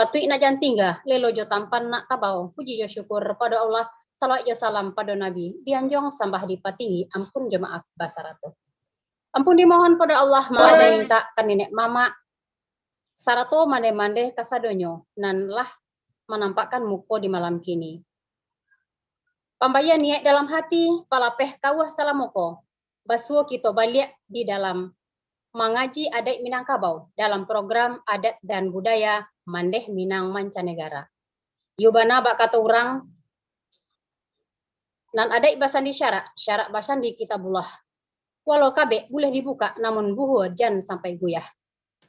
Patui na jan tingga, lelo jo tampan nak tabau, puji jo syukur pada Allah, salawat jo salam pada Nabi, dianjong sambah dipatingi, ampun jo maaf basarato. Ampun dimohon pada Allah, madai kak kaninek mama, sarato mande-mande kasadonyo, nan lah menampakkan muko di malam kini. Pambayan niat dalam hati, palapeh kawah salamoko, basuo kita balik di dalam mengaji adat Minangkabau dalam program adat dan budaya Mandeh Minang Mancanegara. Yubana bak kata orang nan adat bahasan di syarak bahasan di kitabullah. Walau kabe boleh dibuka namun buhu jan sampai guyah.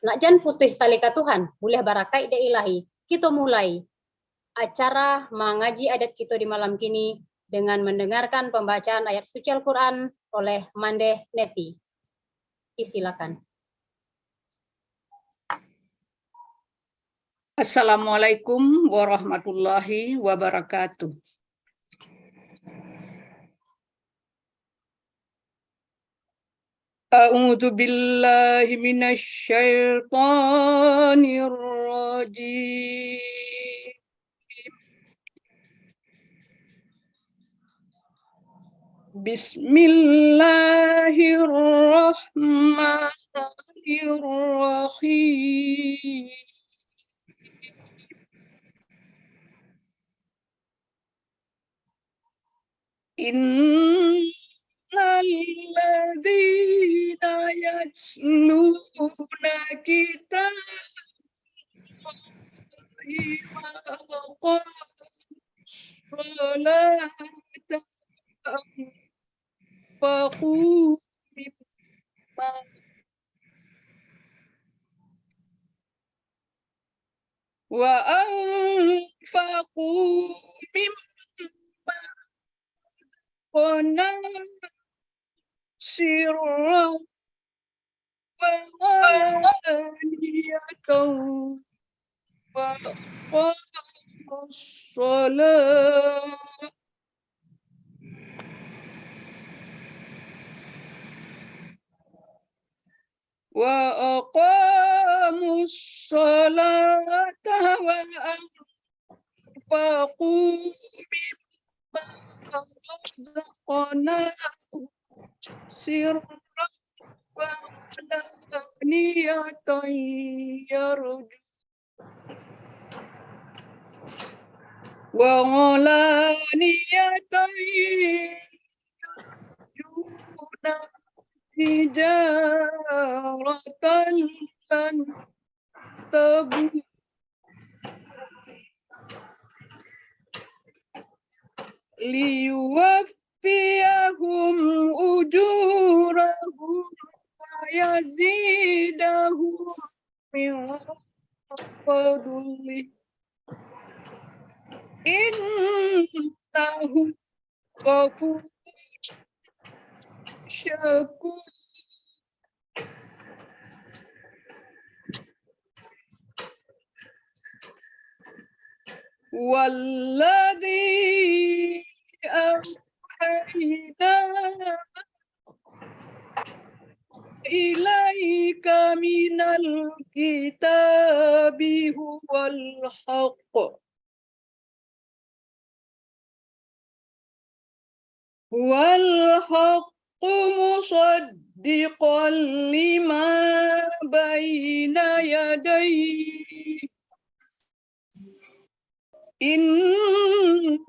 Nak jan putih tali Tuhan, boleh barakai de ilahi. Kita mulai acara mengaji adat kita di malam kini dengan mendengarkan pembacaan ayat suci Al-Quran oleh Mandeh Neti. Silakan. Assalamualaikum warahmatullahi wabarakatuh. A'udzu billahi minasy syaithanir rajim. Bismillahirrahmanirrahim. Innalladzina yatluna kitaballahi wa aqamus anfaqu mimma wa anfaqu mimma qana sirran wa alaniyatan wa aqamus shalah wa aqamus sholata wa anfaqu mimma razaqnahum sirran wa alaniyatan yarjuna tijaratan lan tabur liyuwaffiyahum ujurahum wa yazidahum min fadlih innahu ghafurun syakur. Walladzi auhayna ilaika minal kitabi huwal haqq musaddiqan lima bayna yadayhi innallaha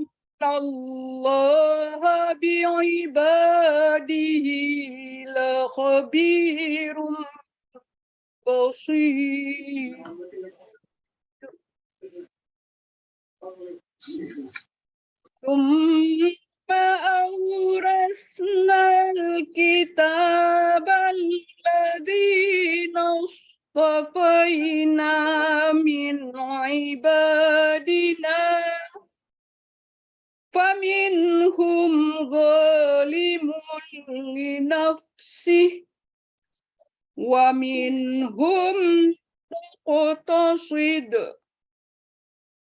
bi'ibadihi la khabirum basir. Tsumma awrasnal kitabal ladzina istafaina min ibadina faminhum zalimun li nafsihi wa minhum muqtasid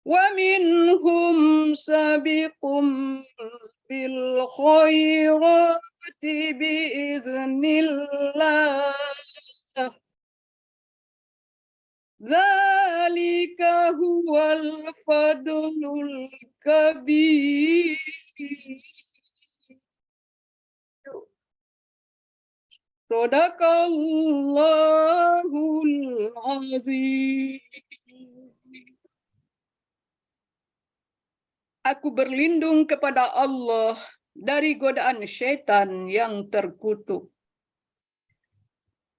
wa minhum sabiqum bil khairati biiznillah Dzalika huwal fadlul kabir. Sadaqallahul azim. Aku berlindung kepada Allah dari godaan syaitan yang terkutuk.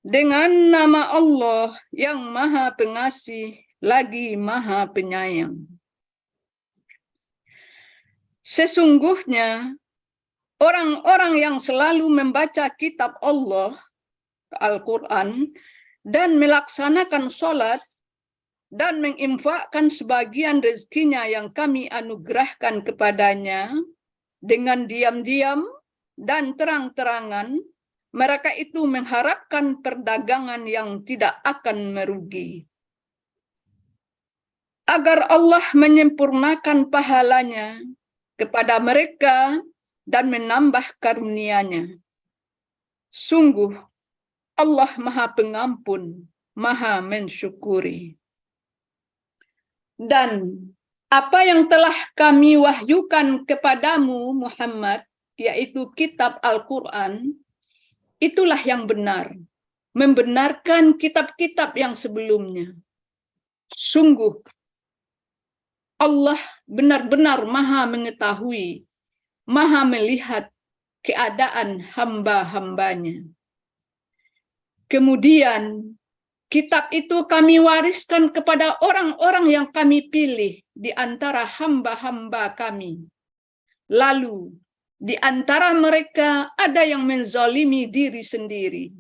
Dengan nama Allah yang Maha Pengasih lagi Maha Penyayang. Sesungguhnya orang-orang yang selalu membaca kitab Allah, Al-Quran, dan melaksanakan sholat, dan menginfakkan sebagian rezekinya yang kami anugerahkan kepadanya dengan diam-diam dan terang-terangan, mereka itu mengharapkan perdagangan yang tidak akan merugi. Agar Allah menyempurnakan pahalanya kepada mereka dan menambah karunia-Nya. Sungguh, Allah Maha Pengampun, Maha Mensyukuri. Dan apa yang telah kami wahyukan kepadamu, Muhammad, yaitu kitab Al-Quran, itulah yang benar, membenarkan kitab-kitab yang sebelumnya. Sungguh, Allah benar-benar Maha mengetahui, Maha melihat keadaan hamba-hambanya. Kemudian, kitab itu kami wariskan kepada orang-orang yang kami pilih di antara hamba-hamba kami. Lalu, di antara mereka ada yang menzalimi diri sendiri.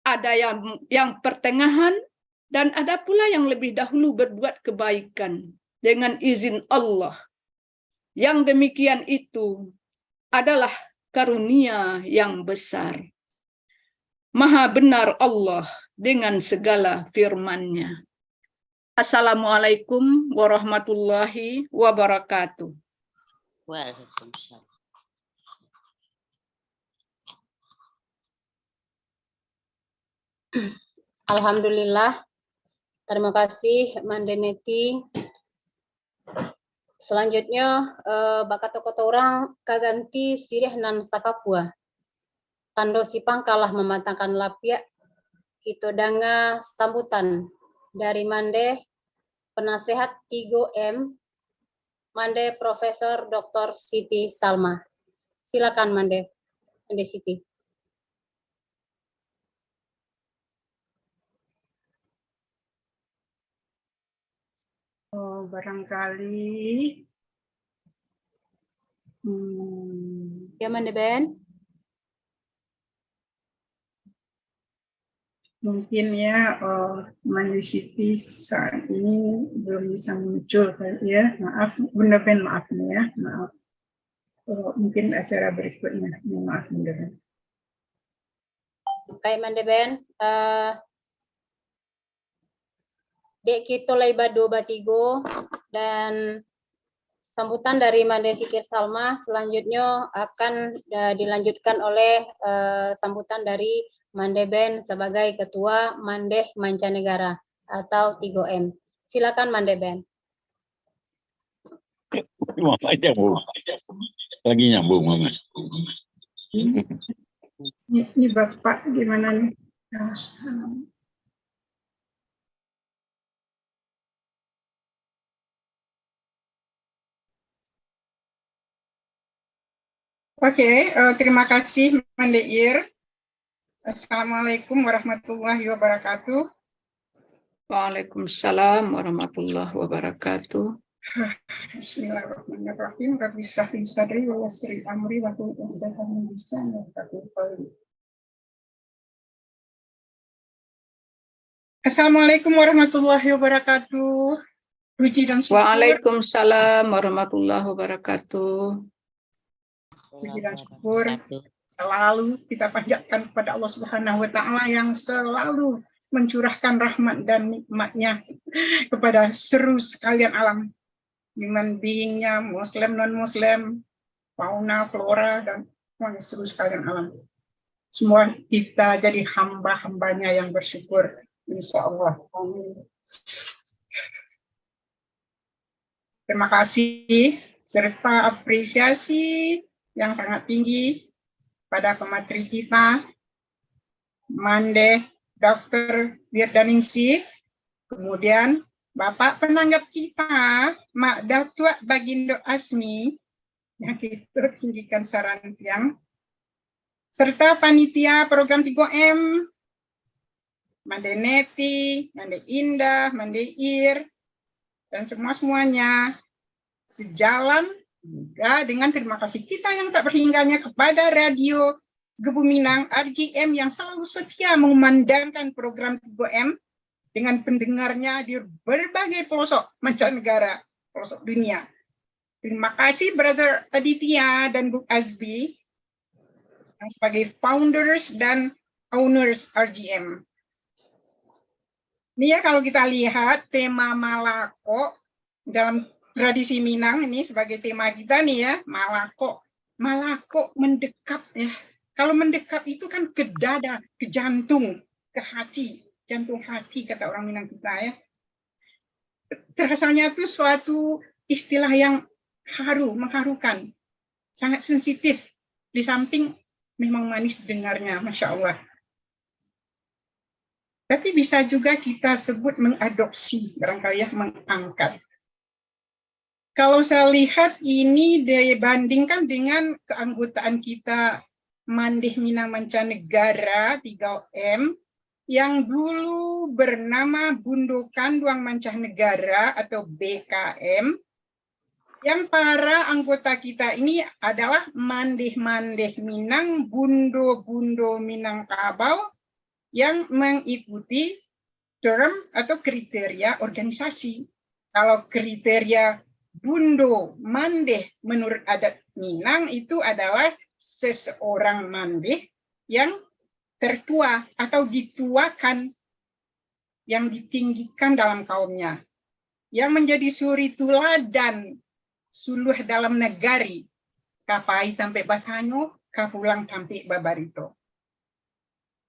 Ada yang pertengahan, dan ada pula yang lebih dahulu berbuat kebaikan dengan izin Allah. Yang demikian itu adalah karunia yang besar. Maha benar Allah dengan segala firman-Nya. Assalamualaikum warahmatullahi wabarakatuh. Waalaikumsalam. Alhamdulillah. Terima kasih Mandeneti. Selanjutnya bakat toko orang kaganti sirih nan sakapua. Tando sipang kalah mematangkan lapia. Kita danga sambutan dari Mande penasehat 3M Mande Profesor Dr. Siti Salma. Silakan Mande Siti. Oh, barangkali Ya Mande Ben. mungkin ya Mandi Siti saat ini belum bisa muncul ya, maaf Bunda Ben, maaf nih ya, maaf. Mungkin acara berikutnya, maaf Bunda Ben. Baik Mande Ben, dek kita laiba 2 dan sambutan dari Mande Siti Salma selanjutnya akan dilanjutkan oleh sambutan dari Mande Ben sebagai Ketua Mandeh Mancanegara atau 3M. Silakan Mande Ben. Mama nyambung. Lagi nyambung Mama. Ini Bapak gimana nih? Oke, terima kasih Mandeir. Assalamualaikum warahmatullahi wabarakatuh. Waalaikumsalam warahmatullahi wabarakatuh. Bismillahirrahmanirrahim. Rabbi shrah li sadri wa yassir li amri wa hlul 'uqdatam min lisani yafqahu qawli. Assalamualaikum warahmatullahi wabarakatuh. Puji dan syukur. Waalaikumsalam warahmatullahi wabarakatuh. Puji dan syukur selalu kita panjatkan kepada Allah Subhanahu wa Ta'ala yang selalu mencurahkan rahmat dan nikmat-Nya kepada seru sekalian alam, human being-nya, muslim, non-muslim, fauna, flora, dan semuanya seru sekalian alam. Semua kita jadi hamba-hambanya yang bersyukur, insya Allah. Amin. Terima kasih serta apresiasi yang sangat tinggi pada pemateri kita, Mande Dr. Wirdaningsih, kemudian Bapak penanggap kita, Mak Datuk Bagindo Asmi, yang kita tinggikan saran tiang, serta panitia program 3M, Mande Neti, Mande Indah, Mande Ir, dan semuanya sejalan juga dengan terima kasih kita yang tak berhingganya kepada Radio Gebu Minang RGM yang selalu setia mengumandangkan program 3M dengan pendengarnya di berbagai pelosok mancanegara, pelosok dunia. Terima kasih Brother Aditya dan Bu Azbi yang sebagai founders dan owners RGM. Ini ya kalau kita lihat tema Malako dalam tradisi Minang ini sebagai tema kita nih ya, Malako. Malako mendekap ya. Kalau mendekap itu kan ke dada, ke jantung, ke hati. Jantung hati kata orang Minang kita ya. Terasanya itu suatu istilah yang haru, mengharukan. Sangat sensitif. Di samping memang manis dengarnya, Masya Allah. Tapi bisa juga kita sebut mengadopsi, barangkali ya, mengangkat. Kalau saya lihat ini dibandingkan dengan keanggotaan kita Mandeh Minang Mancanegara 3M yang dulu bernama Bundokan Duang Mancanegara atau BKM, yang para anggota kita ini adalah Mandeh-Mandeh Minang, Bundo-Bundo Minangkabau yang mengikuti term atau kriteria organisasi. Kalau kriteria Bundo Mandeh menurut adat Minang itu adalah seseorang Mandeh yang tertua atau dituakan, yang ditinggikan dalam kaumnya, yang menjadi suri tuladan suluh dalam negari, kapai tampe batanyo, kapulang tampe babarito.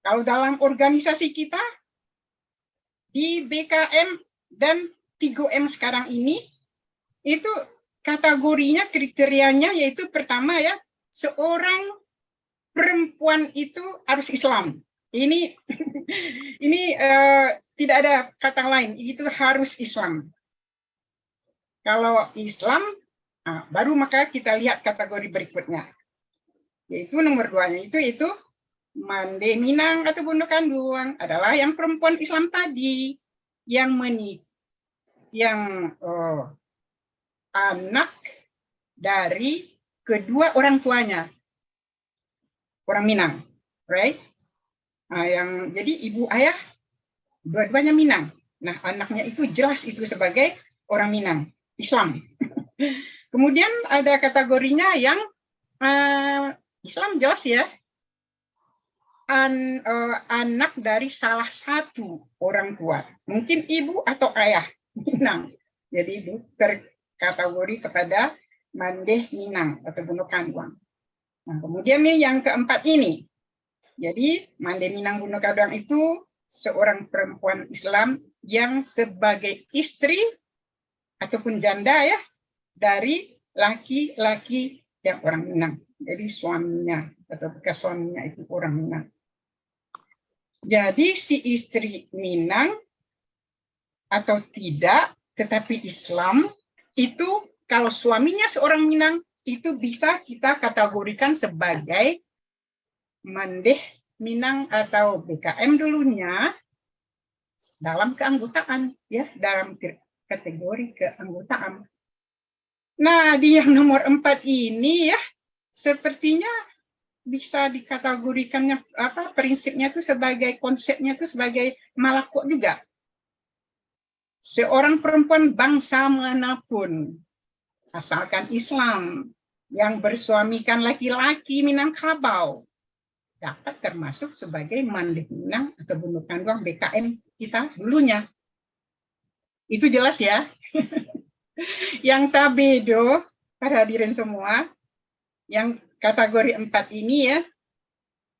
Kalau dalam organisasi kita, di BKM dan 3M sekarang ini, itu kategorinya, kriterianya yaitu pertama ya, seorang perempuan itu harus Islam. Ini tidak ada kata lain, itu harus Islam. Kalau Islam, baru maka kita lihat kategori berikutnya. Yaitu nomor 2-nya itu Mandeh Minang atau Bundokan Duang adalah yang perempuan Islam tadi yang anak dari kedua orang tuanya orang Minang, right? Jadi ibu ayah dua-duanya Minang. Nah, anaknya itu jelas itu sebagai orang Minang, Islam. Kemudian ada kategorinya yang Islam jelas ya. Anak dari salah satu orang tua, mungkin ibu atau ayah Minang. Jadi itu terkategori kepada Mandeh Minang atau Bundokan Duang. Nah, kemudian nih yang keempat ini. Jadi Mandeh Minang Bundokan Duang itu seorang perempuan Islam yang sebagai istri ataupun janda ya dari laki-laki yang orang Minang. Jadi suaminya atau bekas suaminya itu orang Minang. Jadi si istri Minang atau tidak, tetapi Islam itu kalau suaminya seorang Minang itu bisa kita kategorikan sebagai Mandeh Minang atau BKM dulunya dalam keanggotaan ya, dalam kategori keanggotaan. Nah, di yang nomor 4 ini ya sepertinya bisa dikategorikannya prinsipnya itu sebagai konsepnya itu sebagai malako juga. Seorang perempuan bangsa manapun asalkan Islam yang bersuamikan laki-laki Minangkabau dapat termasuk sebagai Mandeh Minang atau Bundokan Duang BKM kita dulunya. Itu jelas ya. Yang tabedo para hadirin semua, yang kategori 4 ini ya,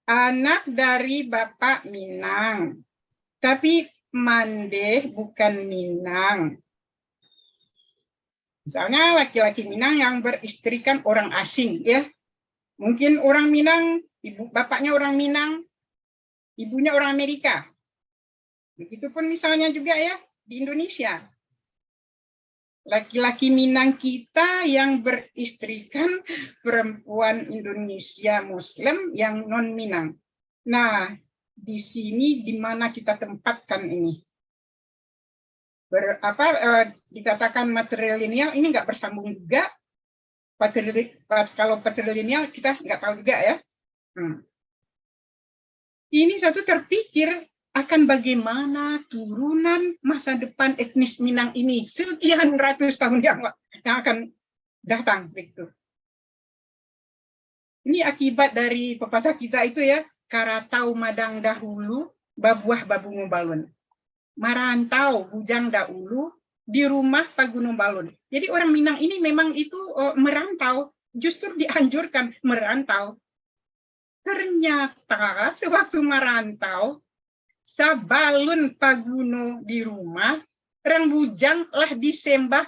anak dari Bapak Minang. Tapi Mande bukan Minang. Misalnya laki-laki Minang yang beristrikan orang asing, ya. Mungkin orang Minang, bapaknya orang Minang, ibunya orang Amerika. Begitupun misalnya juga ya di Indonesia. Laki-laki Minang kita yang beristrikan perempuan Indonesia Muslim yang non-Minang. Nah, di sini di mana kita tempatkan ini? Dikatakan matrilineal ini nggak bersambung juga. Kalau patrilineal kita nggak tahu juga ya. Ini satu terpikir akan bagaimana turunan masa depan etnis Minang ini sekian ratus tahun yang akan datang. Begitu. Ini akibat dari pepatah kita itu ya, karatau madang dahulu, babuah babungu balun. Marantau bujang dahulu, di rumah Pak Gunung Balun. Jadi orang Minang ini memang itu merantau, justru dianjurkan merantau. Ternyata sewaktu merantau, sabalun Pak Gunung di rumah, orang bujang lah disembah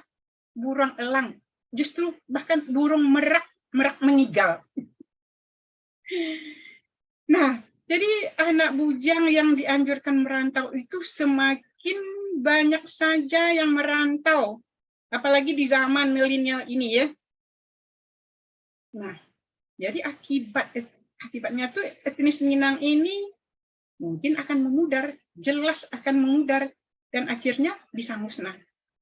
burung elang. Justru bahkan burung merak mengigal. Nah, jadi anak bujang yang dianjurkan merantau itu semakin banyak saja yang merantau. Apalagi di zaman milenial ini ya. Nah, jadi akibatnya tuh etnis Minang ini mungkin akan memudar, jelas akan memudar, dan akhirnya bisa musnah.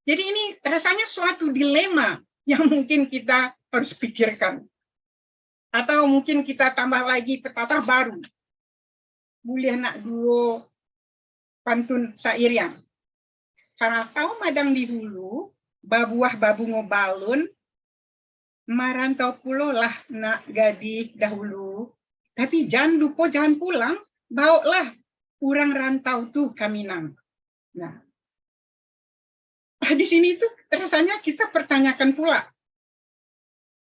Jadi ini rasanya suatu dilema yang mungkin kita harus pikirkan. Atau mungkin kita tambah lagi pepatah baru. Boleh nak duo pantun syair yang karatau madang di hulu, babuah babungo balun, marantau pulo lah nak gadih dahulu. Tapi jangan lupa jangan pulang, bawalah kurang rantau tuh ke Minang. Nah, di sini tuh rasanya kita pertanyakan pula,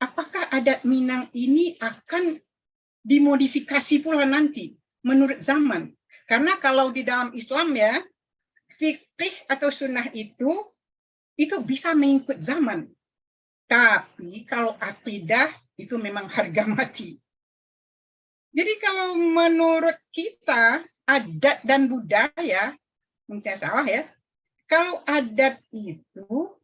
apakah adat Minang ini akan dimodifikasi pula nanti menurut zaman? Karena kalau di dalam Islam ya, fikih atau sunnah itu bisa mengikut zaman. Tapi kalau akidah itu memang harga mati. Jadi kalau menurut kita adat dan budaya, mungkin saya salah ya, kalau adat itu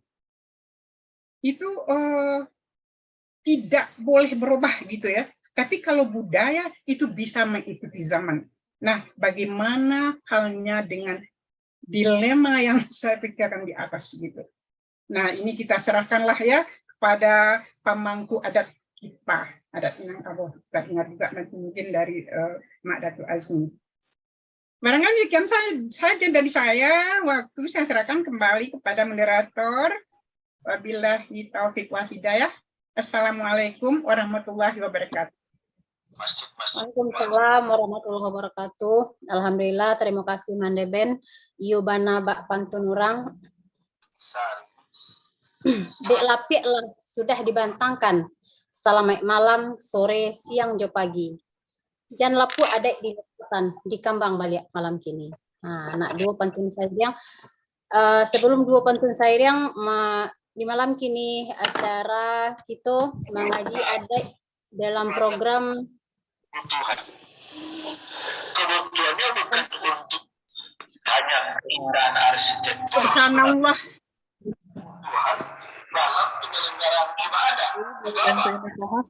tidak boleh berubah gitu ya. Tapi kalau budaya itu bisa mengikuti zaman. Nah, bagaimana halnya dengan dilema yang saya pikirkan di atas gitu. Nah, ini kita serahkanlah ya kepada pemangku adat kita, adat Minangkabau. Kita dengar juga nanti mungkin dari Mak Datuk Azmi. Barangkali sekian saja dari saya, waktu saya serahkan kembali kepada moderator. Wabillahi taufiq wal hidayah. Assalamualaikum warahmatullahi wabarakatuh. Waalaikumsalam warahmatullahi wabarakatuh. Alhamdulillah, terima kasih Mandeben. Iubana bak pantun orang. Dek lapik lah sudah dibantangkan. Selamat malam, sore, siang, jo pagi. Jan lapu adek di depan di kambang balik malam kini. Nah, anak dua pantun syair yang sebelum dua pantun syair yang di malam kini acara kita mengaji adek dalam program kebutuhannya bukan untuk hanya keindahan arsitektur Subhanallah. Tuhan dalam penyelenggaraan ibadah.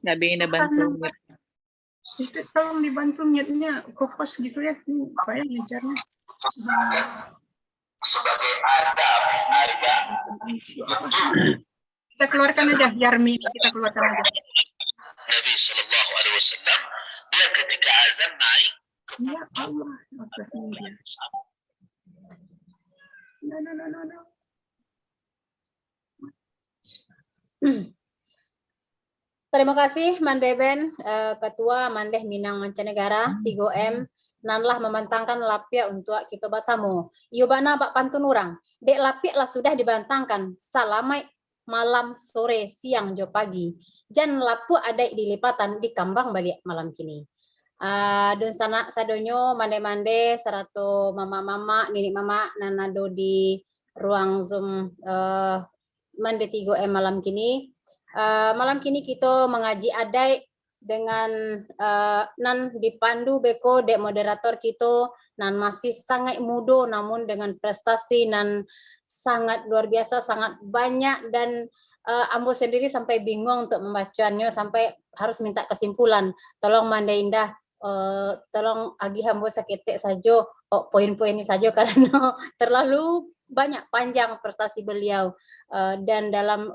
Nggak bisa bantu. Itu tolong dibantu mute-nya, co-host gitu ya. Apa ya ngajarnya? Sebagai adab. Kita keluarkan aja, Yarmi. Kita keluarkan aja. Nabi Sallallahu Alaihi Wasallam dia ketika azan naik. Ya Allah. No. Terima kasih Mandeben, Ketua Mandeh Minang Mancanegara 3M, nanlah memantangkan lapia untuk kita basamu. Iubana bak pantun urang, dek lapia lah sudah dibantangkan, salamai malam, sore, siang, jo pagi. Jan lapu ada di lipatan di kambang balik malam kini. Dun sana sadonyo mande-mande serato mama-mama, nini mama nanado di ruang Zoom mande 3M malam kini. Malam kini kita mengaji adai dengan nan dipandu beko dek moderator kita nan masih sangat muda namun dengan prestasi nan sangat luar biasa, sangat banyak, dan ambo sendiri sampai bingung untuk membacanya, sampai harus minta kesimpulan. Tolong Manda Indah, tolong agi hambo saketek saja poin-poin ini saja karena terlalu banyak panjang prestasi beliau dan dalam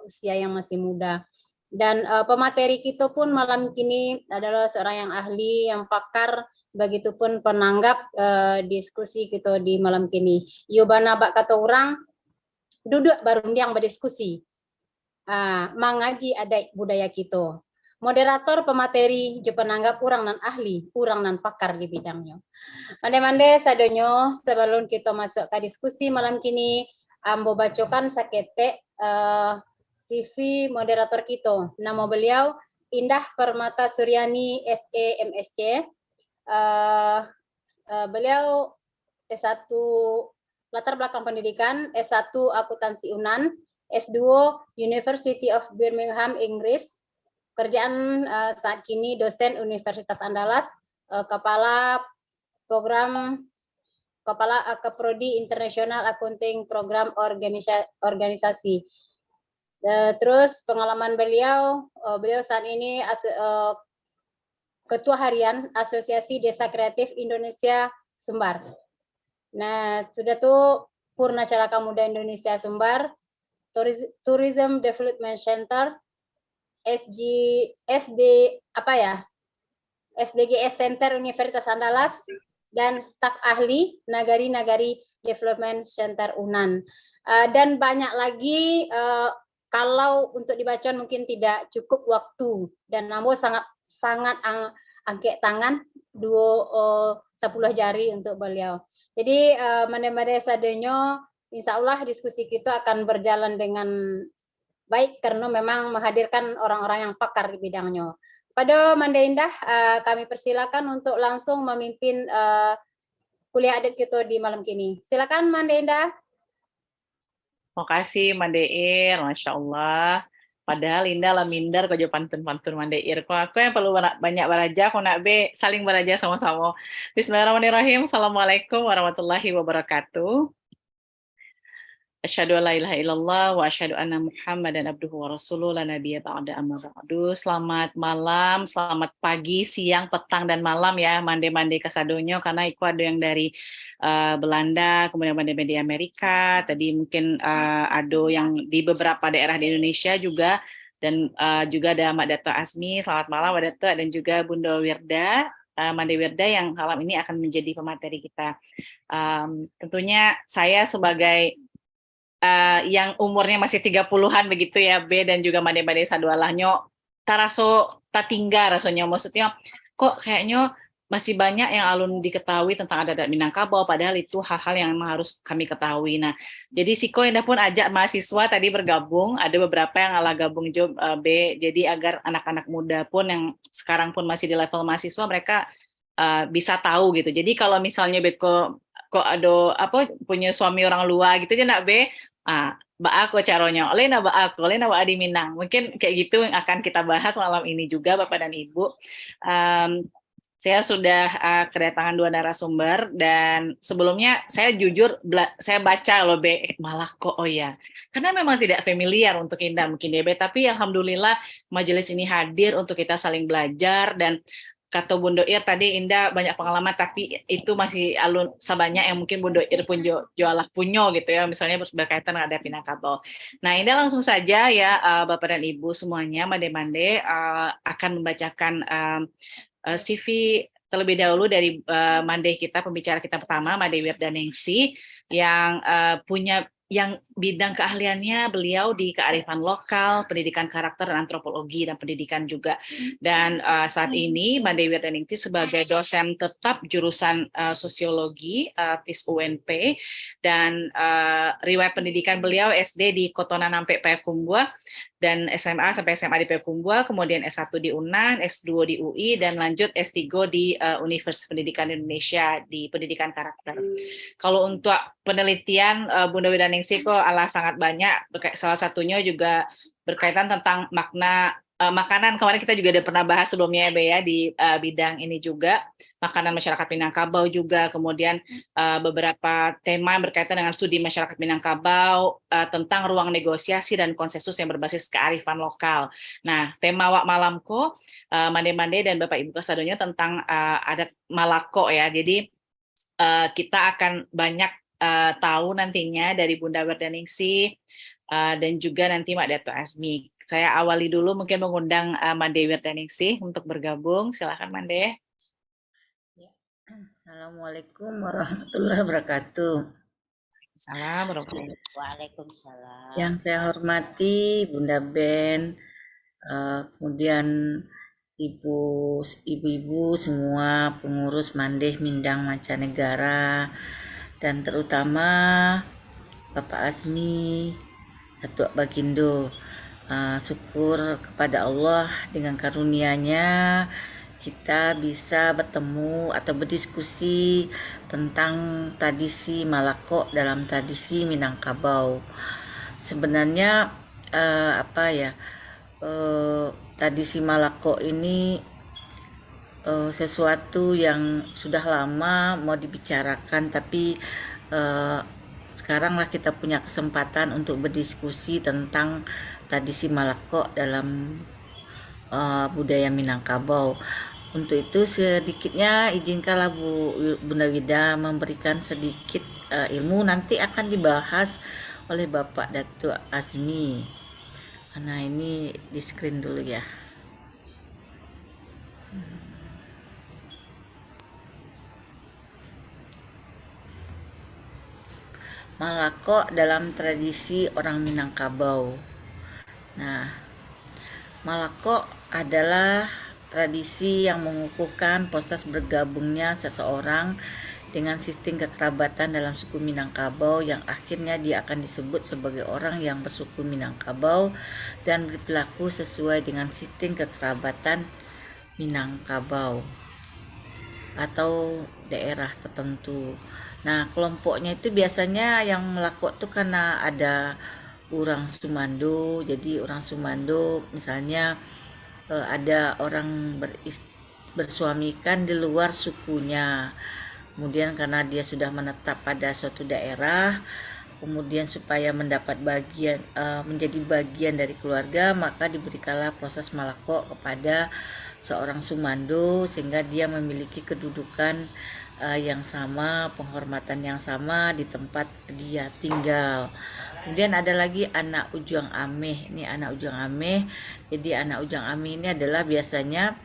usia yang masih muda. Dan pemateri kita pun malam kini adalah seorang yang ahli, yang pakar, begitupun penanggap diskusi kita di malam kini. Yobana bak kata orang duduk baru yang berdiskusi, mengaji adat budaya kita. Moderator, pemateri, jo penanggap orang nan ahli, orang nan pakar di bidangnya. Mande-mande sadonyo sebelum kita masuk ke diskusi malam kini, ambo bacokan saketek CV moderator kita. Nama beliau Indah Permata Suryani SE MSc. Beliau S1 latar belakang pendidikan, S1 akuntansi UNAN, S2 University of Birmingham Inggris. Kerjaan saat kini dosen Universitas Andalas, kepala program Keprodi International Accounting Program organisasi. Terus pengalaman beliau saat ini Ketua Harian Asosiasi Desa Kreatif Indonesia Sumbar. Nah, sudah tuh Purna Caraka Muda Indonesia Sumbar, Tourism Development Center, SDGS Center Universitas Andalas, dan staf ahli Nagari Development Center UNAN. Dan banyak lagi, kalau untuk dibaca mungkin tidak cukup waktu, dan namun sangat angkat tangan 10 jari untuk beliau. Jadi mande-mande sadenyo, insya Allah diskusi kita akan berjalan dengan baik karena memang menghadirkan orang-orang yang pakar di bidangnya. Pada Manda Indah, kami persilakan untuk langsung memimpin kuliah adat kita di malam kini. Silakan Manda Indah. Terima kasih Mandeir, Masya Allah. Padahal Indah lah minder kau pantun-pantun Mandeir. Kau aku yang perlu banyak beraja, kau nak be saling beraja sama-sama. Bismillahirrahmanirrahim. Assalamualaikum warahmatullahi wabarakatuh. Asyhadu an la ilaha illallah wa asyhadu anna Muhammadan abduhu wa rasuluhu la nabiyya ba'da amma ba'du. Selamat malam, selamat pagi, siang, petang, dan malam ya mande-mande kasadonyo, karena iku ada yang dari Belanda, kemudian mande-mande Amerika, tadi mungkin ada yang di beberapa daerah di Indonesia juga, dan juga ada Mak Dato Asmi, selamat malam Mak Dato, dan juga Bunda Wirda, Mande Wirda yang malam ini akan menjadi pemateri kita. Tentunya saya sebagai yang umurnya masih 30-an begitu ya B, dan juga made-made sadualahnyo taraso tatingga rasanya, maksudnya kok kayaknya masih banyak yang alun diketahui tentang adat Minangkabau, padahal itu hal-hal yang memang harus kami ketahui. Nah, jadi Siko Indah pun ajak mahasiswa tadi bergabung, ada beberapa yang ala gabung job B, jadi agar anak-anak muda pun yang sekarang pun masih di level mahasiswa, mereka bisa tahu gitu. Jadi kalau misalnya Betko kok ada punya suami orang luar gitu aja nak B, Mbak aku caranya, Lena Mbak di Minang. Mungkin kayak gitu yang akan kita bahas malam ini juga Bapak dan Ibu. Saya sudah kedatangan 2 narasumber, dan sebelumnya saya jujur saya baca loh B, malah kok karena memang tidak familiar untuk Indah mungkin ya B, tapi alhamdulillah majelis ini hadir untuk kita saling belajar. Dan kata Bunda Ir tadi, Indah banyak pengalaman, tapi itu masih alun sebanyak yang mungkin Bunda Ir pun jualah punyo gitu ya, misalnya berkaitan dengan Minangkabau. Nah, Indah langsung saja ya Bapak dan Ibu semuanya, mande-mande akan membacakan CV terlebih dahulu dari Mande kita, pembicara kita pertama, Made Wirda Nengsi, yang punya yang bidang keahliannya beliau di kearifan lokal, pendidikan karakter dan antropologi dan pendidikan juga. Dan saat ini Mbak Dewi Wardhaningti sebagai dosen tetap jurusan sosiologi FIS UNP, dan riwayat pendidikan beliau SD di Kotonan sampai Payakumbuh, dan SMA sampai SMA di Payakumbuh, kemudian S1 di UNAN, S2 di UI, dan lanjut S3 di Universitas Pendidikan Indonesia di pendidikan karakter. Kalau untuk penelitian Bunda Wardhaningti kok sangat banyak, salah satunya juga berkaitan tentang makna makanan. Kemarin kita juga udah pernah bahas sebelumnya ya Be ya, di bidang ini juga, makanan masyarakat Minangkabau juga, kemudian beberapa tema yang berkaitan dengan studi masyarakat Minangkabau tentang ruang negosiasi dan konsensus yang berbasis kearifan lokal. Nah, tema Wak Malamko, Mande-Mande dan Bapak Ibu Kasadonya tentang adat Malako ya. Jadi kita akan banyak tahu nantinya dari Bunda Wardhaningti dan juga nanti Mak Dato Azmi. Saya awali dulu mungkin mengundang Mande Wardhaningti untuk bergabung. Silakan Mande. Assalamualaikum warahmatullahi wabarakatuh. Assalamualaikum. Waalaikumsalam. Yang saya hormati Bunda Ben, kemudian ibu-ibu semua pengurus Mandeh Mindang Mancanegara, dan terutama Bapak Azmi, Datuk Bagindo. Syukur kepada Allah dengan karunia-Nya kita bisa bertemu atau berdiskusi tentang tradisi Malako dalam tradisi Minangkabau. Sebenarnya tradisi Malako ini sesuatu yang sudah lama mau dibicarakan, tapi sekaranglah kita punya kesempatan untuk berdiskusi tentang tradisi Malako dalam budaya Minangkabau. Untuk itu sedikitnya izinkanlah Bunda Wida memberikan sedikit ilmu, nanti akan dibahas oleh Bapak Datuk Azmi. Nah, ini di screen dulu ya. Malako dalam tradisi orang Minangkabau. Nah, Malako adalah tradisi yang mengukuhkan proses bergabungnya seseorang dengan sistem kekerabatan dalam suku Minangkabau, yang akhirnya dia akan disebut sebagai orang yang bersuku Minangkabau dan berperilaku sesuai dengan sistem kekerabatan Minangkabau atau daerah tertentu. Nah, kelompoknya itu biasanya yang melakukan itu karena ada orang Sumando. Jadi orang Sumando misalnya ada orang bersuamikan di luar sukunya. Kemudian karena dia sudah menetap pada suatu daerah, kemudian supaya mendapat bagian menjadi bagian dari keluarga, maka diberikanlah proses Malako kepada seorang Sumando sehingga dia memiliki kedudukan yang sama, penghormatan yang sama di tempat dia tinggal. Kemudian ada lagi anak Ujang Ameh. Ini anak Ujang Ameh. Jadi anak Ujang Ameh ini adalah biasanya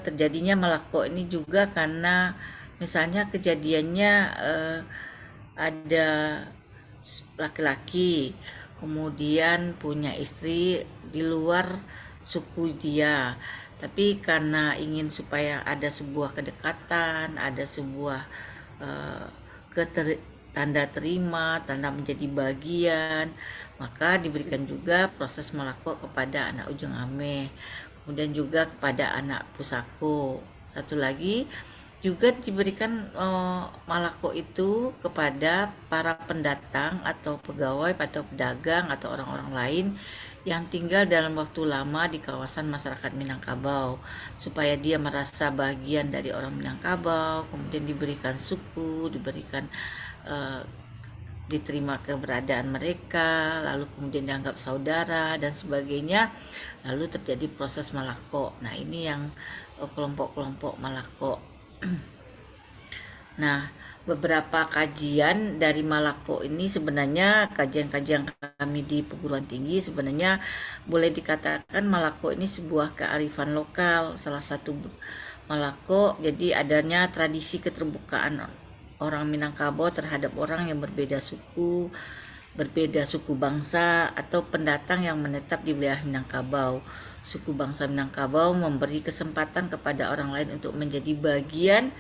terjadinya Malako ini juga karena misalnya kejadiannya ada laki-laki kemudian punya istri di luar suku dia, tapi karena ingin supaya ada sebuah kedekatan, ada sebuah tanda terima, tanda menjadi bagian, maka diberikan juga proses Malako kepada anak Ujung Ameh, kemudian juga kepada anak Pusako. Satu lagi juga diberikan Malako itu kepada para pendatang atau pegawai atau pedagang atau orang-orang lain yang tinggal dalam waktu lama di kawasan masyarakat Minangkabau, supaya dia merasa bagian dari orang Minangkabau, kemudian diberikan suku, diberikan diterima keberadaan mereka, lalu kemudian dianggap saudara dan sebagainya, lalu terjadi proses Malako. Nah, ini yang kelompok-kelompok Malako. Nah, beberapa kajian dari Malako ini sebenarnya kajian-kajian kami di perguruan tinggi, sebenarnya boleh dikatakan Malako ini sebuah kearifan lokal. Salah satu Malako, jadi adanya tradisi keterbukaan orang Minangkabau terhadap orang yang berbeda suku, berbeda suku bangsa atau pendatang yang menetap di wilayah Minangkabau. Suku bangsa Minangkabau memberi kesempatan kepada orang lain untuk menjadi bagian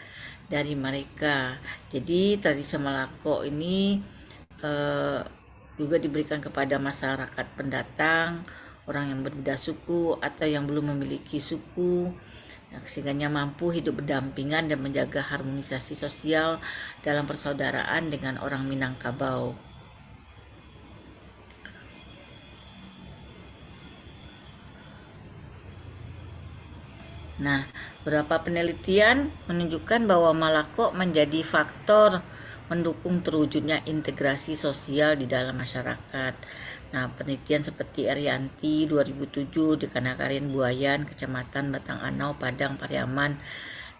dari mereka. Jadi tradisi Malako ini juga diberikan kepada masyarakat pendatang, orang yang berbeda suku atau yang belum memiliki suku, sehingga mampu hidup berdampingan dan menjaga harmonisasi sosial dalam persaudaraan dengan orang Minangkabau. Nah, beberapa penelitian menunjukkan bahwa Malako menjadi faktor mendukung terwujudnya integrasi sosial di dalam masyarakat. Nah, penelitian seperti Arianti 2007 di Kanakarian Buayan, Kecamatan Batang Anau, Padang, Pariaman,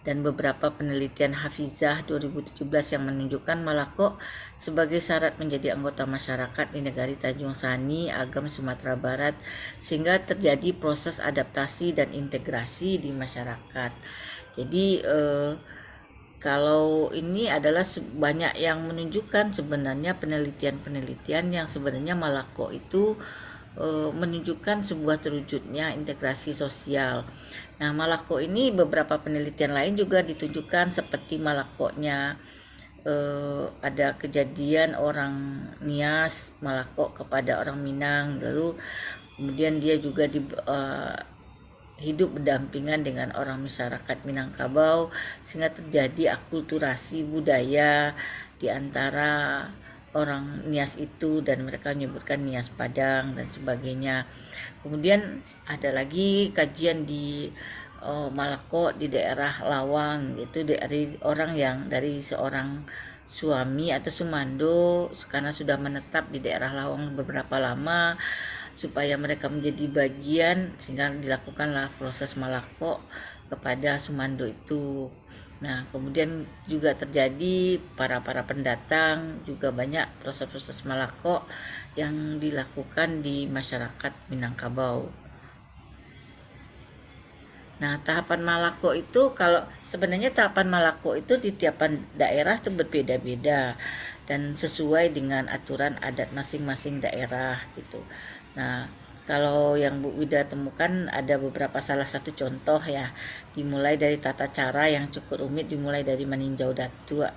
dan beberapa penelitian Hafizah 2017 yang menunjukkan Malako sebagai syarat menjadi anggota masyarakat di negari Tanjung Sani, Agam, Sumatera Barat, sehingga terjadi proses adaptasi dan integrasi di masyarakat. Jadi kalau ini adalah banyak yang menunjukkan sebenarnya penelitian-penelitian yang sebenarnya Malako itu menunjukkan sebuah terwujudnya integrasi sosial. Nah, Malako ini beberapa penelitian lain juga ditunjukkan seperti Malakonya ada kejadian orang Nias Malako kepada orang Minang, lalu kemudian dia juga hidup berdampingan dengan orang masyarakat Minangkabau sehingga terjadi akulturasi budaya di antara orang Nias itu dan mereka menyebutkan Nias Padang dan sebagainya. Kemudian ada lagi kajian di Malako di daerah Lawang, itu dari orang yang dari seorang suami atau sumando karena sudah menetap di daerah Lawang beberapa lama supaya mereka menjadi bagian sehingga dilakukanlah proses Malako kepada sumando itu. Nah, kemudian juga terjadi para pendatang juga banyak proses-proses Malako yang dilakukan di masyarakat Minangkabau. Nah, tahapan Malako itu kalau sebenarnya tahapan Malako itu di tiap daerah itu berbeda-beda dan sesuai dengan aturan adat masing-masing daerah gitu. Nah, kalau yang Bu Wida temukan ada beberapa salah satu contoh ya, dimulai dari tata cara yang cukup rumit, dimulai dari meninjau datuk,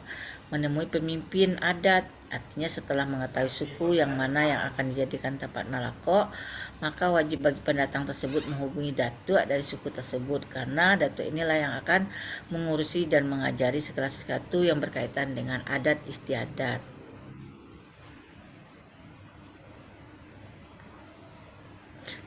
menemui pemimpin adat, artinya setelah mengetahui suku yang mana yang akan dijadikan tempat Malako, maka wajib bagi pendatang tersebut menghubungi datuk dari suku tersebut karena datuk inilah yang akan mengurusi dan mengajari segala sesuatu yang berkaitan dengan adat istiadat.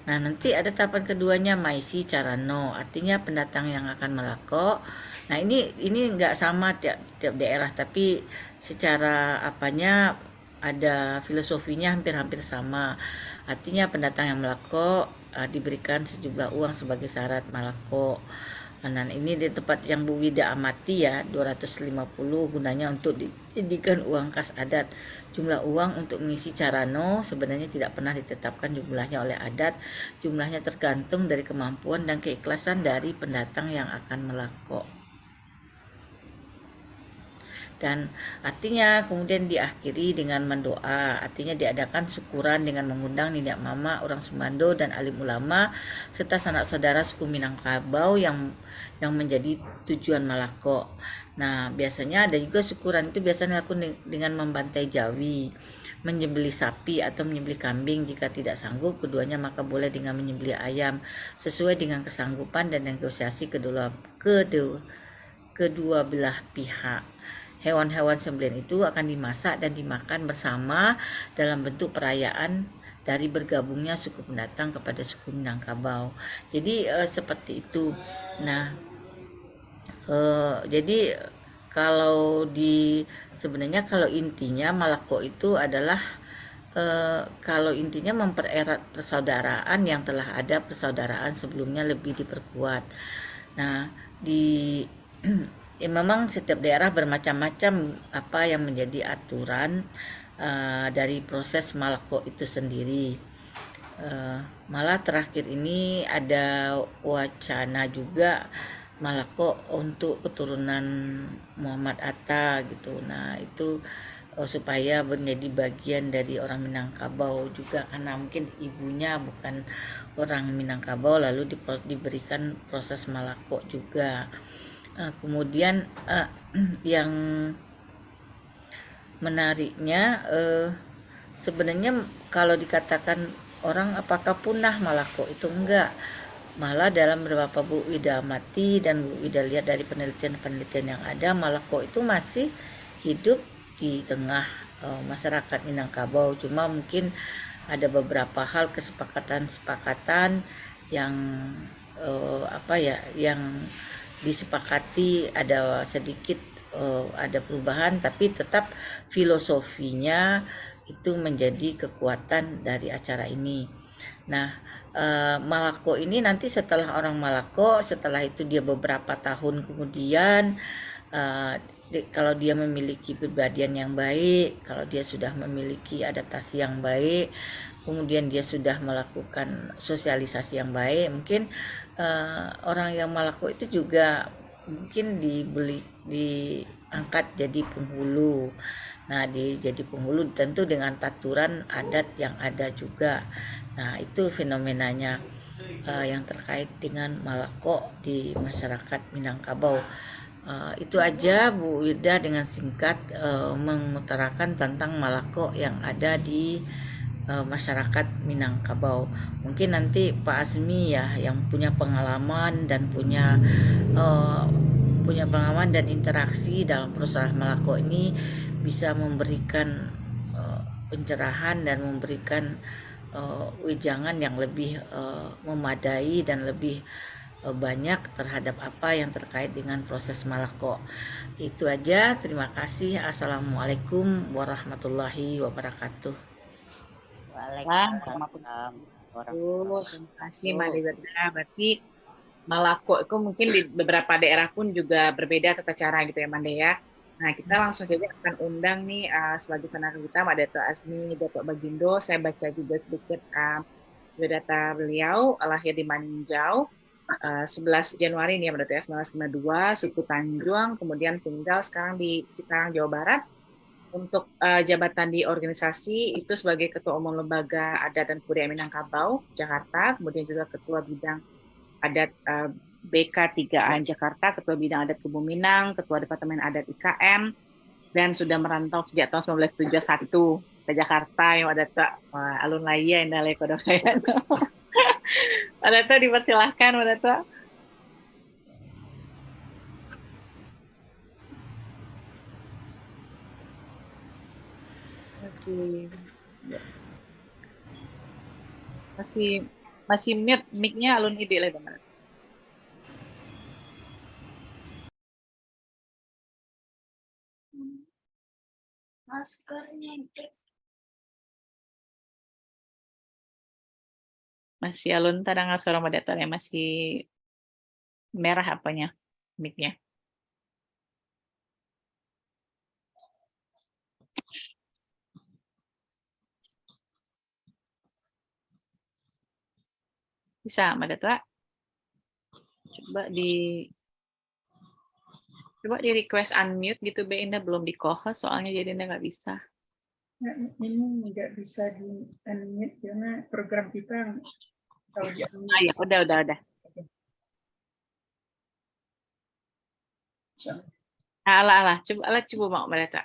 Nah, nanti ada tahapan keduanya Maisi Carano, artinya pendatang yang akan Malako. Nah, ini enggak sama tiap daerah, tapi secara apanya ada filosofinya hampir-hampir sama. Artinya pendatang yang Malako diberikan sejumlah uang sebagai syarat Malako. Nah, ini di tempat yang Bu Wida amati ya, 250 gunanya untuk dijadikan uang kas adat. Jumlah uang untuk mengisi Carano sebenarnya tidak pernah ditetapkan jumlahnya oleh adat. Jumlahnya tergantung dari kemampuan dan keikhlasan dari pendatang yang akan Malako. Dan artinya kemudian diakhiri dengan mendoa, artinya diadakan syukuran dengan mengundang nenek mama, orang Sumando dan alim ulama serta sanak saudara suku Minangkabau yang menjadi tujuan Malako. Nah, biasanya ada juga syukuran itu biasanya dilakukan dengan membantai jawi, menyembelih sapi atau menyembelih kambing. Jika tidak sanggup keduanya maka boleh dengan menyembelih ayam sesuai dengan kesanggupan dan negosiasi kedua belah pihak. Hewan-hewan sembelihan itu akan dimasak dan dimakan bersama dalam bentuk perayaan dari bergabungnya suku pendatang kepada suku Minangkabau. Jadi seperti itu. Nah, jadi kalau sebenarnya kalau intinya Malako itu adalah kalau intinya mempererat persaudaraan yang telah ada persaudaraan sebelumnya lebih diperkuat. Nah, memang setiap daerah bermacam-macam apa yang menjadi aturan dari proses Malako itu sendiri. Malah terakhir ini ada wacana juga Malako untuk keturunan Muhammad Atta gitu. Nah, itu supaya menjadi bagian dari orang Minangkabau juga, karena mungkin ibunya bukan orang Minangkabau, lalu diberikan proses malako juga. Kemudian yang menariknya, sebenarnya kalau dikatakan orang apakah punah malako, itu enggak. Malah dalam beberapa Bu Ida amati dan Bu Ida lihat dari penelitian-penelitian yang ada, malako itu masih hidup di tengah masyarakat Minangkabau. Cuma mungkin ada beberapa hal kesepakatan-kesepakatan yang yang disepakati, ada sedikit ada perubahan, tapi tetap filosofinya itu menjadi kekuatan dari acara ini. Nah, malako ini nanti setelah orang malako, setelah itu dia beberapa tahun kemudian, kalau dia memiliki kepribadian yang baik, kalau dia sudah memiliki adaptasi yang baik, kemudian dia sudah melakukan sosialisasi yang baik, mungkin orang yang malako itu juga mungkin diangkat jadi penghulu. Nah, jadi penghulu tentu dengan taturan adat yang ada juga. Nah, itu fenomenanya yang terkait dengan malako di masyarakat Minangkabau. Itu aja Bu Wirda dengan singkat mengutarakan tentang malako yang ada di masyarakat Minangkabau. Mungkin nanti Pak Azmi ya yang punya pengalaman dan punya pengalaman dan interaksi dalam proses malako ini bisa memberikan pencerahan dan memberikan wejangan yang lebih memadai dan lebih banyak terhadap apa yang terkait dengan proses malako. Itu aja, terima kasih. Assalamualaikum warahmatullahi wabarakatuh. Waalaikumsalam warahmatullahi Terima kasih Mbak Wirda. Berarti malako itu mungkin di beberapa daerah pun juga berbeda tata cara gitu ya Mande ya. Nah, kita langsung saja akan undang nih sebagai penarik kita Mbak Dato Azmi, Dato Bagindo. Saya baca juga sedikit biodata beliau, lahir di Maninjau 11 Januari nih ya Mbak Dato ya, 1952, suku Tanjung, kemudian tinggal sekarang di Cikarang, Jawa Barat. Untuk jabatan di organisasi itu sebagai Ketua Umum Lembaga Adat dan Budaya Minangkabau, Jakarta, kemudian juga Ketua Bidang Adat BK3A Jakarta, Ketua Bidang Adat Kubu Minang, Ketua Departemen Adat IKM, dan sudah merantau sejak tahun 1971 ke Jakarta. Yang ada alun laya yang dalai kodokayan. Pak Dato dipersilahkan, Pak Dato. Masih mute mic-nya alun ide lah teman. Maskernya Masih alun tadang suara Mbak Dato ya, masih merah apanya mic-nya. Bisa Mbak Dato? Coba di request unmute gitu Mbak Indah, belum di co-host soalnya jadi Indah nggak bisa. Nah, ini nggak bisa di unmute karena program kita kalau di unmute. Ah ya, udah. Alah, coba Mbak Dato.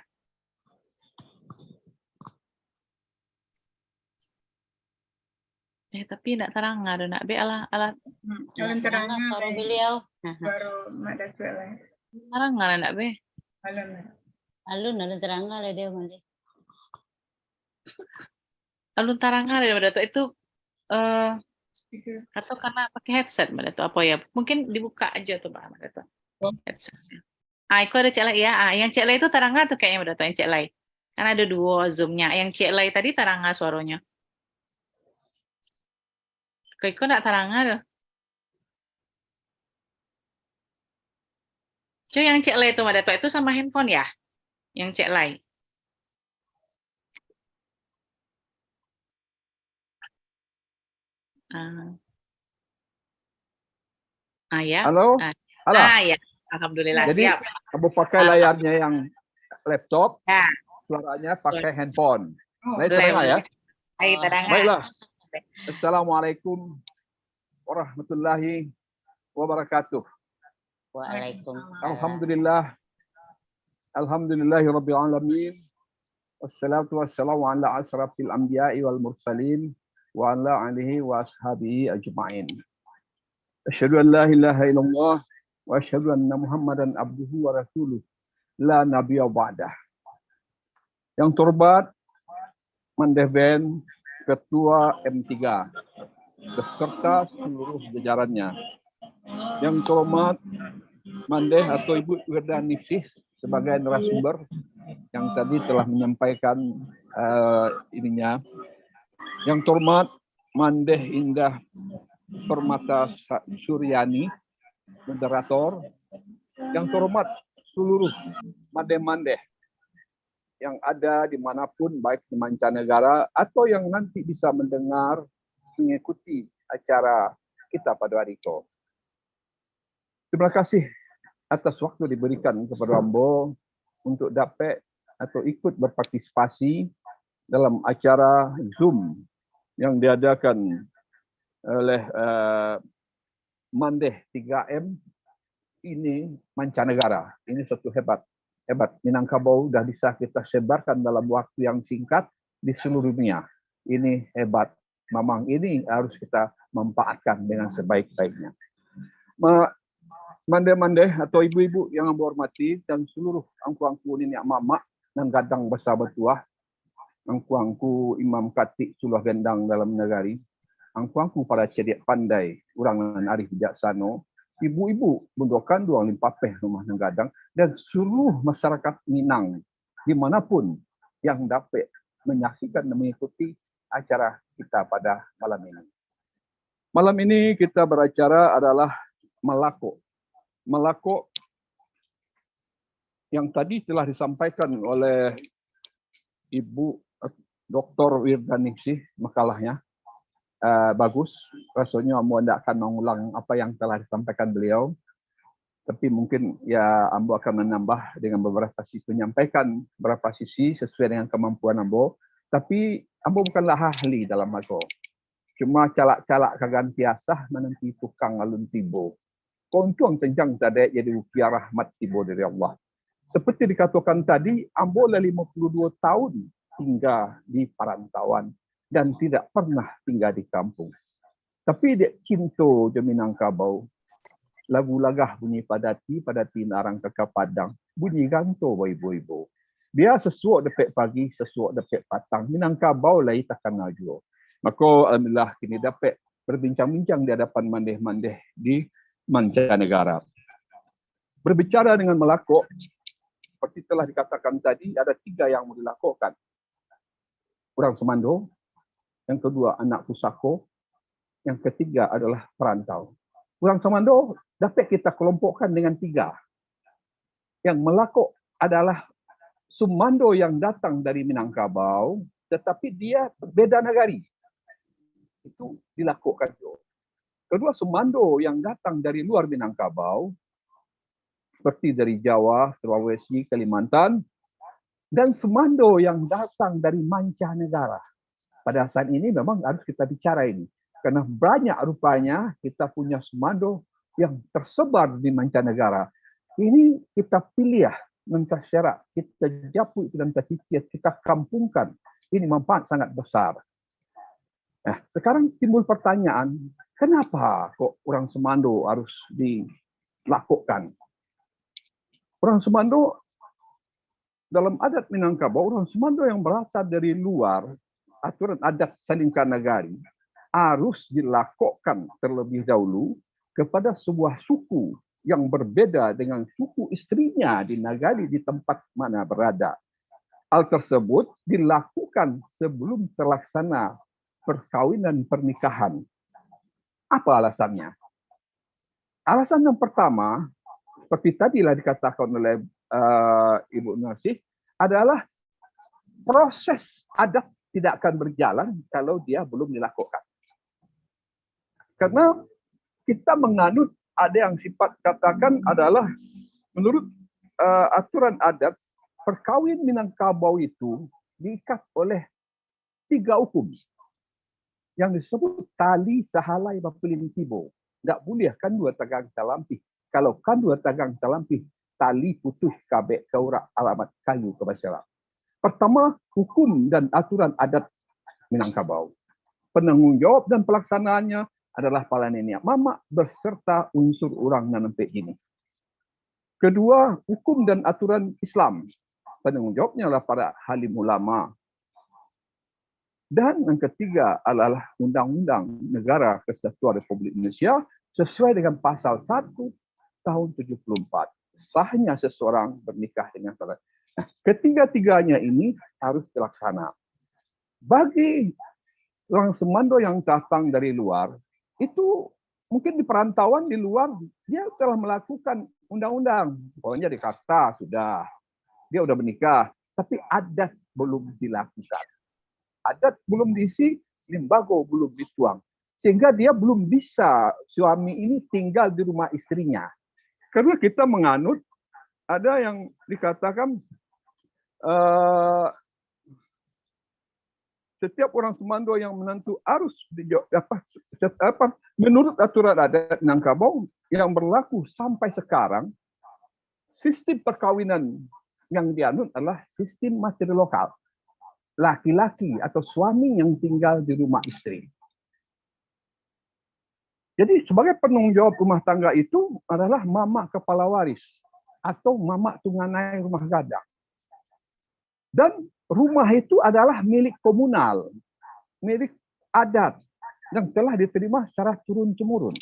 Tapi nak terang ada nak be alah. Alun terangnya baru beliau. baru Mak Dato lah. Terang nggak nak be. Alun terangga lah dia mandi. Alun taranga ada Mbak Dato itu atau karena pakai headset Mbak Dato apa ya? Mungkin dibuka aja tuh Mbak Dato. Headsetnya. Itu ada Cek Lai ya. Yang Cek Lai itu taranga tuh kayaknya Mbak Dato, yang Cek Lai. Kan ada 2 zoom-nya. Yang Cek Lai tadi taranga suaranya. Kok enggak taranga loh. Cuy, yang Cek Lai itu Mbak Dato itu sama handphone ya? Yang Cek Lai. Ya. Halo? Halo? Ya. Alhamdulillah, Jadi, siap. kamu pakai layarnya yang laptop, Ya. suaranya pakai handphone. Oh, Baik, terdengar ya? Ayo, terdengar. Baiklah. Assalamualaikum warahmatullahi wabarakatuh. Waalaikumsalam. Alhamdulillah. Alhamdulillahi rabbil alamin. Wassalatu wassalamu ala asrafil anbiya'i wal mursalin wa ala alihi wa ashabihi ajma'in. Asyhadu an la ilaha illallah wa asyhadu anna Muhammadan abduhu wa rasuluh. La nabiyya ba'dah. Yang terhormat Mandeh Ben, Ketua M3 beserta seluruh jajarannya. Yang terhormat Mandeh atau Ibu Wirda Ningsih sebagai narasumber yang tadi telah menyampaikan ininya. Yang terhormat Mandeh Indah Permata Suryani, moderator. Yang terhormat seluruh mandeh-mandeh yang ada dimanapun, baik di mancanegara atau yang nanti bisa mendengar, mengikuti acara kita pada hari itu. Terima kasih atas waktu diberikan kepada Ambo untuk dapat atau ikut berpartisipasi dalam acara Zoom yang diadakan oleh Mandeh 3M ini mancanegara. Ini suatu hebat. Minangkabau sudah bisa kita sebarkan dalam waktu yang singkat di seluruh dunia. Ini hebat. Memang ini harus kita manfaatkan dengan sebaik-baiknya. Mandeh-mandeh atau ibu-ibu yang Ambo hormati dan seluruh angku-angku nenek mama dan gadang besar bertuah, angku-angku imam katik suluh gendang dalam negari, angku-angku para cerdik pandai, urangan arif bijaksana, ibu-ibu bundokan duang limpapeh rumah Nenggadang dan seluruh masyarakat Minang dimanapun yang dapat menyaksikan dan mengikuti acara kita pada malam ini. Malam ini kita beracara adalah Melako. Melako yang tadi telah disampaikan oleh Ibu Dr. Wirda Ningsih makalahnya. Bagus, rasanya Ambo tidak akan mengulang apa yang telah disampaikan beliau, tapi mungkin ya Ambo akan menambah dengan beberapa sisi, menyampaikan beberapa sisi sesuai dengan kemampuan Ambo, tapi Ambo bukanlah ahli dalam Melako. Cuma calak-calak kagantiasah menanti tukang alun tibo. Kontuang tenjang tadi jadi ukiah rahmat tibo dari Allah. Seperti dikatakan tadi, Ambo 52 tahun tinggal di perantauan dan tidak pernah tinggal di kampung. Tapi dia cinta je Minangkabau. Lagu lagah bunyi padati narang kakak padang. Bunyi ganto ibu-ibu. Dia sesuak depek pagi, sesuak depek patang. Minangkabau lai takkan najua. Maka alhamdulillah kini dapat berbincang-bincang di hadapan mandeh-mandeh di mancanegara. Berbicara dengan Melako, seperti telah dikatakan tadi, ada 3 yang mau dilakukan. Orang Semando, yang kedua anak pusako, yang ketiga adalah perantau. Orang Semando dapat kita kelompokkan dengan 3. Yang Melako adalah Sumando yang datang dari Minangkabau, tetapi dia berbeda negari. Itu dilakukan. Kedua Sumando yang datang dari luar Minangkabau, seperti dari Jawa, Sulawesi, Kalimantan, dan Sumando yang datang dari mancanegara. Pada saat ini memang harus kita bicara ini. Karena banyak rupanya kita punya Sumando yang tersebar di mancanegara. Ini kita pilih ya, mentasyarak, kita japu dan kita kampungkan. Ini manfaat sangat besar. Nah, sekarang timbul pertanyaan, kenapa kok orang Sumando harus dilakukan? Orang Sumando, dalam adat Minangkabau, orang Sumando yang berasal dari luar, aturan adat Salingkan Nagari harus dilakukan terlebih dahulu kepada sebuah suku yang berbeda dengan suku istrinya di nagari di tempat mana berada. Hal tersebut dilakukan sebelum terlaksana perkawinan pernikahan. Apa alasannya? Alasan yang pertama, seperti tadilah dikatakan oleh Ibu Ningsih, adalah proses adat tidak akan berjalan kalau dia belum dilakukan. Karena kita menganut ada yang sifat katakan adalah menurut aturan adat perkawin Minangkabau itu diikat oleh 3 hukum yang disebut tali sahalai bapelin tibo. Tak boleh kan dua tagang talampih. Kalau kan dua tagang talampih, tali putus kabek kaurak alamat kayu ke masyarakat. Pertama, hukum dan aturan adat Minangkabau. Penanggungjawab dan pelaksanaannya adalah Pala Nenek Mamak berserta unsur orang nanempek ini. Kedua, hukum dan aturan Islam. Penanggungjawabnya adalah para halim ulama. Dan yang ketiga adalah Undang-Undang Negara Kesatuan Republik Indonesia sesuai dengan pasal 1 tahun 74. Sahnya seseorang bernikah dengan saudara. Nah, ketiga-tiganya ini harus dilaksana. Bagi orang Semando yang datang dari luar, itu mungkin di perantauan di luar, dia telah melakukan undang-undang. Pokoknya di Jakarta sudah, dia sudah menikah, tapi adat belum dilakukan. Adat belum diisi, limbago belum dituang. Sehingga dia belum bisa, suami ini tinggal di rumah istrinya. Karena kita menganut, ada yang dikatakan, setiap orang Semando yang menantu harus menurut aturan adat Minangkabau yang berlaku sampai sekarang, sistem perkawinan yang dianut adalah sistem materi lokal. Laki-laki atau suami yang tinggal di rumah istri. Jadi sebagai penanggung jawab rumah tangga itu adalah mamak kepala waris atau mamak tunganai rumah gadang. Dan rumah itu adalah milik komunal, milik adat yang telah diterima secara turun-temurun.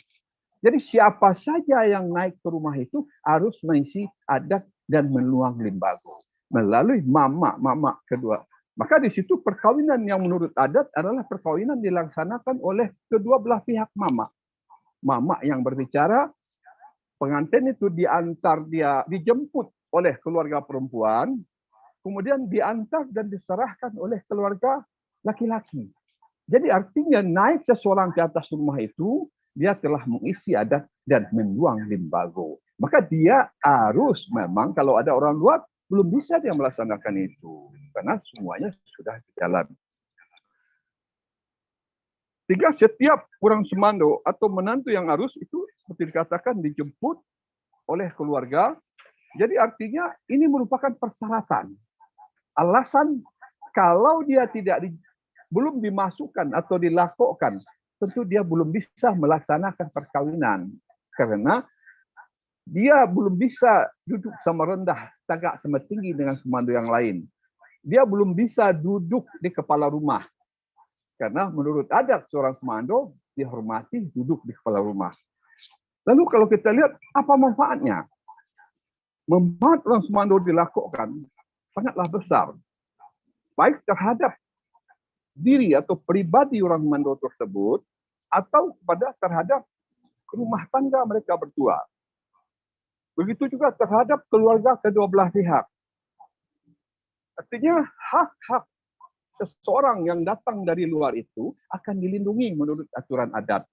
Jadi siapa saja yang naik ke rumah itu harus mengisi adat dan meluang limbago melalui mamak kedua. Maka di situ perkawinan yang menurut adat adalah perkawinan dilaksanakan oleh kedua belah pihak mamak. Mamak yang berbicara, pengantin itu dijemput oleh keluarga perempuan, kemudian diantar dan diserahkan oleh keluarga laki-laki. Jadi artinya naik seseorang ke atas rumah itu, dia telah mengisi adat dan membuang limbago. Maka dia harus memang kalau ada orang luar, belum bisa dia melaksanakan itu. Karena semuanya sudah berjalan. Sehingga setiap orang Semando atau menantu yang harus itu seperti dikatakan dijemput oleh keluarga. Jadi artinya ini merupakan persyaratan. Alasan kalau dia belum dimasukkan atau dilakukan, tentu dia belum bisa melaksanakan perkawinan. Karena dia belum bisa duduk sama rendah, tagak sama tinggi dengan Semando yang lain. Dia belum bisa duduk di kepala rumah. Karena menurut adat seorang Semando, dihormati duduk di kepala rumah. Lalu kalau kita lihat apa manfaatnya? Manfaat orang Semando dilakukan sangatlah besar. Baik terhadap diri atau pribadi orang Semando tersebut, atau terhadap rumah tangga mereka berdua. Begitu juga terhadap keluarga kedua belah pihak. Artinya hak-hak seseorang yang datang dari luar itu akan dilindungi menurut aturan adat.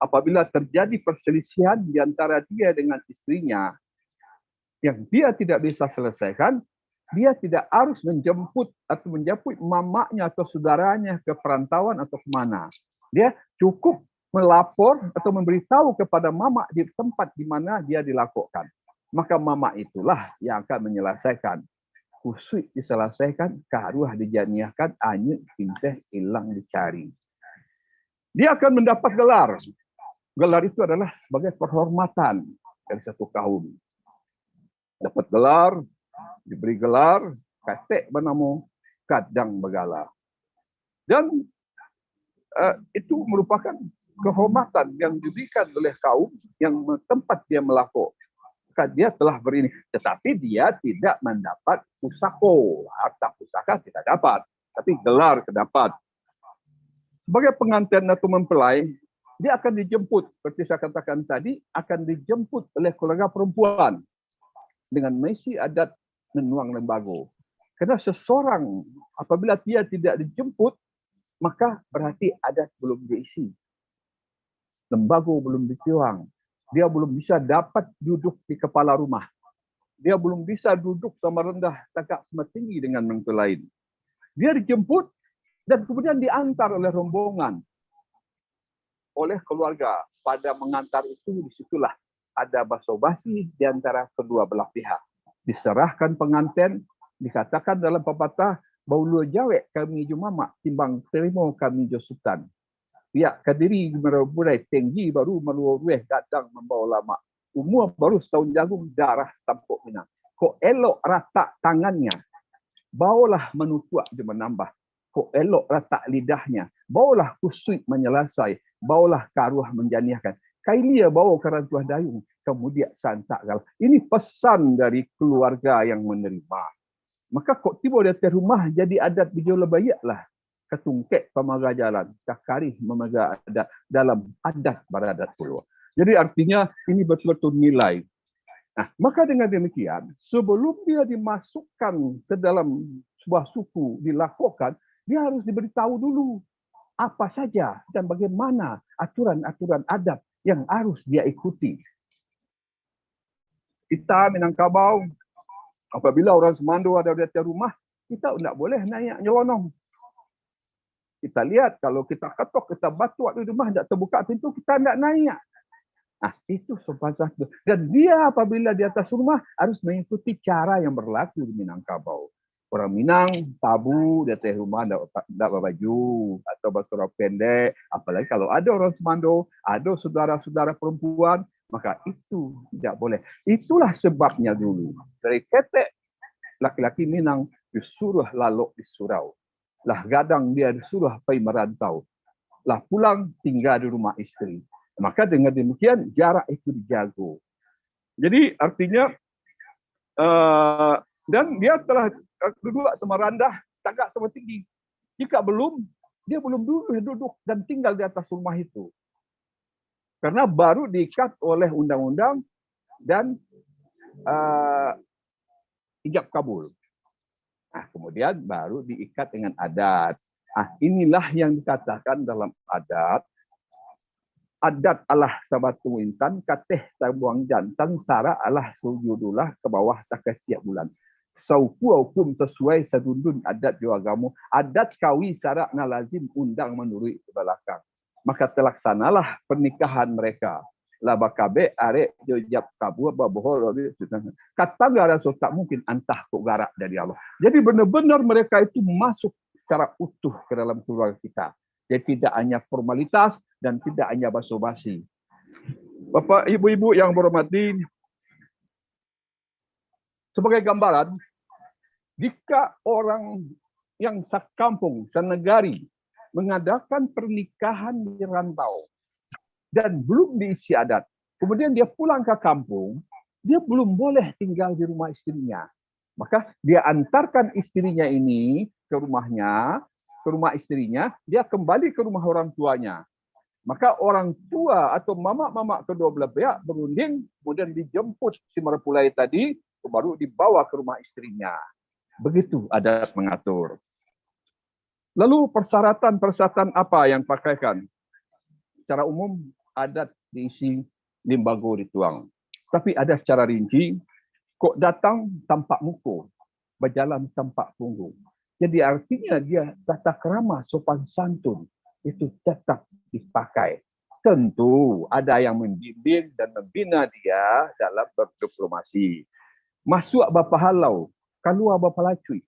Apabila terjadi perselisihan di antara dia dengan istrinya yang dia tidak bisa selesaikan, dia tidak harus menjemput atau menjemput mamaknya atau saudaranya ke perantauan atau kemana. Dia cukup melapor atau memberitahu kepada mamak di tempat di mana dia dilakukan. Maka mamak itulah yang akan menyelesaikan. Kusuk diselesaikan, karuah dijaniahkan, anyut pinteh hilang dicari. Dia akan mendapat gelar. Gelar itu adalah sebagai penghormatan dari satu kaum. Dapat gelar, diberi gelar, katek bernama kadang begala. Dan itu merupakan kehormatan yang diberikan oleh kaum yang tempat dia melakukan. Dia telah berini, tetapi dia tidak mendapat pusako, harta pusaka tidak dapat, tapi gelar terdapat. Sebagai pengantin atau mempelai, dia akan dijemput, seperti saya katakan tadi, akan dijemput oleh keluarga perempuan dengan mengisi adat menuang lembago. Karena seseorang apabila dia tidak dijemput, maka berarti adat belum diisi. Lembago belum dituang. Dia belum bisa dapat duduk di kepala rumah. dia belum bisa duduk sama rendah, tegak sama tinggi dengan mentua lain. Dia dijemput dan kemudian diantar oleh rombongan, oleh keluarga. Pada mengantar itu, disitulah ada basa-basi di antara kedua belah pihak. Diserahkan pengantin, dikatakan dalam pepatah, baulu jawek kami jumamak, timbang terima kami josutan. Pihak kadiri mereburai tinggi baru meluruh gadang membawa lama. Umur baru setahun jagung, darah tampuk minang. Kok elok rata tangannya, bawalah menutup dia menambah. Kok elok rata lidahnya, bawalah kusui menyelasai, bawalah karuah menjaniahkan. Kailia bawa kerantuah dayung, kemudian santak gal. Ini pesan dari keluarga yang menerima. Maka kok tiba di atas rumah jadi adat bijol bayaklah. Ketungkek pemaga jalan, cakari memaga adat dalam adat beradat puluh. Jadi artinya ini betul-betul nilai. Nah, maka dengan demikian, sebelum dia dimasukkan ke dalam sebuah suku, dilakukan, dia harus diberitahu dulu apa saja dan bagaimana aturan-aturan adat yang harus dia ikuti. Kita Minangkabau, apabila orang Semando ada di atas rumah, kita tidak boleh naik nyelonong. Kita lihat kalau kita ketok, kita batuak di rumah, tidak terbuka pintu, kita tidak naik. Nah, itu sopan satu. Dan dia apabila di atas rumah harus mengikuti cara yang berlaku di Minangkabau. Orang Minang tabu di atas rumah tidak berbaju atau berserap pendek. Apalagi kalau ada orang Semando, ada saudara-saudara perempuan, maka itu tidak boleh. Itulah sebabnya dulu. Dari ketek laki-laki Minang disuruh lalok di surau. Lah gadang dia disuruh pergi merantau. Lah pulang tinggal di rumah istri. Maka dengan demikian jarak itu dijaga. Jadi artinya dan dia telah duduk sama rendah, tegak sama tinggi. Jika belum, dia belum duduk dan tinggal di atas rumah itu. Karena baru diikat oleh undang-undang dan ijab kabul. Nah, kemudian baru diikat dengan adat. Nah, inilah yang dikatakan dalam adat. Adat alah sabatu intan, kateh tabuang jantan, sara alah sujudulah ke bawah takasiak bulan. Sauku hukum sesuai sedundun adat jo agama. Adat kawi sara na lazim undang menurut ke belakang. Maka terlaksanalah pernikahan mereka. Laba kabe arek jo jab kabur babohol kata gara so tak mungkin antah kok garak dari Allah. Jadi benar-benar mereka itu masuk secara utuh ke dalam keluarga kita. Jadi tidak hanya formalitas dan tidak hanya basa-basi. Bapak, ibu-ibu yang berhormati, sebagai gambaran, jika orang yang sekampung, senegari, mengadakan pernikahan di rantau dan belum diisi adat, kemudian dia pulang ke kampung, dia belum boleh tinggal di rumah istrinya. Maka dia antarkan istrinya ini ke rumahnya, ke rumah istrinya, dia kembali ke rumah orang tuanya. Maka orang tua atau mamak-mamak kedua belah pihak berunding, kemudian dijemput si merpulai tadi, baru dibawa ke rumah istrinya. Begitu adat mengatur. Lalu persyaratan-persyaratan apa yang pakaikan? Secara umum adat diisi limbago dituang. Tapi ada secara rinci, kok datang tampak muka, berjalan tampak punggung. Jadi artinya dia tata krama sopan santun itu tetap dipakai. Tentu ada yang membimbing dan membina dia dalam berdiplomasi. Masuk bapa halau, keluar bapa lacui.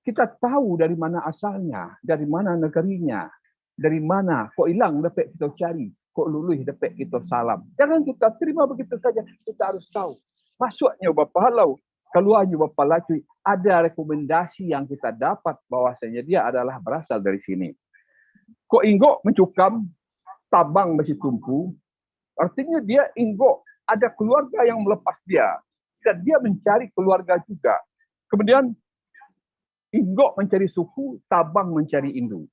Kita tahu dari mana asalnya, dari mana negerinya, dari mana kok hilang dapat kita cari, kok luluh dapat kita salam. Jangan kita terima begitu saja, kita harus tahu. Masuknya bapa halau, keluarnya bapa lacui, ada rekomendasi yang kita dapat bahwasanya dia adalah berasal dari sini. Kok inggok mencukam, tabang masih tumpu, artinya dia inggok ada keluarga yang melepas dia dan dia mencari keluarga juga. Kemudian inggok mencari suku, tabang mencari induk.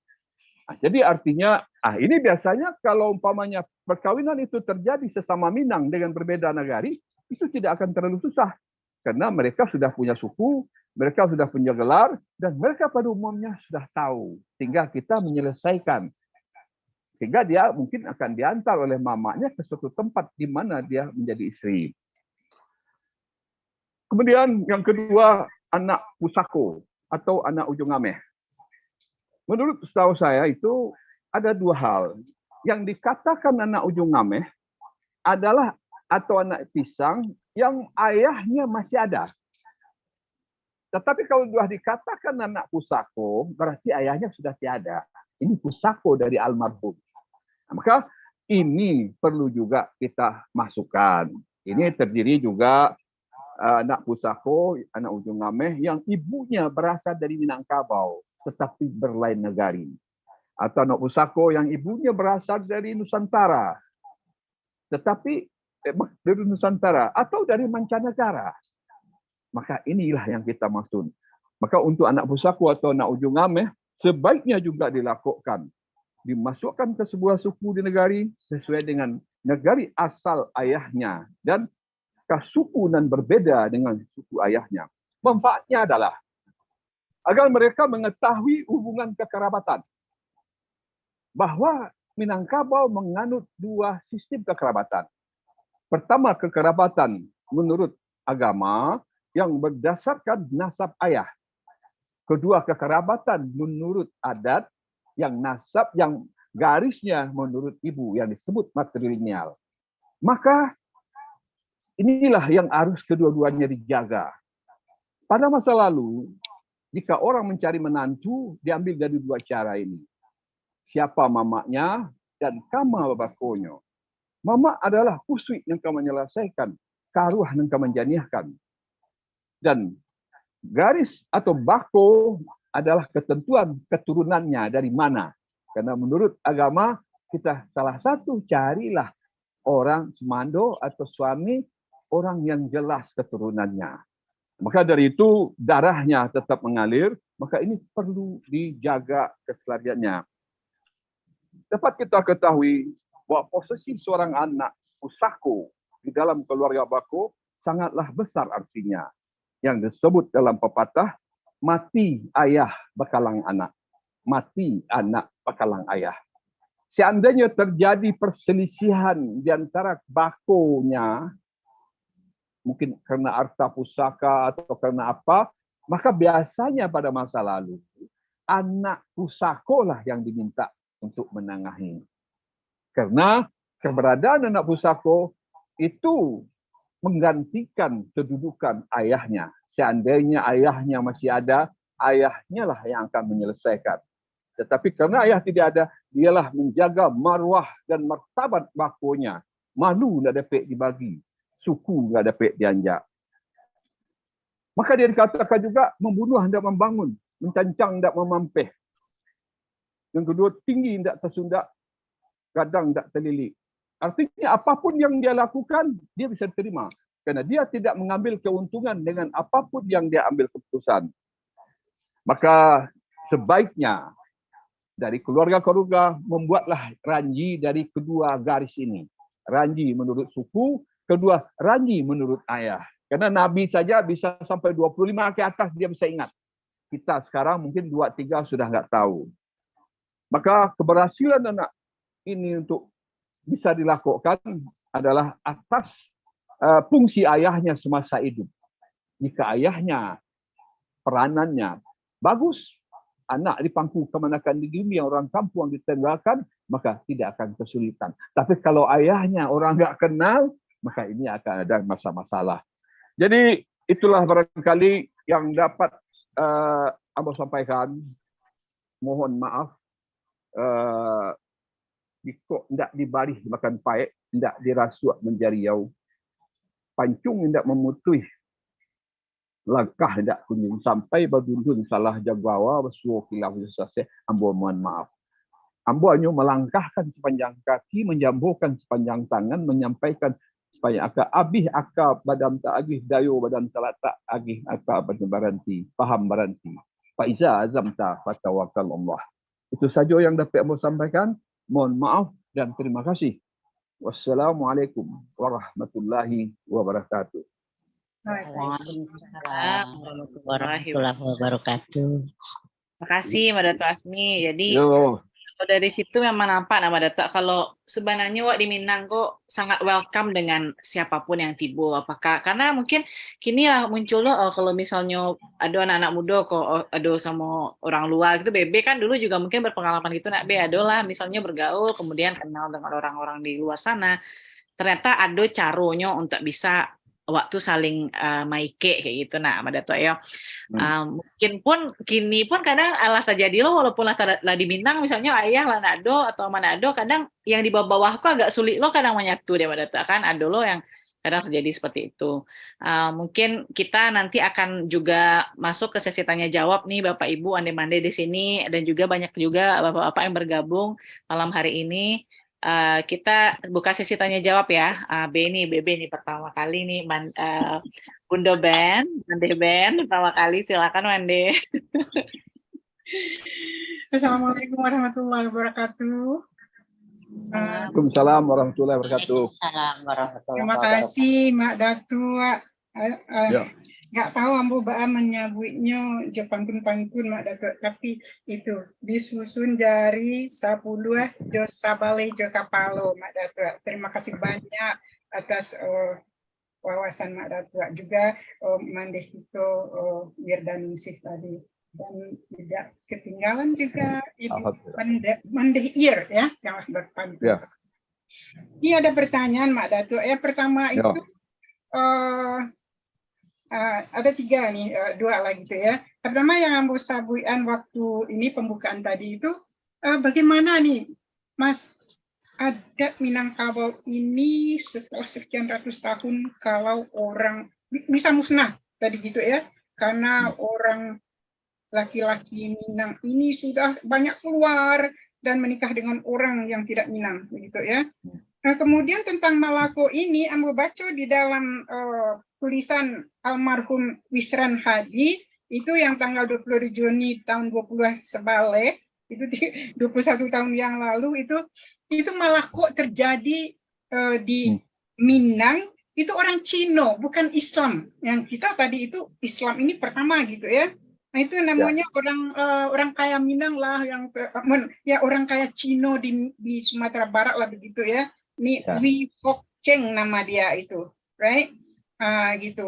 Nah, jadi artinya, ini biasanya kalau umpamanya perkawinan itu terjadi sesama Minang dengan berbeda negari, itu tidak akan terlalu susah. Karena mereka sudah punya suku, mereka sudah punya gelar, dan mereka pada umumnya sudah tahu. Sehingga kita menyelesaikan. Sehingga dia mungkin akan diantar oleh mamanya ke suatu tempat di mana dia menjadi istri. Kemudian yang kedua, anak pusako atau anak ujung ameh. Menurut setahu saya itu ada dua hal. Yang dikatakan anak ujung ameh adalah atau anak pisang yang ayahnya masih ada. Tetapi kalau sudah dikatakan anak pusako, berarti ayahnya sudah tiada. Ini pusako dari almarhum. Nah, maka ini perlu juga kita masukkan. Ini terdiri juga anak pusako, anak ujung ameh yang ibunya berasal dari Minangkabau, tetapi berlain negari. Atau anak pusako yang ibunya berasal dari Nusantara, tetapi dari Nusantara atau dari mancanegara. Maka inilah yang kita maksud. Maka untuk anak pusako atau anak ujung ameh, sebaiknya juga dilakukan. Dimasukkan ke sebuah suku di negari sesuai dengan negari asal ayahnya dan kasukunan berbeda dengan suku ayahnya. Manfaatnya adalah agar mereka mengetahui hubungan kekerabatan. Bahwa Minangkabau menganut dua sistem kekerabatan. Pertama, kekerabatan menurut agama yang berdasarkan nasab ayah. Kedua, kekerabatan menurut adat yang nasab yang garisnya menurut ibu yang disebut matrilineal. Maka inilah yang harus kedua-duanya dijaga. Pada masa lalu, jika orang mencari menantu, diambil dari dua cara ini. Siapa mamaknya dan kama babakonyo. Mama adalah pusui yang kau menyelesaikan, karuah yang kau menjaniahkan. Dan garis atau bako adalah ketentuan keturunannya dari mana. Karena menurut agama, kita salah satu carilah orang semando atau suami, orang yang jelas keturunannya. Maka dari itu darahnya tetap mengalir, maka ini perlu dijaga keselariannya. Dapat kita ketahui bahwa posisi seorang anak pusako di dalam keluarga bako sangatlah besar artinya. Yang disebut dalam pepatah, mati ayah bekalang anak. Mati anak bekalang ayah. Seandainya terjadi perselisihan di antara bakonya, mungkin karena harta pusaka atau karena apa, maka biasanya pada masa lalu, anak pusako lah yang diminta untuk menengahi. Karena keberadaan anak pusako itu menggantikan kedudukan ayahnya. Seandainya ayahnya masih ada, ayahnya lah yang akan menyelesaikan. Tetapi karena ayah tidak ada, dialah menjaga marwah dan martabat bakonya. Malu tidak dapat dibagi, suku tidak dapat dianjak. Maka dia dikatakan juga membunuh hendak membangun, mencancang hendak memampih. Yang kedua, tinggi hendak tersundak, gadang hendak terlilik. Artinya apapun yang dia lakukan, dia bisa terima. Karena dia tidak mengambil keuntungan dengan apapun yang dia ambil keputusan. Maka sebaiknya dari keluarga-keluarga membuatlah ranji dari kedua garis ini. Ranji menurut suku, kedua ranji menurut ayah. Karena Nabi saja bisa sampai 25 ke atas dia bisa ingat. Kita sekarang mungkin 2-3 sudah nggak tahu. Maka keberhasilan anak ini untuk bisa dilakukan adalah atas fungsi ayahnya semasa hidup. Jika ayahnya peranannya bagus, anak dipangku kemanakan di dunia, orang kampung ditenggalkan, maka tidak akan kesulitan. Tapi kalau ayahnya orang nggak kenal, maka ini akan ada masalah. Jadi itulah barangkali yang dapat Abah sampaikan. Mohon maaf. Kok tidak dibarih makan paek, tidak dirasuak menjariau. Pancung tidak memutui. Langkah tidak kunjung sampai badundun salah jagawa bersuo kilau sesase. Ambo mohon maaf. Ambo hanya melangkahkan sepanjang kaki, menjambuhkan sepanjang tangan, menyampaikan supaya abih akal badan tak agih dayo badan tak agih akal badan baranti paham baranti. Faiza azamta fatawakal Allah. Itu saja yang dapat Ambo sampaikan. Mohon maaf dan terima kasih. Wassalamualaikum warahmatullahi wabarakatuh. Waalaikumsalam warahmatullahi wabarakatuh. Terima kasih Mbak Dato' Asmi. Jadi Yo. Kalau dari situ memang nampak nama Datuk kalau sebenarnya wak di Minang kok sangat welcome dengan siapapun yang tiba. Apakah karena mungkin kini lah muncul loh kalau misalnya ada anak-anak muda kok ada sama orang luar gitu. Bebe kan dulu juga mungkin berpengalaman gitu nak be ada lah misalnya bergaul kemudian kenal dengan orang-orang di luar sana. Ternyata ada caranya untuk bisa waktu saling maike kayak gitu nah Mbak Dato ya. Mungkin pun kini pun kadang alah terjadi loh walaupun lah di Minang misalnya ayah lah Nado atau Manado kadang yang di bawah-bawah kok agak sulit loh kadang menyatu dia Mbak Dato kan ada loh yang kadang terjadi seperti itu. Mungkin kita nanti akan juga masuk ke sesi tanya jawab nih Bapak Ibu ande-mande di sini dan juga banyak juga Bapak-bapak yang bergabung malam hari ini. Kita buka sesi tanya jawab ya. BB nih pertama kali nih Bunda Ben, Mande Ben pertama kali silakan Mande. Assalamualaikum warahmatullahi wabarakatuh. Waalaikumsalam warahmatullahi wabarakatuh. Terima kasih Mak Datuk. Nggak tahu ambo baa menyebutnya je pantun-pantun Mak Datuk, tapi itu disusun dari 10 jo sabale jo kapalo Mak Datuk. Terima kasih banyak atas wawasan Mak Datuk juga mandeh itu Wirdaningsih tadi dan tidak ketinggalan juga itu mandeh ear ya yang berpantun. Ini ada pertanyaan Mak Datuk. Yang pertama itu ada 3 nih, 2 lagi tuh ya. Pertama yang ambo sabuian waktu ini pembukaan tadi itu bagaimana nih Mas adat Minangkabau ini setelah sekian ratus tahun kalau orang bisa musnah tadi gitu ya karena orang laki-laki Minang ini sudah banyak keluar dan menikah dengan orang yang tidak Minang begitu ya. Nah, kemudian tentang Malako ini ambo baca di dalam tulisan almarhum Wisran Hadi itu yang tanggal 20 Juni tahun 20 sebale itu 21 tahun yang lalu itu Malako terjadi di Minang itu orang Cina bukan Islam yang kita tadi itu Islam ini pertama gitu ya. Nah itu namanya orang kaya Minang lah yang ya orang kaya Cina di Sumatera Barat lah begitu ya. Ini Wi Fok Cheng nama dia itu, right? Gitu.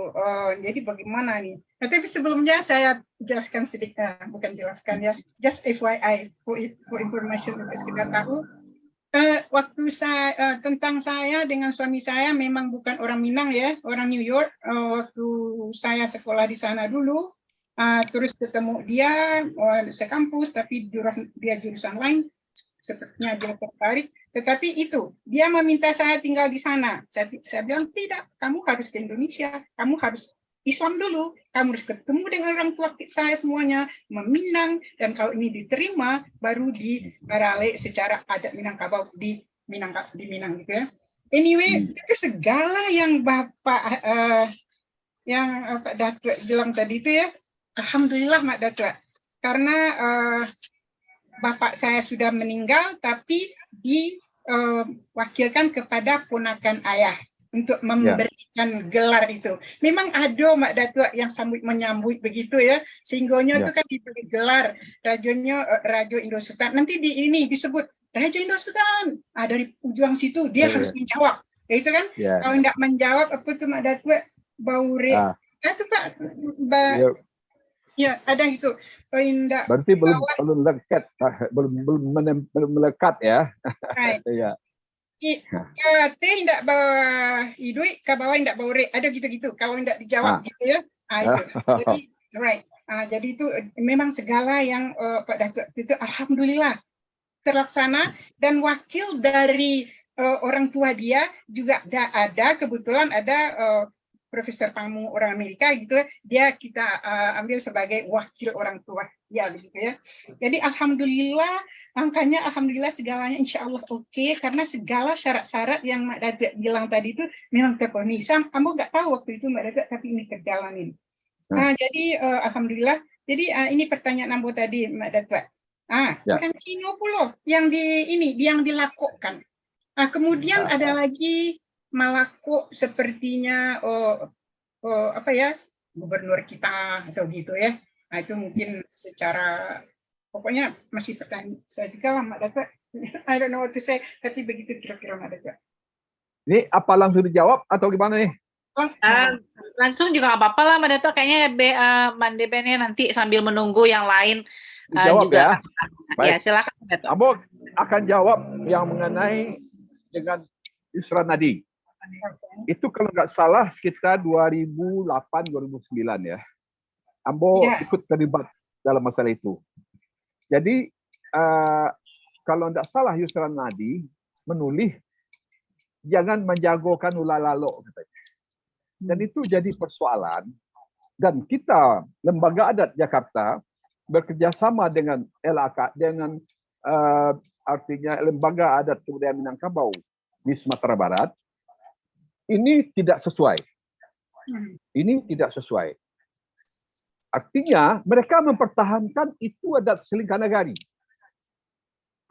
Jadi bagaimana nih? Nah, tapi sebelumnya saya jelaskan sedikit, bukan jelaskan ya, just FYI for information untuk sekedar tahu. Waktu saya tentang saya dengan suami saya memang bukan orang Minang ya, orang New York. Waktu saya sekolah di sana dulu, terus ketemu dia sekampus, tapi dia jurusan lain. Sepertinya dia tertarik, tetapi itu dia meminta saya tinggal di sana. Saya bilang tidak, kamu harus ke Indonesia, kamu harus Islam dulu, kamu harus ketemu dengan orang tua saya semuanya, meminang, dan kalau ini diterima, baru dibarale secara adat Minangkabau di Minang gitu ya. Anyway, itu segala yang Bapak yang Pak Datuk bilang tadi itu ya, alhamdulillah Mak Datuk, karena Bapak saya sudah meninggal, tapi diwakilkan kepada ponakan ayah untuk memberikan gelar itu. Memang ada Mak Datuk yang menyambut begitu ya, sehinggonya itu kan diberi gelar Raja Indo-Sultan. Nanti ini disebut Raja Indo-Sultan. Dari ujung situ dia harus menjawab. Ya itu kan, kalau tidak menjawab apa tuh Mak Datuk baure. Itu Pak, ya ada itu. Berarti belum lekat, belum melekat ya. Right. Ya. Teh tidak bawa hidui, ke bawah tidak bawa re. Ada gitu-gitu. Kalau tidak dijawab gitu ya. Itu. Jadi, right. Jadi itu memang segala yang Pak Datuk itu alhamdulillah terlaksana dan wakil dari orang tua dia juga ada kebetulan ada Profesor tamu orang Amerika gitu, dia kita ambil sebagai wakil orang tua ya begitu ya. Jadi alhamdulillah angkanya alhamdulillah segalanya insya Allah oke, karena segala syarat-syarat yang Mak Datuk bilang tadi itu memang terpenuhi. Kamu nggak tahu waktu itu Mak Datuk tapi ini terjalanin. Jadi alhamdulillah. Jadi ini pertanyaan Ambo tadi Mak Datuk. Kan Cina pula yang yang dilakukan. Kemudian ada lagi Malako sepertinya apa ya gubernur kita atau gitu ya. Itu mungkin secara pokoknya masih pertanyaan saya juga lah Mak Datuk. I don't know what to say, tapi begitu kira-kira Mak Datuk. Ini apa langsung dijawab atau gimana nih? Langsung juga nggak apa-apa lah Mbak Dato, kayaknya Mande Bene nanti sambil menunggu yang lain Dijawab juga ya. ya Baik. silakan Mbak Dato. Ambo akan jawab yang mengenai dengan Yusra Nadi. Itu kalau nggak salah sekitar 2008-2009 ya. Ambo ikut terlibat dalam masalah itu. Jadi kalau tidak salah Yusra Nadi menulis jangan menjagokan ulah lalok katanya. Dan itu jadi persoalan. Dan kita Lembaga Adat Jakarta bekerjasama dengan LAK dengan artinya Lembaga Adat Kebudayaan Minangkabau di Sumatera Barat ini tidak sesuai. Ini tidak sesuai. Artinya mereka mempertahankan itu adat Selingkanagari.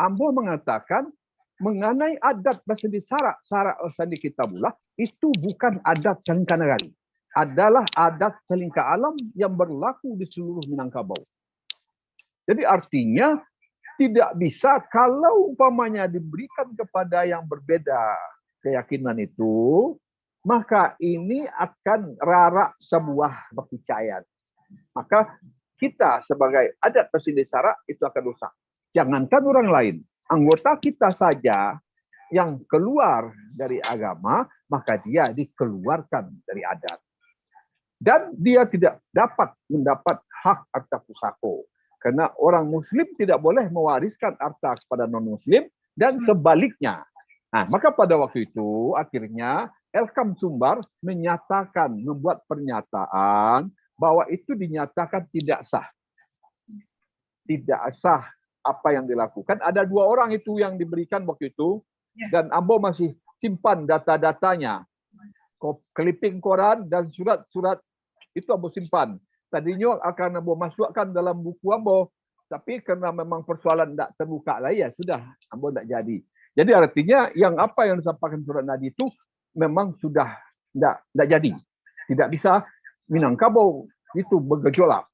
Ambo mengatakan mengenai adat Basandi Sarak, Sarak Sandi Kitabullah itu bukan adat Selingkanagari. Adalah adat selingka alam yang berlaku di seluruh Minangkabau. Jadi artinya tidak bisa kalau umpamanya diberikan kepada yang berbeda keyakinan itu, maka ini akan rarak sebuah kepercayaan. Maka kita sebagai adat Basandi Sarak itu akan rusak. Jangankan orang lain, anggota kita saja yang keluar dari agama, maka dia dikeluarkan dari adat. Dan dia tidak dapat mendapat hak harta pusako. Karena orang Muslim tidak boleh mewariskan harta kepada non-Muslim dan sebaliknya. Nah, maka pada waktu itu akhirnya Elkam Sumbar menyatakan, membuat pernyataan bahwa itu dinyatakan tidak sah. Tidak sah apa yang dilakukan. Ada 2 orang itu yang diberikan waktu itu dan Ambo masih simpan data-datanya. Clipping koran dan surat-surat itu Ambo simpan. Tadinya akan Ambo masukkan dalam buku Ambo, tapi karena memang persoalan tidak terbuka lah ya sudah Ambo tidak jadi. Jadi artinya yang apa yang disampaikan surat Nadi itu memang sudah tidak jadi. Tidak bisa. Minangkabau itu bergejolak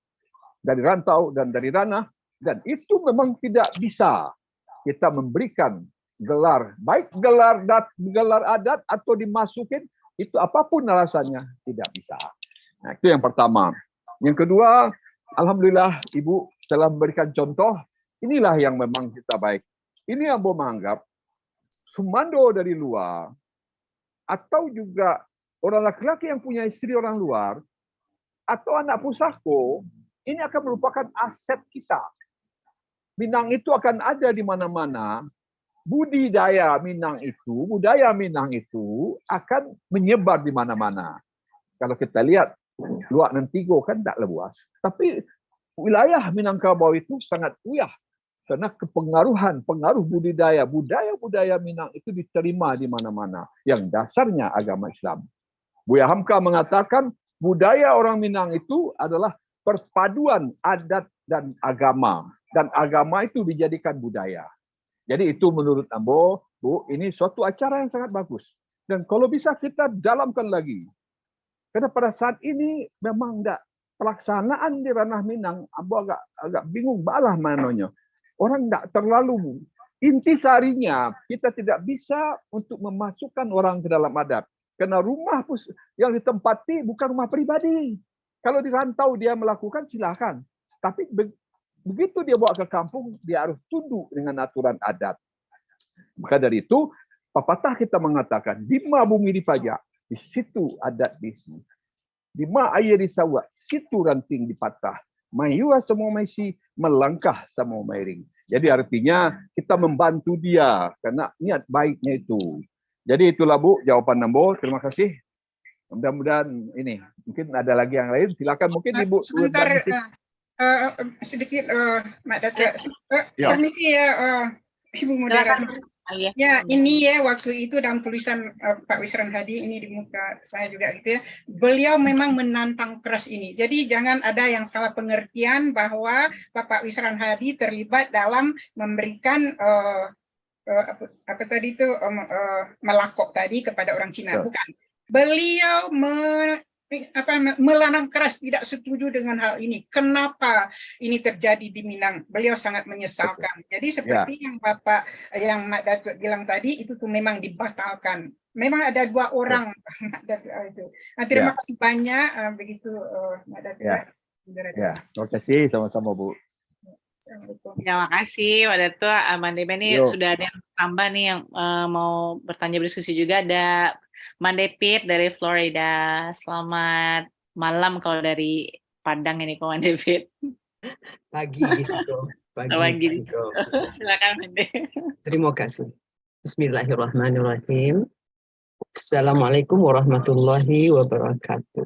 dari rantau dan dari ranah dan itu memang tidak bisa kita memberikan gelar, baik gelar adat atau dimasukin itu apapun alasannya tidak bisa. Nah, itu yang pertama. Yang kedua, alhamdulillah Ibu telah memberikan contoh. Inilah yang memang kita baik. Ini yang Ambo menganggap sumando dari luar atau juga orang laki-laki yang punya istri orang luar atau anak pusako ini akan merupakan aset kita. Minang itu akan ada di mana-mana. Budaya Minang itu akan menyebar di mana-mana. Kalau kita lihat Luak Nentigo kan tak luas, tapi wilayah Minangkabau itu sangat uyah karena pengaruh budaya Minang itu diterima di mana-mana yang dasarnya agama Islam. Buya Hamka mengatakan budaya orang Minang itu adalah perpaduan adat dan agama itu dijadikan budaya. Jadi itu menurut Ambo, Bu, ini suatu acara yang sangat bagus. Dan kalau bisa kita dalamkan lagi. Karena pada saat ini memang enggak pelaksanaan di ranah Minang, Ambo agak bingung balah mananya. Orang enggak terlalu intisarinya kita tidak bisa untuk memasukkan orang ke dalam adat. Karena rumah yang ditempati bukan rumah pribadi. Kalau di rantau dia melakukan silakan. Tapi begitu dia bawa ke kampung, dia harus tunduk dengan aturan adat. Maka dari itu, pepatah kita mengatakan, di ma bumi dipajak, di situ adat disi. Di ma air disawak, situ ranting dipatah. Mayua semua maisi, melangkah sama mairing. Jadi artinya kita membantu dia karena niat baiknya itu. Jadi itulah Bu jawaban Ambo. Terima kasih. Mudah-mudahan ini mungkin ada lagi yang lain. Silakan mungkin Ibu. Sebentar sedikit Mak Datuk. Permisi ya Ibu moderator. Ya, ini ya waktu itu dalam tulisan Pak Wisran Hadi ini di muka saya juga gitu ya. Beliau memang menantang keras ini. Jadi jangan ada yang salah pengertian bahwa Bapak Wisran Hadi terlibat dalam memberikan apa tadi itu melakok tadi kepada orang Cina. Bukan. Beliau melarang keras, tidak setuju dengan hal ini. Kenapa ini terjadi di Minang? Beliau sangat menyesalkan. Jadi seperti yang Mak Datuk bilang tadi, itu tuh memang dibatalkan. Memang ada 2 orang Mak Datuk itu. Terima kasih banyak begitu Mak Datuk. Ya, terima kasih sama-sama Bu. Terima kasih Pak Datuk. Mande ini sudah ada yang tambah nih yang mau bertanya berdiskusi juga. Ada Mande Pit dari Florida. Selamat malam kalau dari Padang ini kok Mande Pit. Pagi gitu. Pagi. Silakan Mande. Terima kasih. Bismillahirrahmanirrahim. Assalamualaikum warahmatullahi wabarakatuh.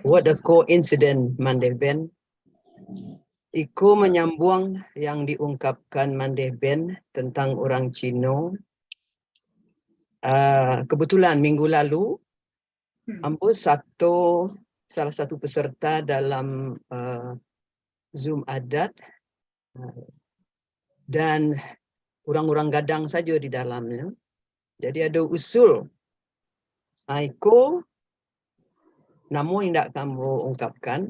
What a coincidence, Mande Ben. Iku menyambung yang diungkapkan Mande Ben tentang orang Cina. Kebetulan minggu lalu, ambo salah satu peserta dalam Zoom adat dan orang-orang gadang saja di dalamnya. Jadi ada usul. Iku namun tidak kamu ungkapkan.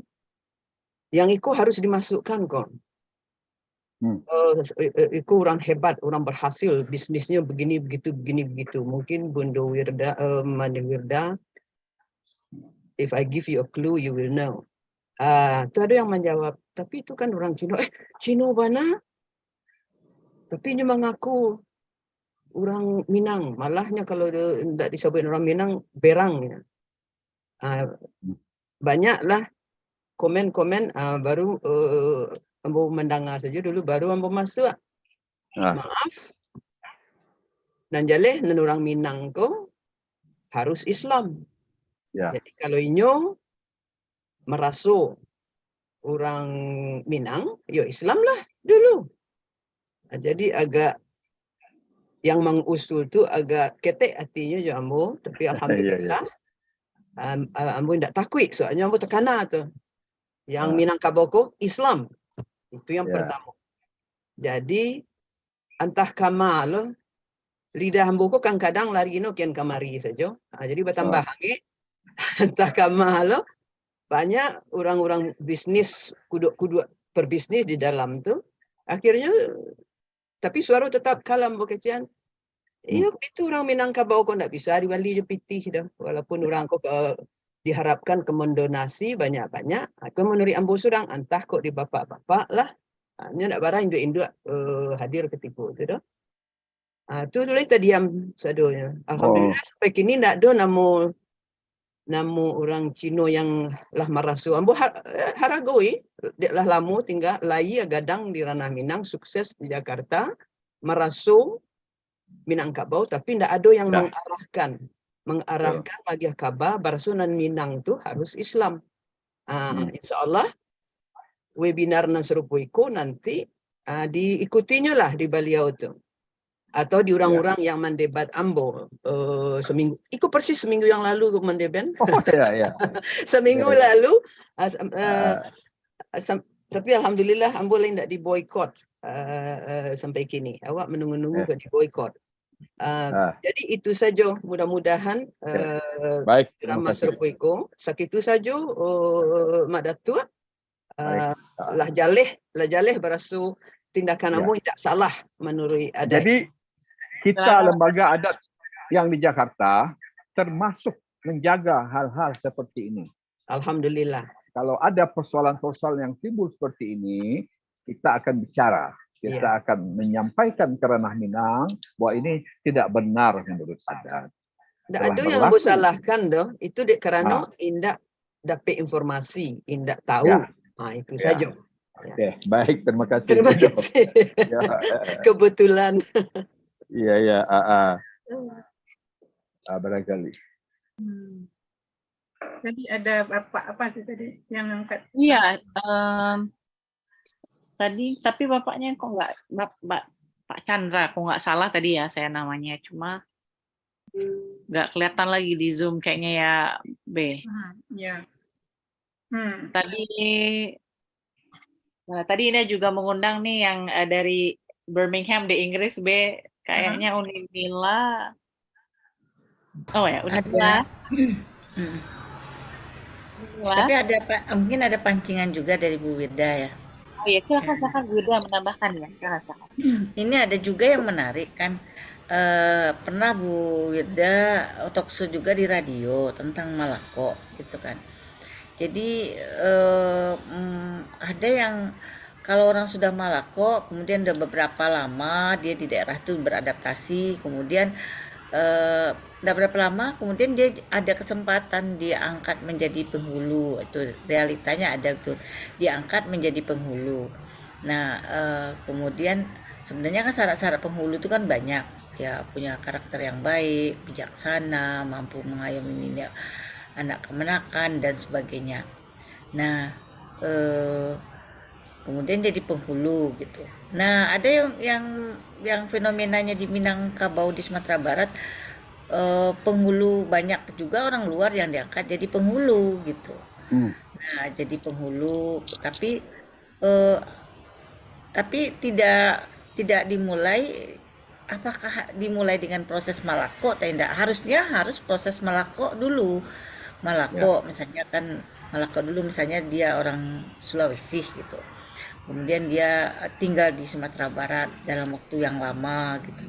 Yang itu harus dimasukkan kok. Itu orang hebat, orang berhasil, bisnisnya begini begitu. Mungkin Bunda Wirda, Mande Wirda, if I give you a clue, you will know. Itu ada yang menjawab, tapi itu kan orang Cina. Cina mana? Tapi dia mengaku orang Minang. Malahnya kalau tidak disebut orang Minang, berang. Banyaklah komen-komen baru ambo mendengar saja dulu baru ambo masuk. Maaf. Dan jaleh orang Minang ko harus Islam. Jadi kalau inyo merasa orang Minang, yo Islam lah dulu. Jadi agak yang mengusul tu agak ketek hatinya jo ambo, tapi alhamdulillah ambo tidak takut soalnya ambo tekana tu. Yang Minangkabau ko Islam. Itu yang pertama. Jadi antah kamal lidah ambo ko kadang lari no kian kamari saja. Jadi bertambah lagi antah kamal banyak orang-orang bisnis kudu perbisnis di dalam tu. Akhirnya tapi suara tetap kalam bokecian. Iya itu orang Minangkabau ko tidak bisa diwali je pitih dah. Walaupun orang ko diharapkan ke mendonasi banyak-banyak. Aku menurut ambo surang antah kok di bapak-bapak lah. Nya nak barang induk-induk hadir ketipu tu dah. Tu dulu kita diam sadonya. Alhamdulillah sampai kini ndak ada namu orang Cina yang lah marasu. Ambo haragoi lah lama tinggal lai gadang di ranah Minang, sukses di Jakarta, marasu Minangkabau tapi ndak ada yang mengarahkan bagi kabar Barsunan Minang tu harus Islam. InsyaAllah webinar Nasrupuiku nanti diikutinya lah di beliau tu. Atau di orang-orang yang mendebat ambo seminggu. Iku persis seminggu yang lalu mendebat. Seminggu lalu. Tapi alhamdulillah ambo lain tak diboykot sampai kini. Awak menunggu-nunggu ke diboykot. Jadi itu saja mudah-mudahan drama Serpuiko sakitu saja Mak Datuk lah jaleh berasu tindakan amu tidak salah menurut adat. Jadi kita lembaga adat yang di Jakarta termasuk menjaga hal-hal seperti ini. Alhamdulillah. Kalau ada persoalan-persoalan yang timbul seperti ini, kita akan bicara. Kita akan menyampaikan ke ranah Minang bahwa ini tidak benar menurut adat. Tidak ada yang ambo salahkan doh. Itu kerana indak dapat informasi, indak tahu. Itu saja. Oke, baik, terima kasih. Terima kasih. Kebetulan. Iya. Barangkali. Jadi ada apa sih tadi yang angkat? Iya. Tadi tapi bapaknya kok nggak Pak Chandra kok nggak salah tadi ya saya namanya cuma nggak kelihatan lagi di Zoom kayaknya ya B. Tadi ini juga mengundang nih yang dari Birmingham di Inggris B kayaknya Unimila. Oh ya Unimila. Tapi ada mungkin ada pancingan juga dari Bu Wirda ya. Oh ya, silakan Bu Wirda menambahkan ya. Silakan. Ini ada juga yang menarik kan. Pernah Bu Wirda talkshow juga di radio tentang Malako gitu kan. Jadi ada yang kalau orang sudah Malako, kemudian udah beberapa lama dia di daerah itu beradaptasi, kemudian udah berapa lama, kemudian dia ada kesempatan diangkat menjadi penghulu. Itu realitanya ada tuh, diangkat menjadi penghulu. Nah, kemudian sebenarnya kan syarat-syarat penghulu itu kan banyak ya, punya karakter yang baik, bijaksana, mampu mengayomi anak kemenakan dan sebagainya. Nah, kemudian jadi penghulu gitu. Nah, ada yang fenomenanya di Minangkabau di Sumatera Barat, penghulu banyak juga orang luar yang diangkat jadi penghulu gitu. Nah, jadi penghulu, tapi tidak dimulai. Apakah dimulai dengan proses Malako? Tidak, harus proses Malako dulu. Malako misalnya kan Malako dulu, misalnya dia orang Sulawesi gitu. Kemudian dia tinggal di Sumatera Barat dalam waktu yang lama gitu.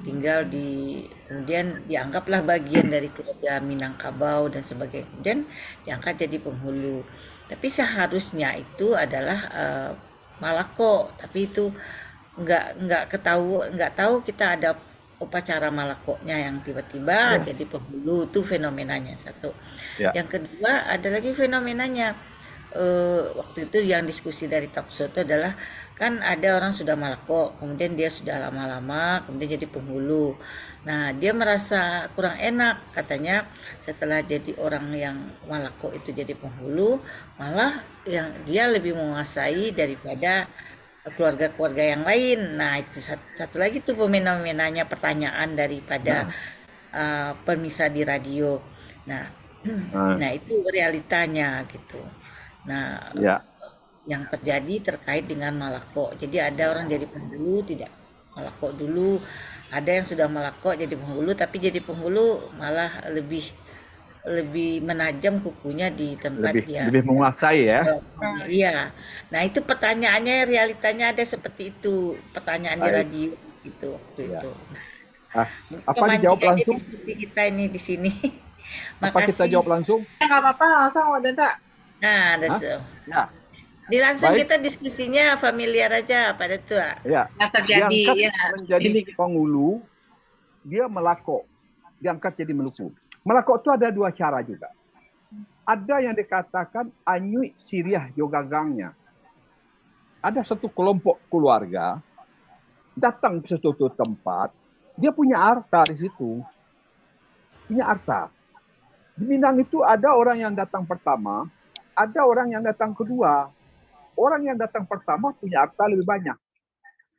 Kemudian dianggaplah bagian dari keluarga Minangkabau dan sebagainya. Kemudian diangkat jadi penghulu. Tapi seharusnya itu adalah Malako, tapi itu nggak tahu kita ada upacara Malakonya yang tiba-tiba jadi penghulu. Itu fenomenanya satu. Yang kedua ada lagi fenomenanya, waktu itu yang diskusi dari talkshow itu adalah kan ada orang sudah Malako, kemudian dia sudah lama-lama kemudian jadi penghulu. Nah, dia merasa kurang enak katanya setelah jadi orang yang Malako itu jadi penghulu, malah yang dia lebih menguasai daripada keluarga-keluarga yang lain. Nah, itu satu lagi tuh fenomenanya, pertanyaan daripada pemirsa di radio. Nah itu realitanya gitu. Nah, yang terjadi terkait dengan Malako. Jadi ada orang jadi penghulu tidak Malako dulu, ada yang sudah Malako jadi penghulu, tapi jadi penghulu malah lebih menajam kukunya di tempat dia lebih menguasai ya. Iya. Nah, itu pertanyaannya, realitanya ada seperti itu, pertanyaan di radio gitu waktu itu. Nah, apa dijawab langsung diskusi kita ini di sini. Apa kita jawab langsung? Nggak apa-apa, langsung Denta. Nah, langsung kita diskusinya familiar aja pada itu. Ya. Yang terjadi menjadi penghulu, dia Malako, diangkat jadi Maluku. Malako itu ada dua cara juga. Ada yang dikatakan Anyui Siriah Yogagangnya. Ada satu kelompok keluarga datang ke suatu tempat, dia punya harta di situ. Punya harta. Di Minang itu ada orang yang datang pertama, ada orang yang datang kedua. Orang yang datang pertama punya harta lebih banyak.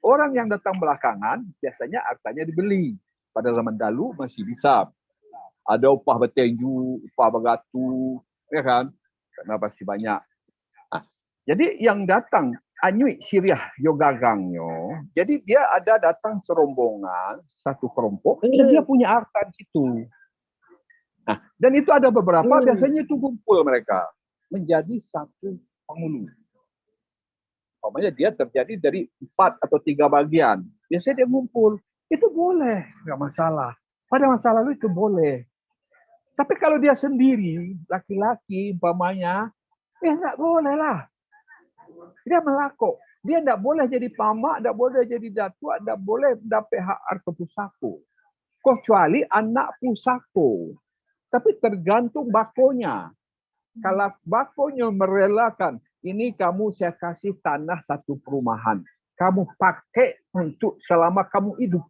Orang yang datang belakangan biasanya hartanya dibeli. Pada zaman dahulu masih bisa. Ada upah betenju, upah begatu, ya kan? Karena pasti banyak. Nah, jadi yang datang Anyui Siriah Yogagangnya, jadi dia ada datang serombongan, satu kelompok, dan dia punya harta di situ. Nah, dan itu ada beberapa, biasanya itu kumpul mereka menjadi satu penghulu. Umpamanya dia terjadi dari 4 atau 3 bagian. Biasanya dia ngumpul. Itu boleh, nggak masalah. Pada masa lalu itu boleh. Tapi kalau dia sendiri, laki-laki umpamanya, nggak boleh lah. Dia Malako. Dia nggak boleh jadi pamak, nggak boleh jadi datua, nggak boleh dapat hak harta pusako. Kecuali anak pusako. Tapi tergantung bakonya. Kalau bakonya merelakan, ini kamu saya kasih tanah satu perumahan. Kamu pakai untuk selama kamu hidup.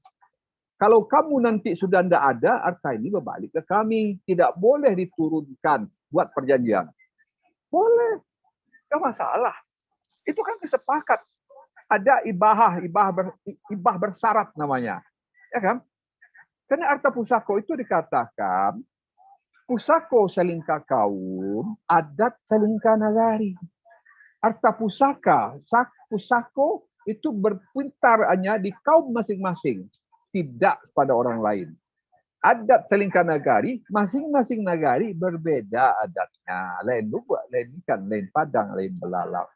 Kalau kamu nanti sudah tidak ada, harta ini berbalik ke kami. Tidak boleh diturunkan buat perjanjian. Boleh. Tidak masalah. Itu kan kesepakat. Ada ibah bersyarat namanya. Ya kan? Karena harta pusako itu dikatakan, pusako selingkah kaum, adat selingkah nagari. Harta pusako itu berpintar hanya di kaum masing-masing. Tidak pada orang lain. Adat Selingkah Nagari, masing-masing nagari berbeda adatnya. Lain Lubuk, lain ikan, lain Padang, lain Belalang.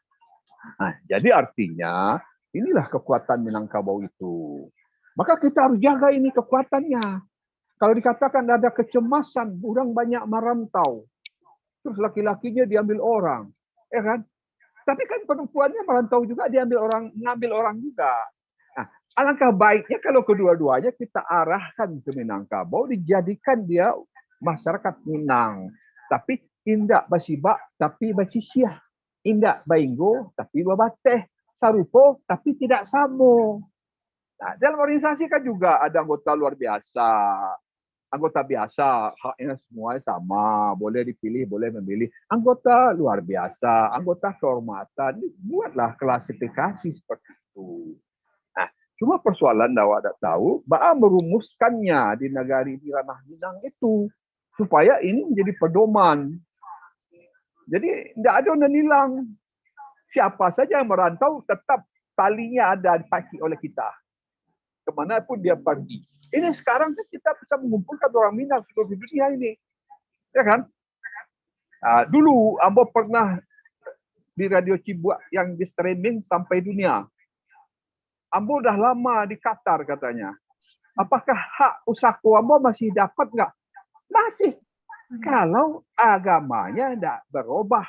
Nah, jadi artinya inilah kekuatan Minangkabau itu. Maka kita harus jaga ini kekuatannya. Kalau dikatakan ada kecemasan, orang banyak merantau. Terus laki-lakinya diambil orang. Ya kan? Tapi kan perempuannya merantau juga, ngambil orang juga. Nah, alangkah baiknya kalau kedua-duanya kita arahkan ke Minangkabau, dijadikan dia masyarakat Minang. Tapi indak basibak, tapi basisiah. Indak bainggo, tapi babateh. Sarupo, tapi tidak samo. Nah, dalam organisasi kan juga ada anggota luar biasa. Anggota biasa, haknya semua sama. Boleh dipilih, boleh memilih. Anggota luar biasa, anggota kehormatan. Buatlah klasifikasi seperti itu. Nah, cuma persoalan awak tak tahu, Ba'a merumuskannya di negari di ranah Minang itu supaya ini menjadi pedoman. Jadi tidak ada yang hilang. Siapa saja yang merantau tetap talinya ada dipakai oleh kita. Kemanapun dia pergi. Ini sekarang kita bisa mengumpulkan orang Minang seluruh dunia ini. Ya kan? Dulu Ambo pernah di Radio Cibuak yang di streaming sampai dunia. Ambo dah lama di Qatar katanya. Apakah hak usahaku Ambo masih dapat nggak? Masih. Kalau agamanya tidak berubah.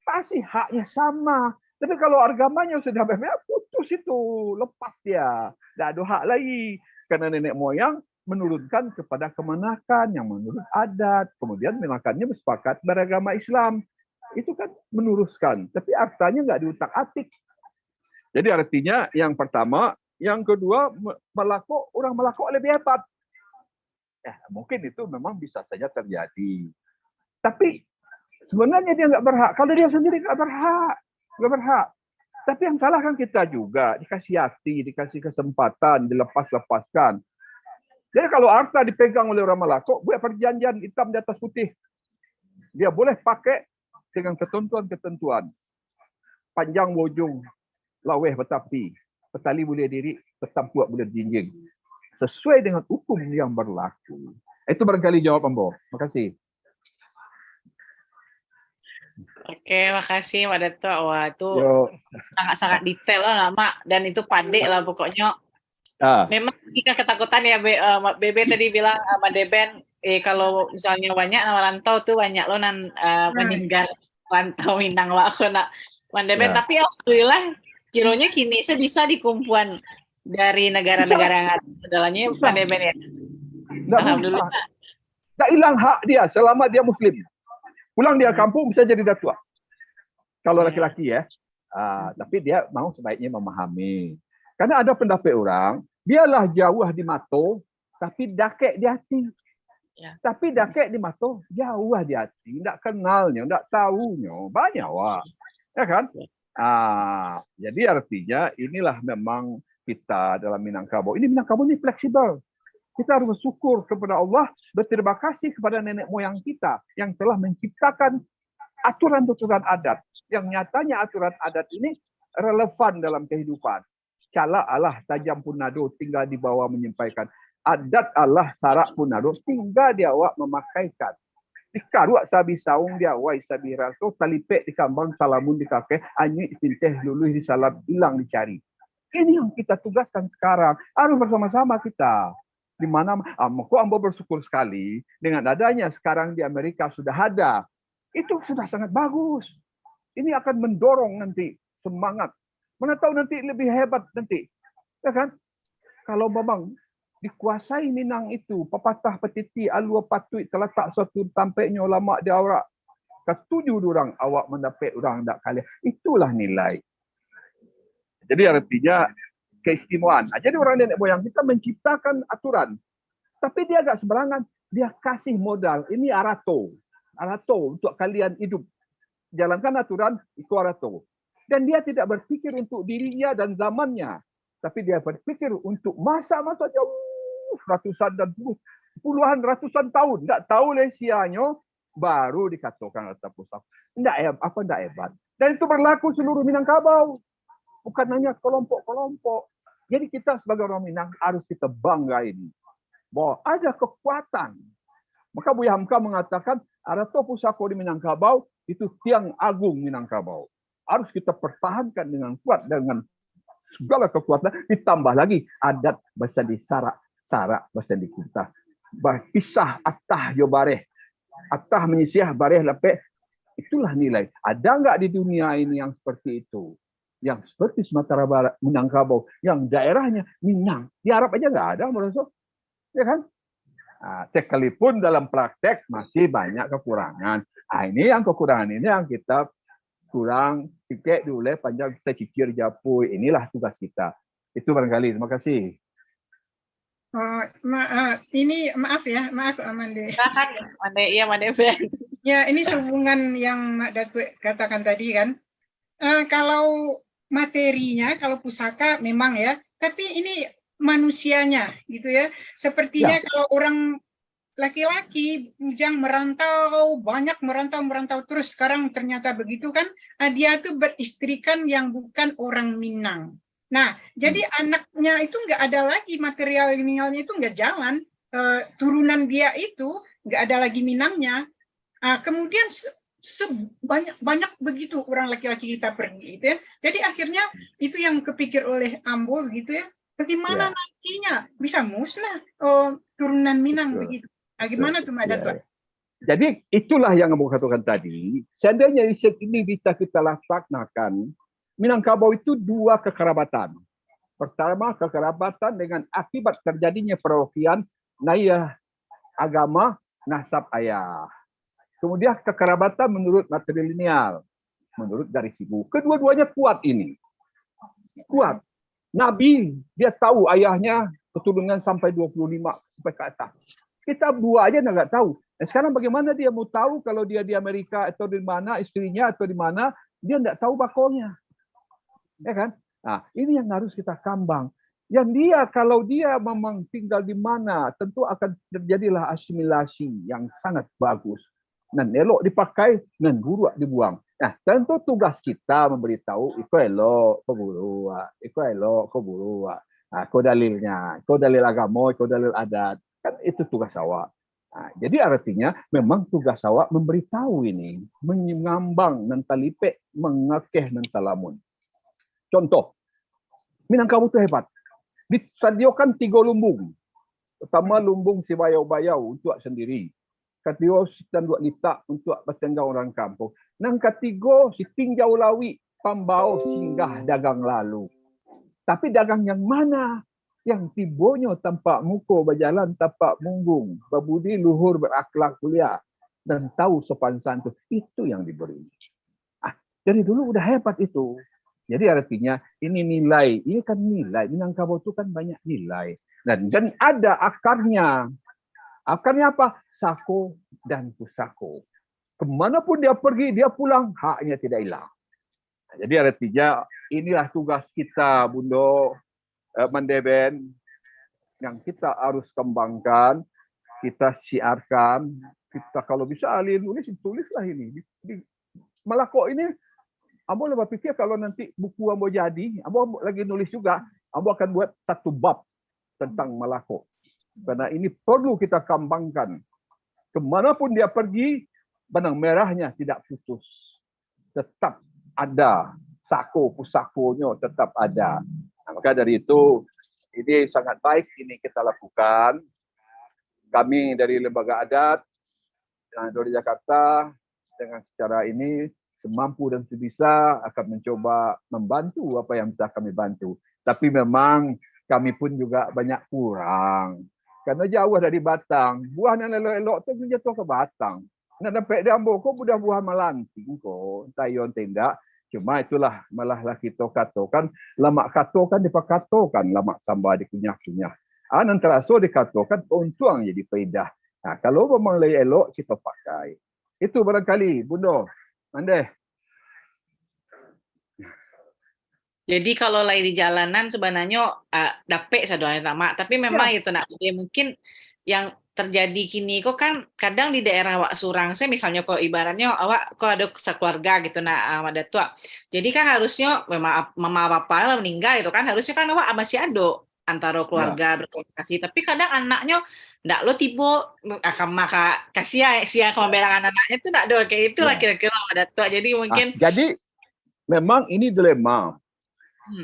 Pasti haknya sama. Tapi kalau agamanya sudah berbeda, putus itu. Lepas dia. Tidak ada hak lagi. Karena nenek moyang menurunkan kepada kemenakan yang menurut adat. Kemudian menakannya bersepakat beragama Islam. Itu kan menuruskan. Tapi artinya nggak diutak-atik. Jadi artinya yang pertama, yang kedua, orang Melako lebih hebat. Mungkin itu memang bisa saja terjadi. Tapi sebenarnya dia nggak berhak. Kalau dia sendiri nggak berhak. Nggak berhak. Tapi yang salah kan kita juga. Dikasih hati, dikasih kesempatan, dilepas-lepaskan. Jadi kalau harta dipegang oleh orang Melako, buat perjanjian hitam di atas putih. Dia boleh pakai dengan ketentuan-ketentuan. Panjang wujung, laweh betapi. Petali boleh diri, petampuak boleh jinjing. Sesuai dengan hukum yang berlaku. Itu barangkali jawab Ambo. Terima kasih. Oke, makasih Mak Dato. Wah, itu Yo. sangat-sangat detail lah, Mak. Dan itu pandai lah pokoknya. Memang jika ketakutan ya, Bebe tadi bilang sama Deben, kalau misalnya banyak nama rantau tuh banyak lo meninggal rantau Minang aku nak Deben. Tapi alhamdulillah, kironya kini bisa dikumpulan dari negara-negara yang ada dalamnya Pak Deben ya. Alhamdulillah. Tak hilang hak dia selama dia Muslim. Pulang dia kampung bisa jadi datua. Kalau laki-laki ya. Tapi dia mau sebaiknya memahami. Karena ada pendapat orang, dialah jauh di mato, tapi dakek di hati. Tapi dakek di mato, jauh di hati. Tidak kenalnya, tidak tahunya. Banyak wah. Ya kan? Jadi artinya inilah memang kita dalam Minangkabau. Ini Minangkabau ini fleksibel. Kita harus bersyukur kepada Allah, berterima kasih kepada nenek moyang kita yang telah menciptakan aturan-aturan adat. Yang nyatanya aturan adat ini relevan dalam kehidupan. Cala Allah tajam punado tinggal di bawah menyampaikan. Adat Allah sarak punado tinggal dia awak memakaikan. Dikaruak sabi saung dia wai sabi raso talipek di kambang salamun di kakek anyik pinteh luluh di salam hilang dicari. Ini yang kita tugaskan sekarang. Harus bersama-sama kita. Di mana Ambo bersyukur sekali dengan adanya sekarang di Amerika sudah ada. Itu sudah sangat bagus. Ini akan mendorong nanti semangat. Mana tahu nanti lebih hebat nanti. Ya kan? Kalau memang dikuasai Minang itu, pepatah petiti alua patui terletak suatu tampaknya ulama di awak. Ketujuh orang awak mendapat orang tak kali. Itulah nilai. Jadi artinya keistimewaan. Jadi orang nenek moyang kita menciptakan aturan. Tapi dia agak sembarangan. Dia kasih modal. Ini arato. Arato untuk kalian hidup. Jalankan aturan, itu arato. Dan dia tidak berpikir untuk dirinya dan zamannya. Tapi dia berpikir untuk masa-masa jauh. Ratusan dan puluhan ratusan tahun. Tidak tahu lesianya. Baru dikatakan rata pusat. Tidak hebat. Dan itu berlaku seluruh Minangkabau. Bukan hanya kelompok-kelompok. Jadi kita sebagai orang Minang harus kita bangga ini. bahwa ada kekuatan. Maka Buya Hamka mengatakan ada to pusako di Minangkabau itu tiang agung Minangkabau. Harus kita pertahankan dengan kuat dengan segala kekuatan. Ditambah lagi adat bahasa di Sarak bahasa di kita. Kisah atah jo bareh. Atah menyisih bareh lepek. Itulah nilai. Ada enggak di dunia ini yang seperti itu? Yang seperti Sumatera Barat, Minangkabau, yang daerahnya Minang. Di Arab aja enggak ada, menurut. Ya kan? Nah, sekalipun dalam praktek masih banyak kekurangan. Nah, ini yang kekurangan ini yang kita kurang sikit dulu panjang kita cicir japui. Inilah tugas kita. Itu barangkali. Terima kasih. Ini maaf ya, maaf Mande. Mande, iya Mande Ben. Ya, ini sehubungan yang Mak Datuk katakan tadi kan. Kalau materinya, kalau pusaka memang ya, tapi ini manusianya gitu ya. Sepertinya kalau orang laki-laki yang merantau, banyak merantau terus sekarang ternyata begitu kan, dia tuh beristrikan yang bukan orang Minang. Nah, jadi anaknya itu nggak ada lagi materialnya itu nggak jalan, turunan dia itu nggak ada lagi Minangnya. Kemudian banyak begitu orang laki-laki kita pergi gitu ya. Jadi akhirnya itu yang kepikir oleh Ambo gitu ya. Bagaimana nantinya bisa musnah turunan Minang begitu. Bagaimana tuh Mak Datuk? Jadi itulah yang Ambo katakan tadi. Seandainya ini bisa kita laksanakan, Minangkabau itu dua kekerabatan. Pertama kekerabatan dengan akibat terjadinya perwakilan naya agama nasab ayah. Kemudian kekerabatan menurut matrilineal, menurut garis ibu. Kedua-duanya kuat ini. Kuat. Nabi, dia tahu ayahnya keturunan sampai 25, sampai ke atas. Kita dua aja nggak tahu. Sekarang bagaimana dia mau tahu kalau dia di Amerika atau di mana, istrinya atau di mana, dia nggak tahu bakonya. Ya kan? Nah, ini yang harus kita kambang. Yang dia, kalau dia memang tinggal di mana, tentu akan terjadilah asimilasi yang sangat bagus. Dan elok dipakai, dan buruk dibuang. Nah, tentu tugas kita memberitahu, iko elok, ko buruk, iko elok, ko buruk. Nah, ko dalilnya, ko dalil agama, ko dalil adat. Kan itu tugas awak. Nah, jadi artinya memang tugas awak memberitahu ini, mengambang dan talipek, mengakeh dan talamun. Contoh, Minangkabau itu hebat. Disediakan 3 lumbung. Pertama lumbung si bayau-bayau untuk sendiri. Kedua dan 2 litak untuk bertenggang orang kampung. Yang ketiga si tinjau lawi pambau singgah dagang lalu. Tapi dagang yang mana? Yang tibonyo tampak muka berjalan tampak munggung, berbudi luhur berakhlak mulia dan tahu sopan santun. Itu yang diberi. Dari dulu udah hebat itu. Jadi artinya ini nilai, ini kan nilai. Minangkabau itu kan banyak nilai. Dan ada akarnya. Akarnya apa? Sako dan pusako. Kemanapun dia pergi, dia pulang, haknya tidak hilang. Jadi artinya inilah tugas kita, Bundo, Mandeben, yang kita harus kembangkan, kita siarkan, kita kalau bisa ahli nulis, tulislah ini. Di Malako ini, Ambo lebih pikir kalau nanti buku Ambo jadi, Ambo lagi nulis juga, Ambo akan buat 1 bab tentang Malako. Karena ini perlu kita kembangkan. Kemanapun dia pergi, benang merahnya tidak putus. Tetap ada. Sako, pusakonya tetap ada. Nah, maka dari itu, ini sangat baik ini kita lakukan. Kami dari Lembaga Adat, dari Jakarta, dengan secara ini, semampu dan sebisa akan mencoba membantu apa yang bisa kami bantu. Tapi memang kami pun juga banyak kurang. Karena jauh dari batang. Buah yang elok-elok tu jatuh ke batang. Nak dapat diambil, kau budah buah melanting kau. Tayon tindak. Cuma itulah malahlah kita katakan. Lamak katakan dipakatokan. Lamak sambal dikunyah-kunyah. Nan terasa dikatakan untung jadi faedah. Nah, kalau memang lagi elok, kita pakai. Itu barangkali, Bundo. Mandeh. Jadi kalau lagi di jalanan sebenarnya dapet sadoanya sama, tapi memang itu nak mungkin yang terjadi kini kok kan kadang di daerah awak surang saya misalnya kok ibaratnya awak kok ada sekeluarga gitu nak ada tua. Jadi kan harusnya memang mama bapak lah meninggal itu kan harusnya kan awak masih ada antara keluarga berkomunikasi, tapi kadang anaknya ndak lo tiba akan maka kasih sia kebelangan anaknya itu ndak ada kayak itulah kira-kira ada tuh. Jadi mungkin jadi memang ini dilema.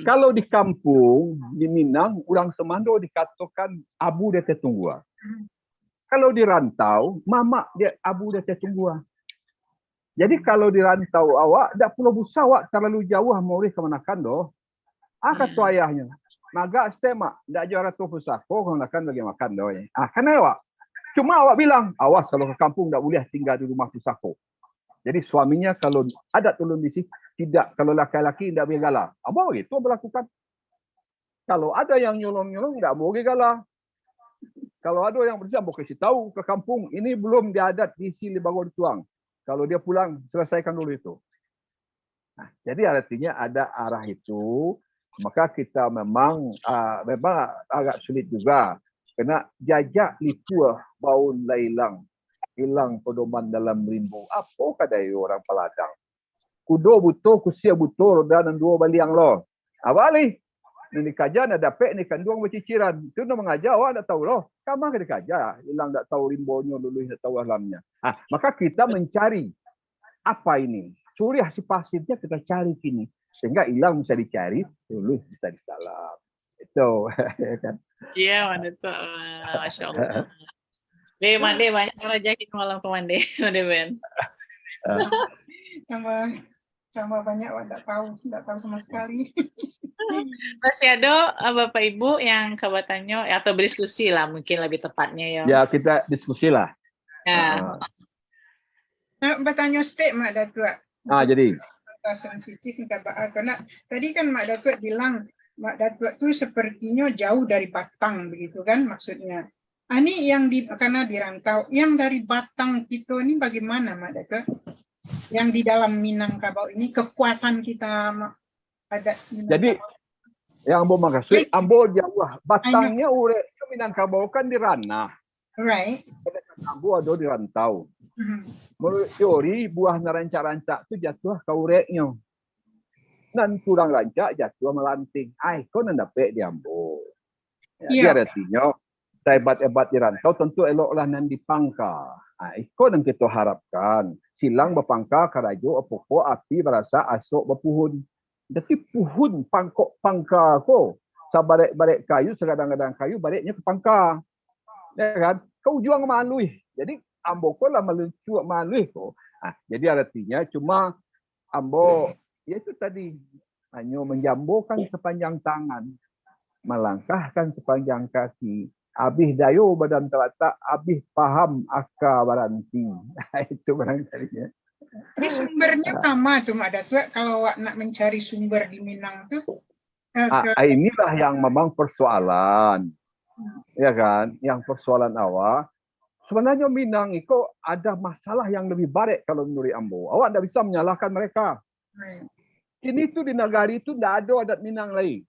Kalau di kampung di Minang orang Semando dikatakan abu dia tetunggua. Kalau di rantau mama dia abu dia tetunggua. Jadi kalau di rantau awak ndak perlu busawak terlalu jauh mau ke manakan doh. Kata ayahnya. Naga stema, ndak jauh ratu pusako, kalau nak bagi makan doh. Karena awak. Cuma awak bilang, awas kalau ke kampung ndak boleh tinggal di rumah pusako. Jadi suaminya kalau ada tolong di situ, tidak. Kalau laki-laki ndak boleh galah. Abang begitu berlakukan. Kalau ada yang nyolong-nyolong, ndak boleh galah. Kalau ada yang bersih, boleh kasih tahu ke kampung, ini belum diadat di sini baru dituang. Kalau dia pulang, selesaikan dulu itu. Nah, jadi artinya ada arah itu. Maka kita memang agak sulit juga kena jajak lipuah baun lailang hilang pedoman dalam rimbu apa kadai orang Peladang kudo buto kusia buto dan dua baliang lo awali ni kaja na dapat ni kanduang berciciran itu nak mengajar awak tak tahu loh kama ke dikaja hilang tak tahu rimbonyo dulu tak tahu alamnya maka kita mencari apa ini suriah si pasirnya kita cari kini sehingga hilang bisa dicari, lulus bisa disalam. Itu kan. Iya, Mande tuh. Masya Allah. Mande banyak ngerajakin malam ke Mande Ben. Sama banyak enggak tahu sama sekali. Masih ada Bapak Ibu yang kabatannya atau berdiskusi lah mungkin lebih tepatnya ya. Ya, kita diskusi lah. Bertanya stek Mak Datuk. Jadi sensitif karena tadi kan Mak Datuk bilang Mak Datuk tu sepertinya jauh dari Batang begitu kan maksudnya. Ini yang karena dirantau, yang dari Batang kita ini bagaimana Mak Datuk? Yang di dalam Minangkabau ini kekuatan kita ada. Jadi yang Ambo maksud, Ambo Jawa, Batangnya ureknya Minangkabau kan di ranah. Right. Ambo ada di rantau. Menurut teori buah rancak-rancak itu jatuh ke ureknya. Dan kurang rancak jatuh melanting. Kau nak dapat di Ambo. Jadi artinya hebat-hebat di rantau tentu eloklah nan dipangka. Kau yang kita harapkan silang berpangka karajo apoko api berasa asok berpuhun. Jadi puhun pangkok pangka ko. Sabarek-barek kayu sekadang-kadang kayu bareknya ke pangka. Ya kan? Kau juang malui. Jadi Ambo ko lah melucu malui ko. Jadi artinya cuma Ambo itu tadi hanya menjambokan sepanjang tangan, melangkahkan sepanjang kaki. Abih dayo badan terletak, abih paham akar baranti. Itu barangkalinya. Ini sumbernya sama tuh Mak Datuk kalau awak nak mencari sumber di Minang tuh. Inilah yang memang persoalan. Ya kan? Yang persoalan awak. Sebenarnya Minang itu ada masalah yang lebih baik kalau menurut Ambo. Awak tidak bisa menyalahkan mereka. Ini tuh di negari itu tidak ada adat Minang lain.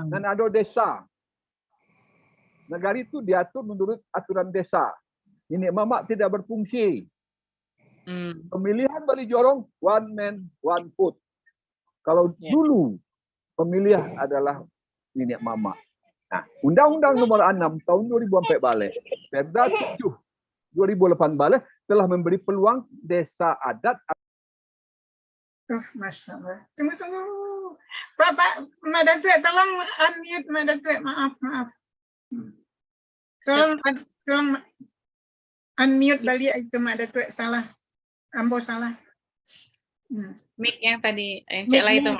Dan ada desa. Negari itu diatur menurut aturan desa. Ini mamak tidak berfungsi. Pemilihan Bali Jorong, one man, one vote. Kalau dulu pemilihan adalah nenek mamak. Nah, Undang-Undang Nomor 6 tahun 2004 balik, Perda 7 2008 balik telah memberi peluang desa adat. Masya Allah. Tunggu. Bapak, Mak Datuk, tolong unmute Mak Datuk. Maaf. Tolong unmute balik itu Mak Datuk. Salah. Ambo salah. Mic yang tadi, yang cek lagi itu.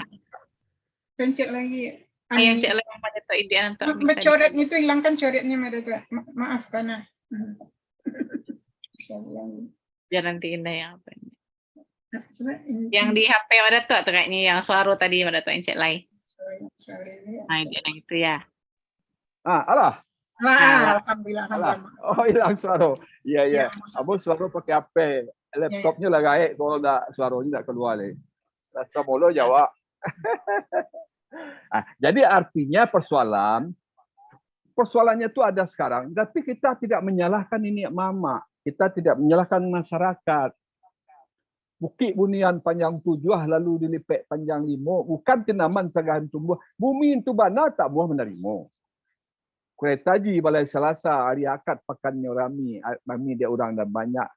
Pencet lagi. Yang cek lagi Mak Datuk idean untuk coretnya itu hilangkan coretnya Mak Datuk. Maaf karena. Biar nanti indah yang apa ini. Yang di HP Mak Datuk tuh kayaknya yang suara tadi Mak Datuk yang cek lagi. Yang itu ya. Alah. Alhamdulillah. Oh, hilang suara. Iya. Abang suara pakai HP. Laptopnya lah gaik kalau tak suaranya tak keluar lagi. Rasa molo jawab. Jadi artinya persoalannya itu ada sekarang. Tapi kita tidak menyalahkan ini mama. Kita tidak menyalahkan masyarakat. Bukit bunian panjang 7 lalu dilipek panjang 5. Bukan tinaman sagahan tumbuh. Bumi itu bana tak buah menerima. Keretaji balai Selasa hari Akad pakannya rami dia orang dan banyak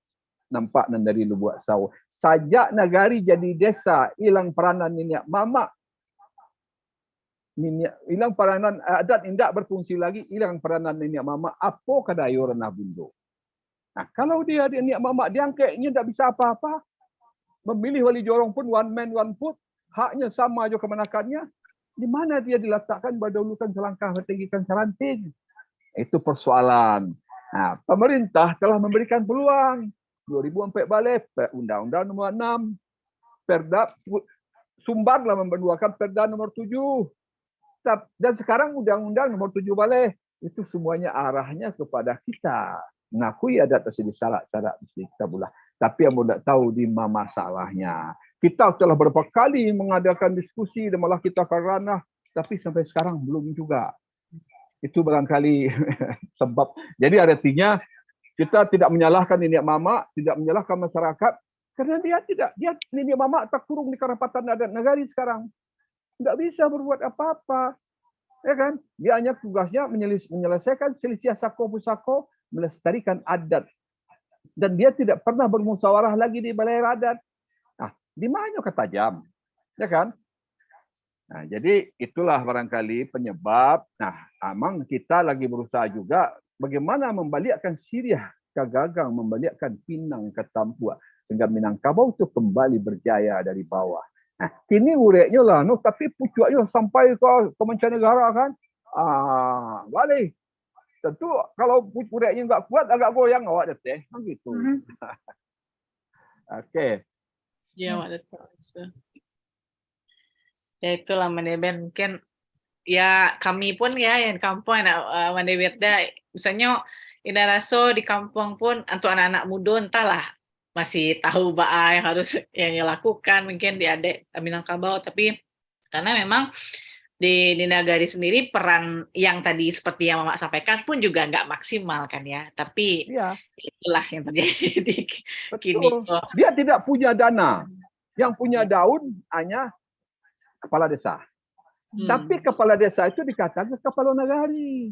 nampak dan dari lubuak sawah. Sajak negari jadi desa, hilang peranan nenek mamak. Hilang peranan adat indak berfungsi lagi, hilang peranan nenek mamak. Apa kadai orang bundo. Nah, kalau dia nenek mamak diangkatnya tak bisa apa-apa. Memilih wali jorong pun one man one vote, haknya sama aja kemenakannya. Di mana dia diletakkan berdahulukan selangkah bertinggikan seranting. Itu persoalan. Nah, pemerintah telah memberikan peluang. 2004 balik, Undang-Undang nomor 6. Perda Sumbarlah membenduakan Perda nomor 7. Dan sekarang Undang-Undang nomor 7 balik. Itu semuanya arahnya kepada kita. Mengakui adat tersebut syarat-syarat mesti kita bulah. Tapi yang tidak tahu di mana masalahnya. Kita telah beberapa kali mengadakan diskusi dan malah kita akan ranah, tapi sampai sekarang belum juga. Itu barangkali sebab. Jadi artinya kita tidak menyalahkan nenek mamak, tidak menyalahkan masyarakat, karena dia nenek mamak terkurung di Kerapatan Adat Negari sekarang. Tidak bisa berbuat apa-apa. Ya kan? Dia hanya tugasnya menyelesaikan selisih sako-pusako, melestarikan adat. Dan dia tidak pernah bermusyawarah lagi di balai adat. Di mana kata jam, ya kan? Nah, jadi itulah barangkali penyebab. Nah, memang kita lagi berusaha juga bagaimana membalikkan Syriah ke Gagang, membalikkan Pinang ke Tampuak sehingga Minangkabau itu kembali berjaya dari bawah. Nah, kini ureknya lah, no, tapi pucuknya sampai ke mancanegara kan? Balik. Tentu kalau ureknya enggak kuat agak goyang awak deh, kan gitu. Oke. Ya, betul. Ya itulah Mandeben, mungkin ya kami pun ya yang kampung anak Mandebirda misalnya ina raso di kampung pun untuk anak-anak muda entahlah masih tahu apa yang harus yang lakukan mungkin di adik Minangkabau, tapi karena memang di Nagari sendiri peran yang tadi seperti yang Mama sampaikan pun juga nggak maksimal kan ya, tapi ya, itulah yang terjadi di kini. Dia tidak punya dana, yang punya daun hanya kepala desa. Tapi kepala desa itu dikatakan kepala nagari.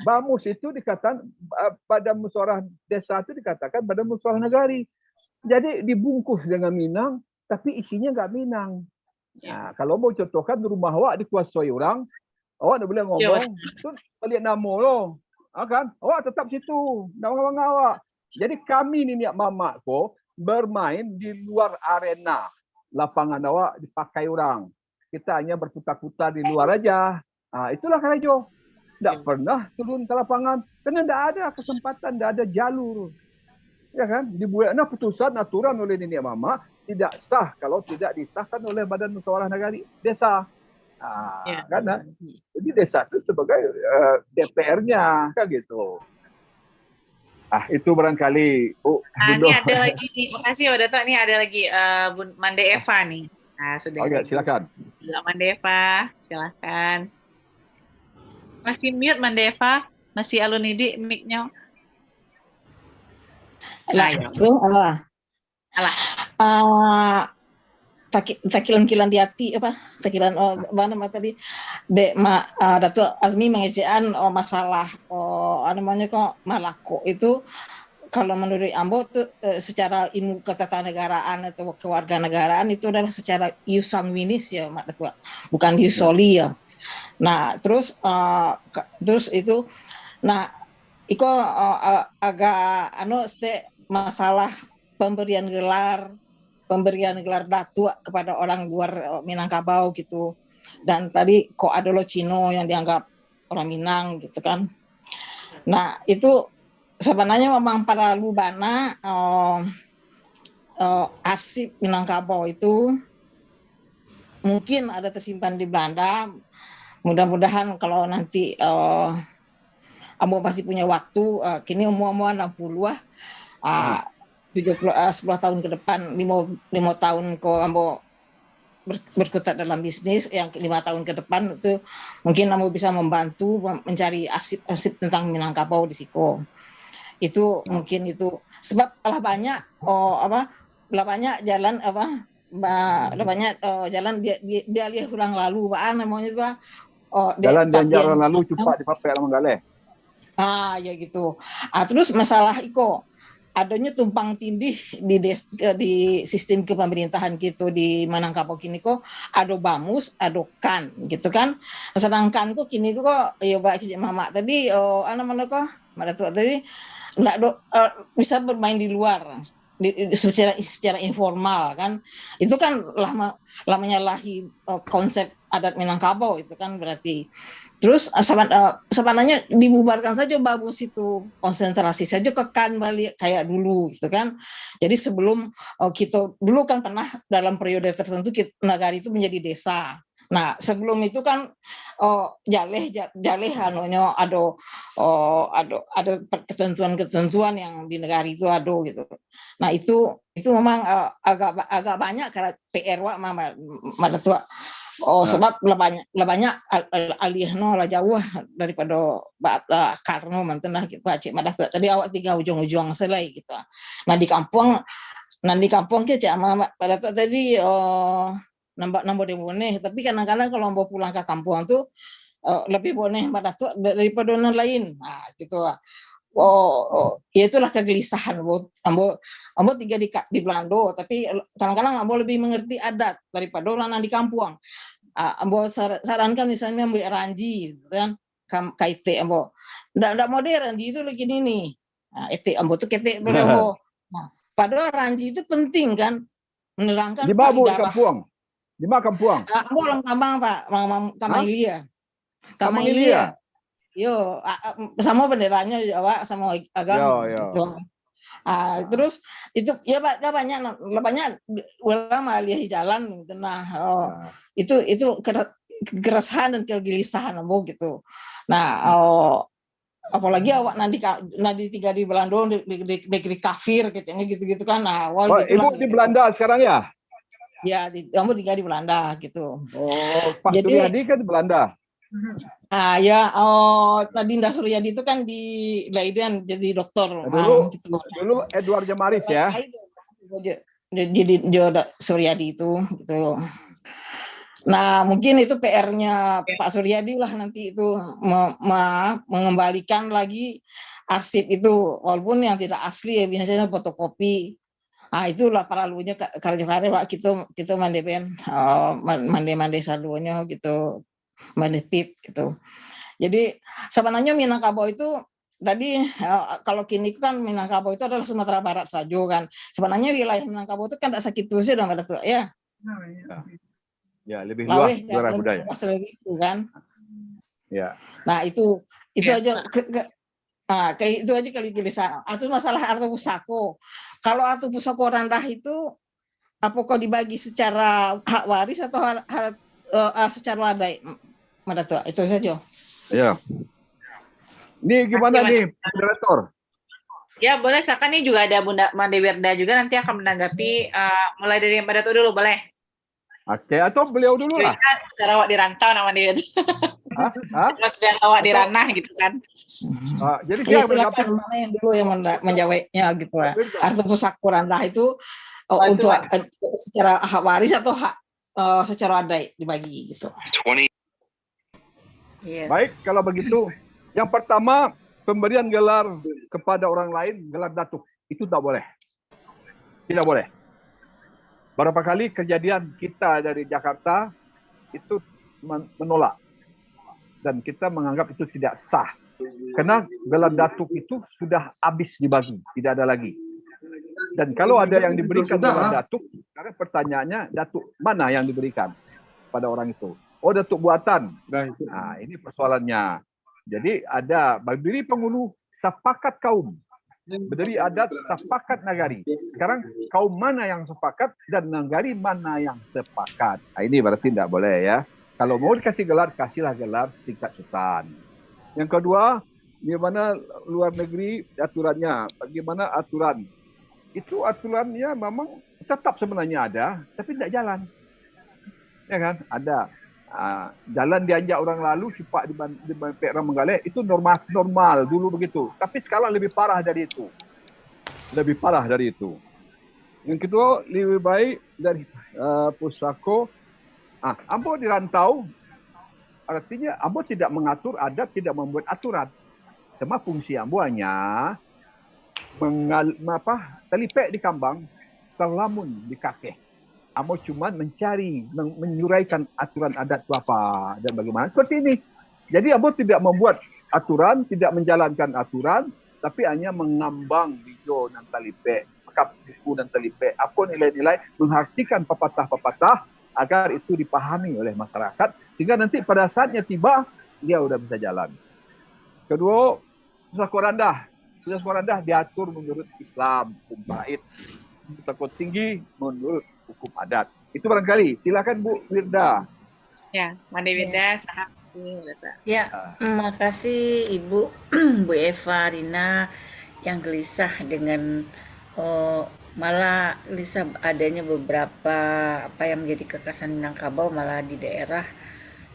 Bamus itu dikatakan pada musyawarah desa itu dikatakan pada musyawarah nagari. Jadi dibungkus dengan Minang, tapi isinya nggak Minang. Nah, kalau mau contohkan rumah awak dikuasai orang, awak tak boleh ngomong, tu balik nama lo, kan? Awak tetap situ, nama awak. Jadi kami ni niat mamak ko bermain di luar arena, lapangan awak dipakai orang. Kita hanya berputar-putar di luar aja. Itulah Karajo. Tak pernah turun ke lapangan, kerana tak ada kesempatan, tak ada jalur. Ya kan? Dibuatnya putusan aturan oleh nenek mama tidak sah kalau tidak disahkan oleh Badan Musyawarah Nagari Desa. Karena jadi desa itu sebagai DPR-nya kan gitu. Itu barangkali. Ini ada lagi nih. Makasih Pak Dato. Ini ada lagi Bun Mande Eva nih. Sudah. Oke, silakan. Mande Eva, silakan. Masih mute Mande Eva, masih alunidi mic-nya. Takilan-kilan di hati apa takilan nama tadi Datuk Azmi mengejaan masalah namanya kok Malako itu kalau menurut Ambo tuh secara ilmu ketatanegaraan atau kewarganegaraan itu adalah secara ius sanguinis ya Mak Datuk, bukan ius soli ya. Nah terus itu iko agak masalah pemberian gelar datuk kepada orang luar Minangkabau gitu. Dan tadi kok ada lo Cino yang dianggap orang Minang gitu kan. Nah itu sebenarnya memang pada lubana arsip Minangkabau itu mungkin ada tersimpan di Belanda. Mudah-mudahan kalau nanti Ambo pasti punya waktu, kini umur 60 10 tahun ke depan, 5 tahun ko Ambo berkutat dalam bisnis, yang 5 tahun ke depan itu mungkin Ambo bisa membantu mencari arsip tentang Minangkabau di Siko. Itu mungkin itu sebab lah banyak jalan jalan dia lihat ulang lalu namanya itu Jalan dianjak tabian. orang lalu cepat dipapai orang Manggaleh. Ya gitu. Terus masalah iko adanya tumpang tindih di sistem kepemerintahan gitu di Minangkabau kini kok ada bamus, ada kan gitu kan. Sedangkan kok kini kok ya Mbak Mama tadi mana kok Mbak Datuk tadi enggak bisa bermain di luar secara informal kan. Itu kan menyalahi konsep adat Minangkabau itu kan berarti. Terus sebenarnya dibubarkan saja bagus itu, konsentrasi saja ke kan balik kayak dulu gitu kan. Jadi sebelum kita dulu kan pernah dalam periode tertentu negara itu menjadi desa. Nah sebelum itu kan jaleh anunya ada ketentuan-ketentuan yang di negara itu ada gitu. Nah itu memang agak banyak karena PR wak mama tua. Sebab lebih banyak alihno lah jauh daripada Karno mantan lah Pak Cik Madah tadi awak tiga ujung-ujung selai gitu. Nah di kampung ke Cik Mama pada tadi nambah dia boneh, tapi kadang-kadang kalau mau pulang ke kampung tuh lebih boneh Madah daripada orang lain. Nah gitu lah. Ya itulah kegelisahan ambo tiga di Belanda, tapi kadang-kadang ambo lebih mengerti adat daripada orang di kampung. Ambo sarankan misalnya ambo ranji kan KIT ambo ndak modern itu lagi ini. Nah, itu ambo tuh ketek ambo. Nah, padahal ranji itu penting kan menerangkan di mana kampung? Di mana kampung? Ambo orang Kambang Pak, Kamailia. Kamailia. Yo, sama benderanya Jawa sama agama gitu. Terus itu ya Pak, banyak ulama lihat jalan gitu. Nah, itu keresahan dan kegelisahan ambo gitu. Nah, apalagi awak nanti tinggal di Belanda di negeri kafir kayaknya gitu-gitu kan. Nah, Ibu di Belanda sekarang ya? Ya, ambo tinggal di Belanda gitu. Pak Suryadi kan di Belanda. Dinda Suryadi itu kan di Leiden jadi dokter. Dulu Edward Jamaris ya. Jadi Suryadi itu gitu. Nah, mungkin itu PR-nya Pak Suryadi lah nanti itu mengembalikan lagi arsip itu walaupun yang tidak asli ya biasanya fotokopi. Itulah paralunya karya-karya Pak kita mandepen mande salunya gitu. Menepit gitu. Jadi sebenarnya Minangkabau itu tadi kalau kini kan Minangkabau itu adalah Sumatera Barat saja kan. Sebenarnya wilayah Minangkabau itu kan tak sakit tuh sih dong ada tuh ya. Ya lebih luas budaya. Itu kan. Ya. Nah itu aja kayak itu aja kali gilisan. Atau masalah Arto Pusako. Kalau Arto Pusako rendah itu apakah dibagi secara hak waris atau secara wadai? Madatua, itu saja. Ya. Ini gimana nih, moderator? Ya boleh, silakan nih juga ada Bunda Made Wirda juga nanti akan menanggapi mulai dari Mbak Datuk dulu boleh? Oke, atau beliau dulu lah. Secara awak di rantau nama dia. Secara awak di ranah gitu kan. Jadi silakan mana yang dulu yang menjawabnya gitu lah. Arto Pusako rendah itu untuk secara hak waris atau hak secara adai dibagi gitu. Baik, kalau begitu, yang pertama pemberian gelar kepada orang lain, gelar datuk, itu tak boleh. Tidak boleh. Berapa kali kejadian kita dari Jakarta itu menolak. Dan kita menganggap itu tidak sah. Karena gelar datuk itu sudah habis dibagi, tidak ada lagi. Dan kalau ada yang diberikan gelar datuk, sekarang pertanyaannya, datuk mana yang diberikan pada orang itu? Oh, datuk buatan. Nah, ini persoalannya. Jadi ada berdiri penghulu sepakat kaum, berdiri adat sepakat nagari. Sekarang kaum mana yang sepakat dan nagari mana yang sepakat? Nah, ini berarti tidak boleh ya. Kalau mau dikasih gelar, kasihlah gelar tingkat sultan. Yang kedua, bagaimana luar negeri aturannya? Bagaimana aturan? Itu aturannya memang tetap sebenarnya ada, tapi tidak jalan. Ya kan? Ada. Jalan dianjak orang lalu, sifat di orang Manggaleh, itu normal dulu begitu. Tapi sekarang lebih parah dari itu. Lebih parah dari itu. Yang kedua, lebih baik dari Pusako. Ambo di rantau, artinya ambo tidak mengatur adat, tidak membuat aturan. Cuma fungsi ambo hanya telipek di kambang, terlamun di kakek. Ambo cuma mencari, menyuraikan aturan adat itu apa dan bagaimana. Seperti ini. Jadi ambo tidak membuat aturan, tidak menjalankan aturan, tapi hanya mengambang video dan telipek, makap buku dan telipek. Apa nilai-nilai, mengartikan pepatah-pepatah agar itu dipahami oleh masyarakat, sehingga nanti pada saatnya tiba, dia sudah bisa jalan. Kedua, susah korandah. Susah korandah diatur menurut Islam, hukum bait. Takut tinggi menurut hukum adat. Itu barangkali. Silakan Bu Wirda. Ya, Made Wirda, sahab. Ya, makasih Ibu Bu Eva Rina yang gelisah dengan malah gelisah adanya beberapa apa yang menjadi kekhasan Minangkabau malah di daerah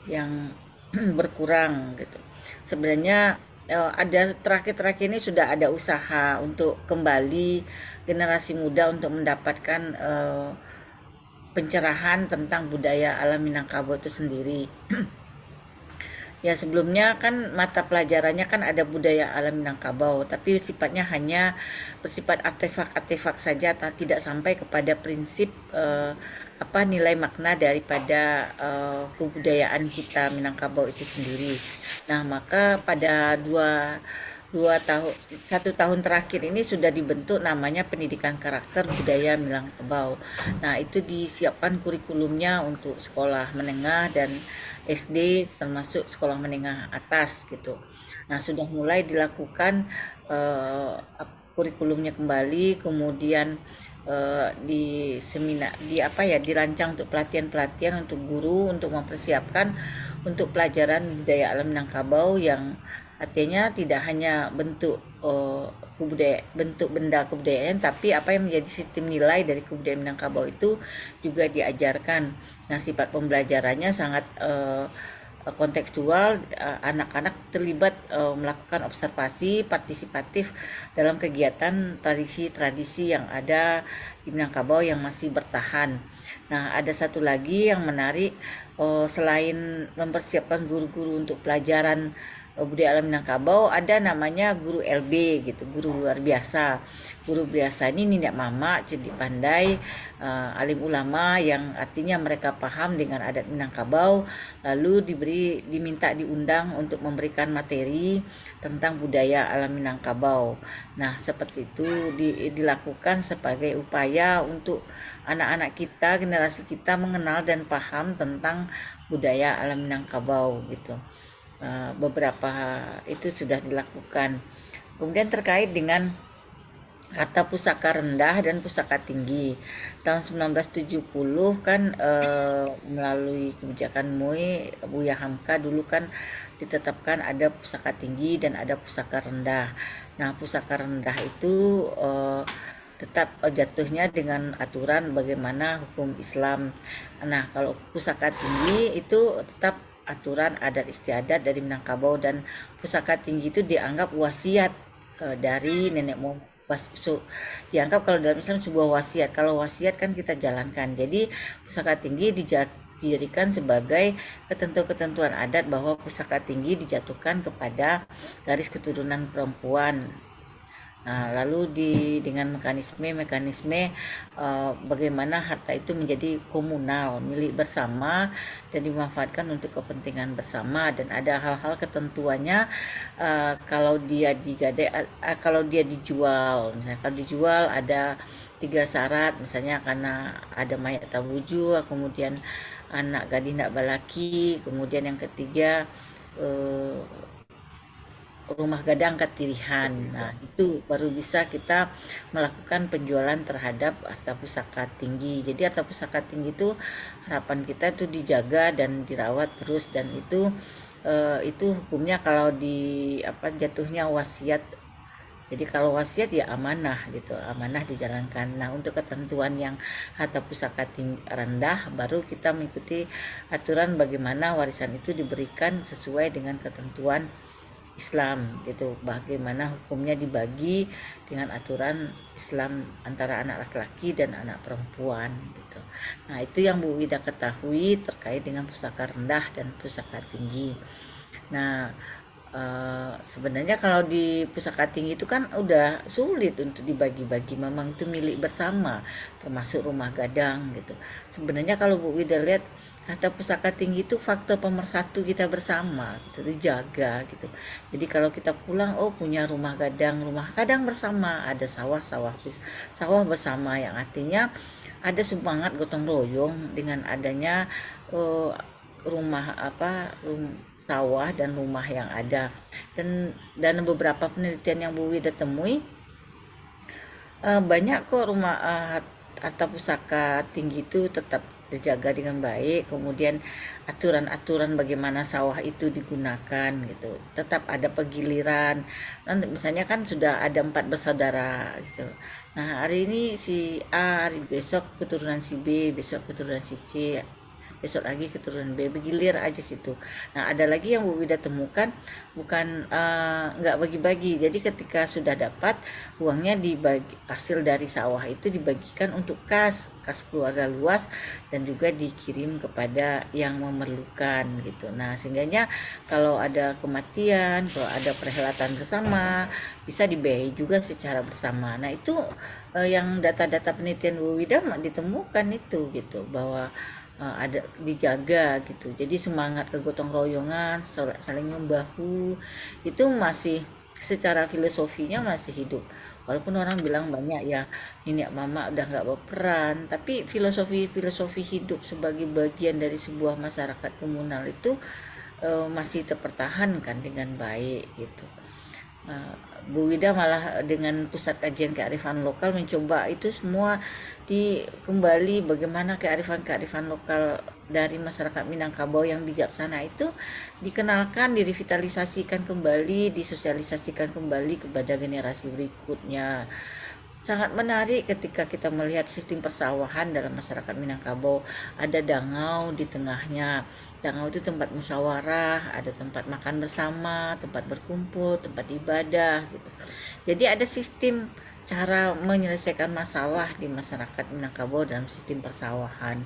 yang berkurang gitu. Sebenarnya ada terakhir-terakhir ini sudah ada usaha untuk kembali generasi muda untuk mendapatkan pencerahan tentang budaya alam Minangkabau itu sendiri. Ya sebelumnya kan mata pelajarannya kan ada budaya alam Minangkabau, tapi sifatnya hanya bersifat artefak-artefak saja, tidak sampai kepada prinsip nilai makna daripada kebudayaan kita Minangkabau itu sendiri. Nah maka pada satu tahun terakhir ini sudah dibentuk namanya pendidikan karakter budaya Minangkabau. Nah itu disiapkan kurikulumnya untuk sekolah menengah dan SD termasuk sekolah menengah atas gitu. Nah sudah mulai dilakukan kurikulumnya kembali, kemudian di seminar dirancang untuk pelatihan untuk guru untuk mempersiapkan untuk pelajaran budaya alam Minangkabau yang artinya tidak hanya bentuk bentuk benda kebudayaan, tapi apa yang menjadi sistem nilai dari kebudayaan Minangkabau itu juga diajarkan. Nah, sifat pembelajarannya sangat kontekstual, anak-anak terlibat melakukan observasi partisipatif dalam kegiatan tradisi-tradisi yang ada di Minangkabau yang masih bertahan. Nah, ada satu lagi yang menarik, selain mempersiapkan guru-guru untuk pelajaran budaya alam Minangkabau, ada namanya guru LB gitu, guru luar biasa. Guru biasa ini nenek mama, cerdik pandai, alim ulama yang artinya mereka paham dengan adat Minangkabau, lalu diminta diundang untuk memberikan materi tentang budaya alam Minangkabau. Nah, seperti itu dilakukan sebagai upaya untuk anak-anak kita, generasi kita mengenal dan paham tentang budaya alam Minangkabau gitu. Beberapa itu sudah dilakukan. Kemudian terkait dengan harta pusaka rendah dan pusaka tinggi, tahun 1970 kan melalui kebijakan MUI Buya Hamka dulu kan ditetapkan ada pusaka tinggi dan ada pusaka rendah. Nah, pusaka rendah itu tetap jatuhnya dengan aturan bagaimana hukum Islam. Nah, kalau pusaka tinggi itu tetap aturan adat istiadat dari Minangkabau, dan pusaka tinggi itu dianggap wasiat dari nenek moyang. Dianggap kalau dalam Islam sebuah wasiat. Kalau wasiat kan kita jalankan. Jadi pusaka tinggi dijadikan sebagai ketentuan adat bahwa pusaka tinggi dijatuhkan kepada garis keturunan perempuan. Nah, lalu dengan mekanisme bagaimana harta itu menjadi komunal, milik bersama dan dimanfaatkan untuk kepentingan bersama, dan ada hal-hal ketentuannya kalau dia dijual, misalnya kalau dijual ada 3 syarat, misalnya karena ada mayat tabuju, kemudian anak gadis ndak balaki, kemudian yang ketiga rumah gadang ketirihan. Nah, itu baru bisa kita melakukan penjualan terhadap harta pusaka tinggi. Jadi harta pusaka tinggi itu harapan kita itu dijaga dan dirawat terus, dan itu hukumnya kalau jatuhnya wasiat. Jadi kalau wasiat ya amanah gitu, amanah dijalankan. Nah, untuk ketentuan yang harta pusaka rendah baru kita mengikuti aturan bagaimana warisan itu diberikan sesuai dengan ketentuan Islam gitu, bagaimana hukumnya dibagi dengan aturan Islam antara anak laki-laki dan anak perempuan gitu. Nah, itu yang Bu Wida ketahui terkait dengan pusaka rendah dan pusaka tinggi. Nah, sebenarnya kalau di pusaka tinggi itu kan udah sulit untuk dibagi-bagi, memang itu milik bersama, termasuk rumah gadang gitu. Sebenarnya kalau Bu Wida lihat kata pusaka tinggi itu faktor pemersatu kita bersama, gitu, dijaga gitu. Jadi kalau kita pulang, oh punya rumah gadang bersama, ada sawah bersama, yang artinya ada semangat gotong royong dengan adanya sawah dan rumah yang ada. Dan beberapa penelitian yang Bu Wida temui, banyak kok rumah harta pusaka tinggi itu tetap dijaga dengan baik. Kemudian aturan-aturan bagaimana sawah itu digunakan gitu, tetap ada pegiliran. Nanti misalnya kan sudah ada 4 bersaudara gitu. Nah, hari ini si A, hari besok keturunan si B, besok keturunan si C, besok lagi keturunan B, bergilir aja situ. Nah, ada lagi yang Bu Wida temukan bukan nggak bagi-bagi. Jadi ketika sudah dapat uangnya, dibagi, hasil dari sawah itu dibagikan untuk kas keluarga luas dan juga dikirim kepada yang memerlukan gitu. Nah, sehingganya kalau ada kematian, kalau ada perhelatan bersama, bisa dibiayai juga secara bersama. Nah, itu yang data-data penelitian Bu Wida ditemukan itu gitu, bahwa ada dijaga gitu. Jadi semangat kegotong royongan, saling membahu itu masih secara filosofinya masih hidup. Walaupun orang bilang banyak ya nenek mama udah nggak berperan, tapi filosofi hidup sebagai bagian dari sebuah masyarakat komunal itu masih terpertahankan dengan baik gitu. Bu Wida malah dengan pusat kajian kearifan lokal mencoba itu semua kembali bagaimana kearifan lokal dari masyarakat Minangkabau yang bijaksana itu dikenalkan, direvitalisasikan kembali, disosialisasikan kembali kepada generasi berikutnya. Sangat menarik ketika kita melihat sistem persawahan dalam masyarakat Minangkabau. Ada dangau di tengahnya. Dangau itu tempat musyawarah, ada tempat makan bersama, tempat berkumpul, tempat ibadah gitu. Jadi ada sistem cara menyelesaikan masalah di masyarakat Minangkabau dalam sistem persawahan,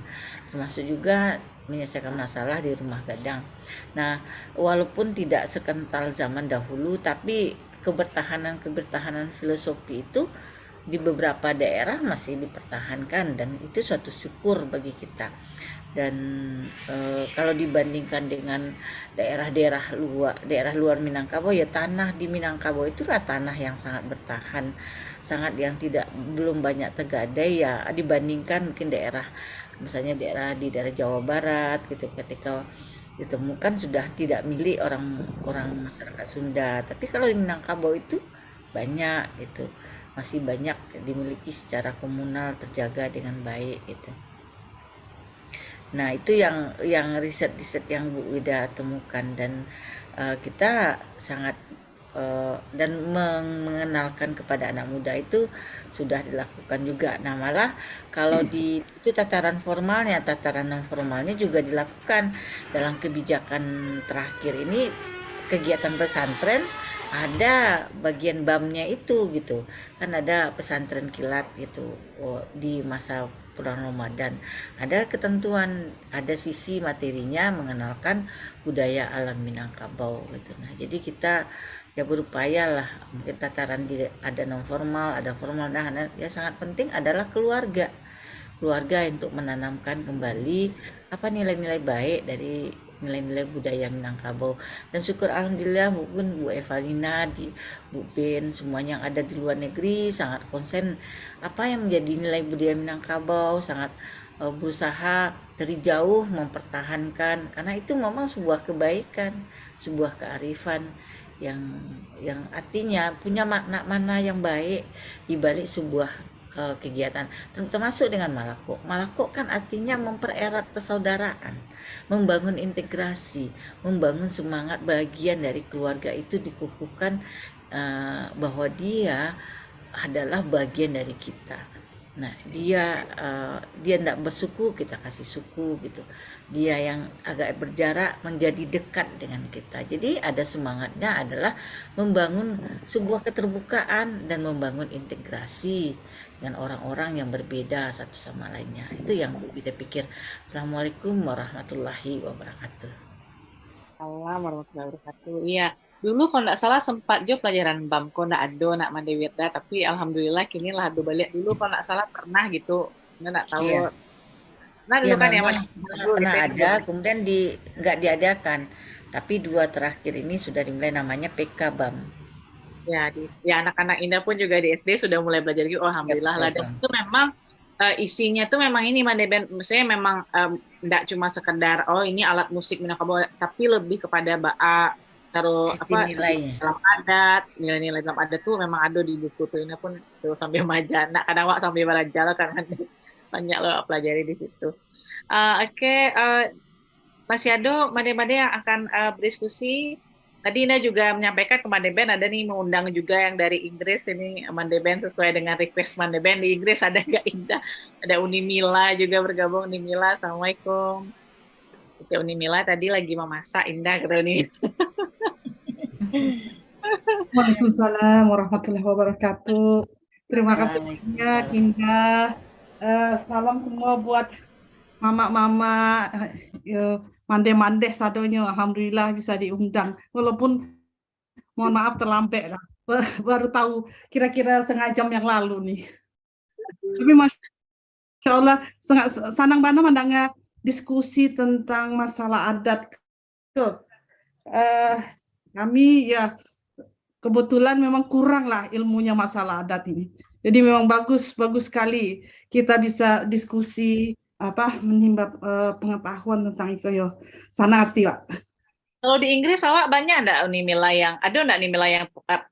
termasuk juga menyelesaikan masalah di rumah gadang. Nah, walaupun tidak sekental zaman dahulu, tapi kebertahanan filosofi itu di beberapa daerah masih dipertahankan, dan itu suatu syukur bagi kita. Dan kalau dibandingkan dengan daerah luar Minangkabau, ya tanah di Minangkabau itulah tanah yang sangat bertahan, sangat yang belum banyak tergadai ya, dibandingkan mungkin misalnya di daerah Jawa Barat gitu, ketika ditemukan sudah tidak milik orang masyarakat Sunda. Tapi kalau di Minangkabau itu banyak gitu, masih banyak dimiliki secara komunal, terjaga dengan baik gitu. Nah, itu yang riset yang Bu Wida temukan, dan kita sangat dan mengenalkan kepada anak muda itu sudah dilakukan juga. Nah, malah kalau itu tataran formalnya, tataran non formalnya juga dilakukan dalam kebijakan terakhir ini. Kegiatan pesantren ada bagian BAM-nya itu gitu kan, ada pesantren kilat gitu di masa bulan Ramadan, ada ketentuan, ada sisi materinya mengenalkan budaya alam Minangkabau gitu. Nah, jadi kita ya berupaya lah, mungkin tataran ada non formal, ada formal. Nah, yang sangat penting adalah keluarga untuk menanamkan kembali nilai-nilai baik dari nilai-nilai budaya Minangkabau. Dan syukur alhamdulillah mungkin Bu Evalina, Bu Ben, semuanya yang ada di luar negeri sangat konsen apa yang menjadi nilai budaya Minangkabau, sangat berusaha dari jauh mempertahankan, karena itu memang sebuah kebaikan, sebuah kearifan yang artinya punya makna yang baik di balik sebuah kegiatan, termasuk dengan Malako. Malako kan artinya mempererat persaudaraan, membangun integrasi, membangun semangat bagian dari keluarga itu dikukuhkan bahwa dia adalah bagian dari kita. Nah, dia tidak bersuku, kita kasih suku gitu. Dia yang agak berjarak menjadi dekat dengan kita. Jadi ada semangatnya adalah membangun sebuah keterbukaan dan membangun integrasi dengan orang-orang yang berbeda satu sama lainnya. Itu yang kita pikir. Assalamualaikum warahmatullahi wabarakatuh. Assalamualaikum warahmatullahi wabarakatuh. Iya, dulu kalau nggak salah sempat jo pelajaran BAM, kok nggak ada nak Mande Wirda, tapi alhamdulillah kini lah ada balik. Dulu kalau nggak salah pernah gitu, nggak tahu. Iya. Nah dulu Ya, kan ya memang pernah ada, kemudian nggak diadakan. Tapi 2 terakhir ini sudah dimulai, namanya PK BAM. Ya, ya anak-anak Indah pun juga di SD sudah mulai belajar gitu. Oh, alhamdulillah lah. Dan itu memang isinya tuh memang ini Mandeben, maksudnya memang enggak cuma sekedar ini alat musik Minangkabau, tapi lebih kepada taruh nilainya dalam adat, nilai-nilai dalam adat tuh memang ada di buku tuh. Ini pun tuh sampai majana, kadang wak sampai barajal karena banyak lo pelajari di situ. Oke, masih ada Mande-Mande yang akan berdiskusi. Tadi Ina juga menyampaikan ke Mandeben ada nih mengundang juga yang dari Inggris ini, Mandeben sesuai dengan request Mandeben di Inggris ada nggak Indah? Ada Unimila juga bergabung. Unimila, assalamualaikum. Oke, Unimila tadi lagi memasak, Indah kata Unimila. Waalaikumsalam warahmatullahi wabarakatuh. Terima kasih banyak Indah. Salam semua buat mama-mama. Mande-mande sadonya, alhamdulillah bisa diundang. Walaupun mohon maaf terlambat lah. Baru tahu kira-kira setengah jam yang lalu nih. Tapi Masya Allah, sanang bana mandangnya diskusi tentang masalah adat. Kami ya kebetulan memang kurang lah ilmunya masalah adat ini. Jadi memang bagus sekali kita bisa diskusi menimba pengetahuan tentang itu yo. Sana hati, Pak. Kalau di Inggris awak banyak enggak Unimila yang ada enggak Nimila yang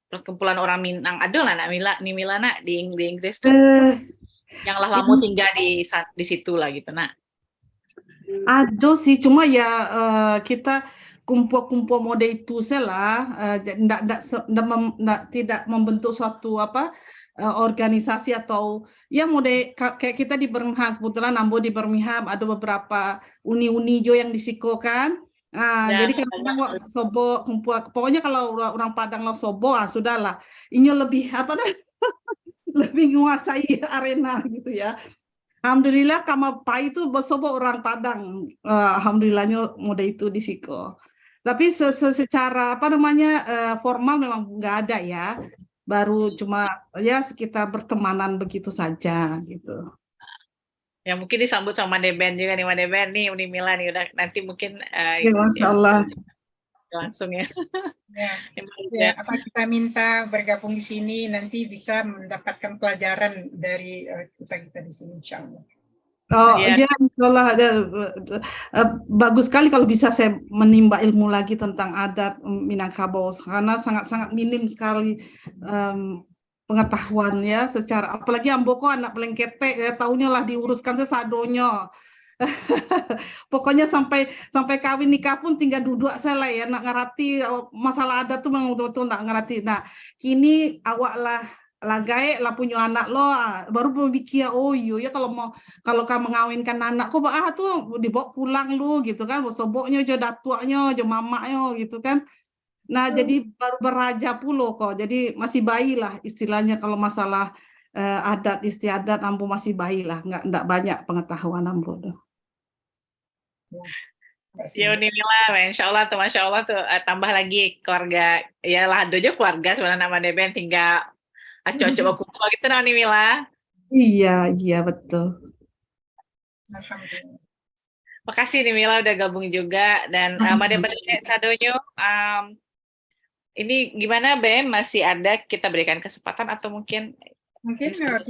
perkumpulan orang Minang, ada lah nak Nimila nak di Inggris tuh yang lah lama tinggal di situ lah gitu nak. Ada sih, cuma ya kita kumpul-kumpul mode itu salah, tidak membentuk suatu organisasi atau ya mode kayak kita di Birmingham, kebetulan Ambo di Birmingham ada beberapa uni-uni jo yang disikokan. Jadi kadang-kadang sobo kumpul, pokoknya kalau orang Padang lo sobo sudahlah, ini lebih lebih menguasai arena gitu ya. Alhamdulillah kama pai itu sobo orang Padang, alhamdulillahnya mode itu disiko. Tapi secara formal memang nggak ada ya. Baru cuma ya sekitar bertemanan begitu saja gitu. Ya mungkin disambut sama Mandeben juga nih, Mandeben nih Unimila nih udah nanti mungkin ya, Masya Allah. Langsung ya. Ya, apa kita minta bergabung di sini nanti bisa mendapatkan pelajaran dari kita di sini insya Allah. Oh ya, insyaallah ada bagus sekali kalau bisa saya menimba ilmu lagi tentang adat Minangkabau karena sangat-sangat minim sekali pengetahuannya secara, apalagi Amboko anak pelengkete ya taunya lah diuruskan sesadonya. Pokoknya sampai kawin nikah pun tinggal duduk salah ya nak ngerti masalah adat tuh memang betul-betul nak ngerti. Nah kini awak lagai lah punya anak lo baru berpikir iya kalau kamu mengawinkan anak kok tuh dibawa pulang lu gitu kan, soboknya aja datuanya aja mamaknya gitu kan. Nah jadi baru beraja pulo kok, jadi masih bayi lah istilahnya kalau masalah adat istiadat Ambo masih bayi lah, nggak banyak pengetahuan Ambo tuh. Ya Unimila, Masya Allah tuh tambah lagi keluarga ya lah ada aja keluarga sebenarnya nama Deben tinggal coba kumpul gitu nah Unimila. Iya betul. Alhamdulillah. Makasih Unimila udah gabung juga dan Mandeben sadonyo ini gimana Ben, masih ada kita berikan kesempatan atau mungkin kita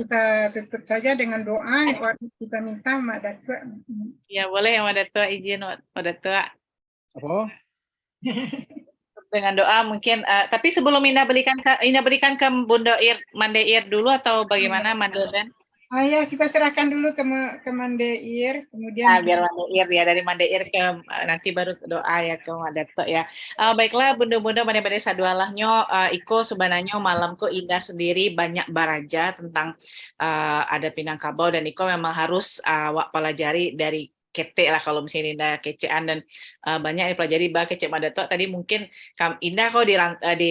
tutup saja dengan doa kita minta Mak Datua. Ya boleh Mak Datua, izin Mak Datua. Apa? Dengan doa mungkin tapi sebelum Ina berikan ke Bunda Mandeir dulu atau bagaimana Mandeben? Ya, kita serahkan dulu ke Mandeir, kemudian Nah, biar Mandeir ya, dari Mandeir ke nanti baru doa ya ke Madato ya. Baiklah bunda-bunda Mande-Mande sadualahnya, Iko sebenarnya malamku indah sendiri banyak baraja tentang adat Minangkabau, dan Iko memang harus wak pelajari dari kete lah kalau misalnya Indah kecean, dan banyak yang dipelajari bah kece Madato tadi mungkin Indah kok di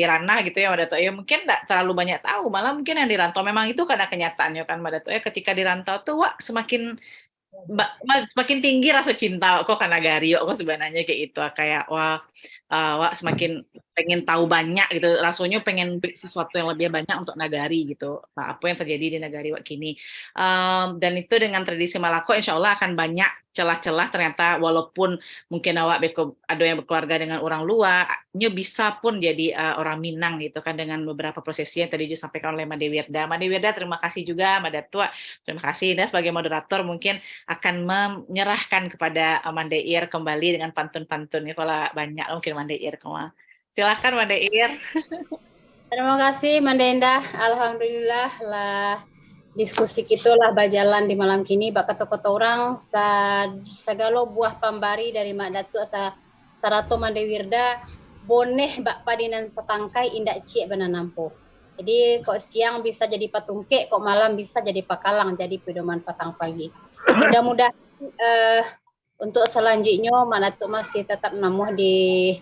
ranah gitu ya Madato ya, mungkin enggak terlalu banyak tahu, malah mungkin yang di rantau memang itu karena kenyataannya kan Madato ya, ketika di rantau tuh wak semakin tinggi rasa cinta kok karena Gario kok sebenarnya kayak itu, kayak wah semakin pengen tahu banyak gitu, rasanya pengen sesuatu yang lebih banyak untuk Nagari gitu, apa yang terjadi di Nagari kini. Dan itu dengan tradisi Malako insya Allah akan banyak celah-celah, ternyata walaupun mungkin awak ada yang berkeluarga dengan orang luar, nyu bisa pun jadi orang Minang gitu kan, dengan beberapa prosesi yang tadi disampaikan oleh Made Wirda. Made Wirda terima kasih juga, Madatua terima kasih, dan sebagai moderator mungkin akan menyerahkan kepada Mandeir kembali dengan pantun-pantun. Kalau banyak mungkin Mandeir kemana. Silahkan Mandeir. Terima kasih Manda Indah. Alhamdulillah lah diskusi kita lah berjalan di malam kini bak kata-kata orang segala buah pambari dari Mak Datu sarato Mande Wirda boneh bak padinan setangkai indak cie benanampo. Jadi kok siang bisa jadi patungke, kok malam bisa jadi pakalang, jadi pedoman patang pagi. Mudah-mudahan untuk selanjutnya Mak Datu masih tetap namuh di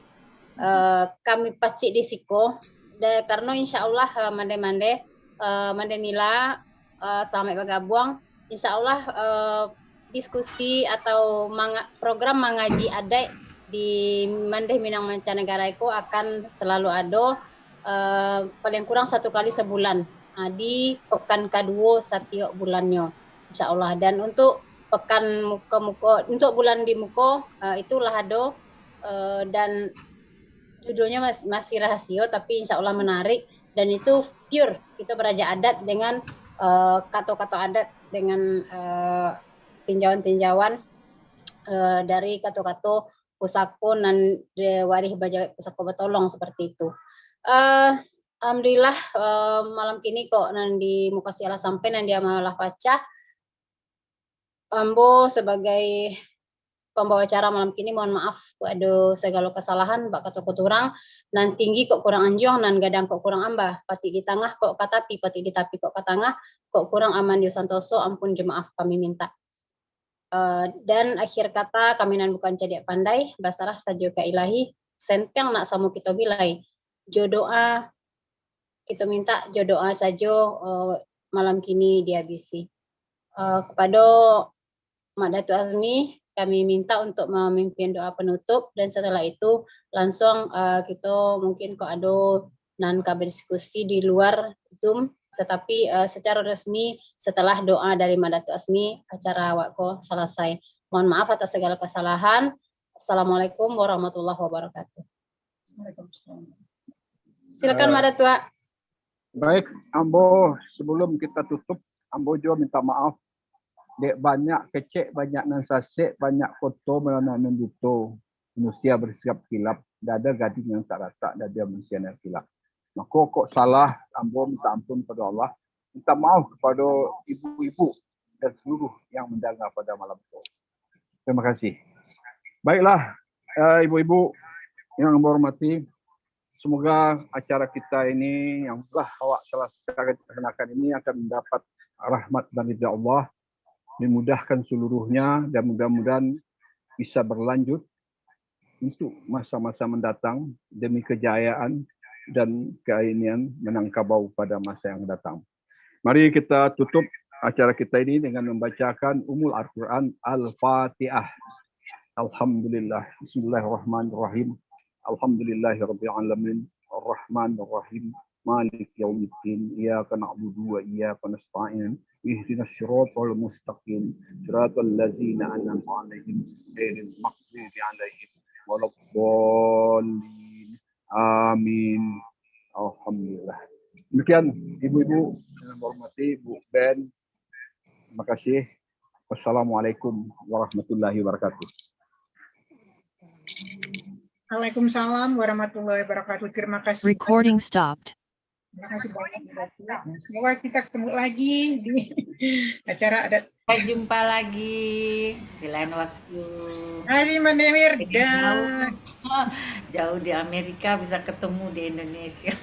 kami pacik di Siko, karena insya Allah Mande Mila sampai bergabung, insya Allah diskusi atau program mengaji adat di Mande Minang Mancanegara itu akan selalu ada paling kurang 1 kali sebulan di pekan kedua setiap bulannya insya Allah. Dan untuk pekan muka untuk bulan di muka itulah ada dan judulnya masih rahasia tapi insya Allah menarik, dan itu pure kita beraja adat dengan kata-kata adat dengan tinjauan-tinjauan dari kata-kata pusako dan warih baja pusako betolong seperti itu. Alhamdulillah malam kini kok nanti muka siala sampai nanti malah baca Ambo sebagai pembawa acara malam kini mohon maaf ada segala kesalahan bak kata orang nan tinggi kok kurang anjong nan gadang kok kurang ambah, pati di tengah kok katapi, pati di tapi kok ke tengah kok kurang aman di santoso, ampun jemaah kami minta. Dan akhir kata kami nan bukan cedek pandai basarah sajo ka ilahi senteng nak samu kita bilai jodoa kita minta jodoa sajo malam kini dihabisi. Kepada Mak Datu Azmi kami minta untuk memimpin doa penutup, dan setelah itu langsung kita mungkin kok ada nan kabar diskusi di luar Zoom, tetapi secara resmi setelah doa dari Mak Datu Azmi acara wako selesai. Mohon maaf atas segala kesalahan. Assalamualaikum warahmatullahi wabarakatuh. Silakan Mak Datu. Baik, Ambo sebelum kita tutup, Ambo juga minta maaf. Dek banyak kecek, banyak nansasek, banyak foto melana nenduto. Manusia bersikap kilap, dada gading yang tak rata, dada manusia yang kilap. Maka kok salah, Ambo minta ampun pada Allah. Minta maaf kepada ibu-ibu dan seluruh yang mendengar pada malam itu. Terima kasih. Baiklah, ibu-ibu yang Ambo hormati, semoga acara kita ini yang telah awak selesaikan ini akan mendapat rahmat dan ridha Allah, dimudahkan seluruhnya, dan mudah-mudahan bisa berlanjut untuk masa-masa mendatang demi kejayaan dan keinian Minangkabau pada masa yang datang. Mari kita tutup acara kita ini dengan membacakan Ummul Al-Quran Al-Fatihah. Alhamdulillah. Bismillahirrahmanirrahim. Alhamdulillahirabbil alamin. Ar-Rahmanir-Rahim. Malik yaumiddin. Iyyaka na'budu wa iyyaka nasta'in. Ihdinas siratal mustaqim. Siratal ladzina an'amta 'alaihim ghairil maghdubi 'alaihim waladdallin. Amin. Alhamdulillah. Demikian ibu-ibu yang hormati Bu Ben. Terima kasih. Wassalamualaikum warahmatullahi wabarakatuh. Waalaikumsalam warahmatullahi wabarakatuh. Terima kasih. Recording stopped. Terima kasih banyak Bu Datu. Nah, semoga kita ketemu lagi di acara adat. Sampai jumpa lagi di lain waktu. Terima kasih Mbak Demir. Jauh di Amerika bisa ketemu di Indonesia.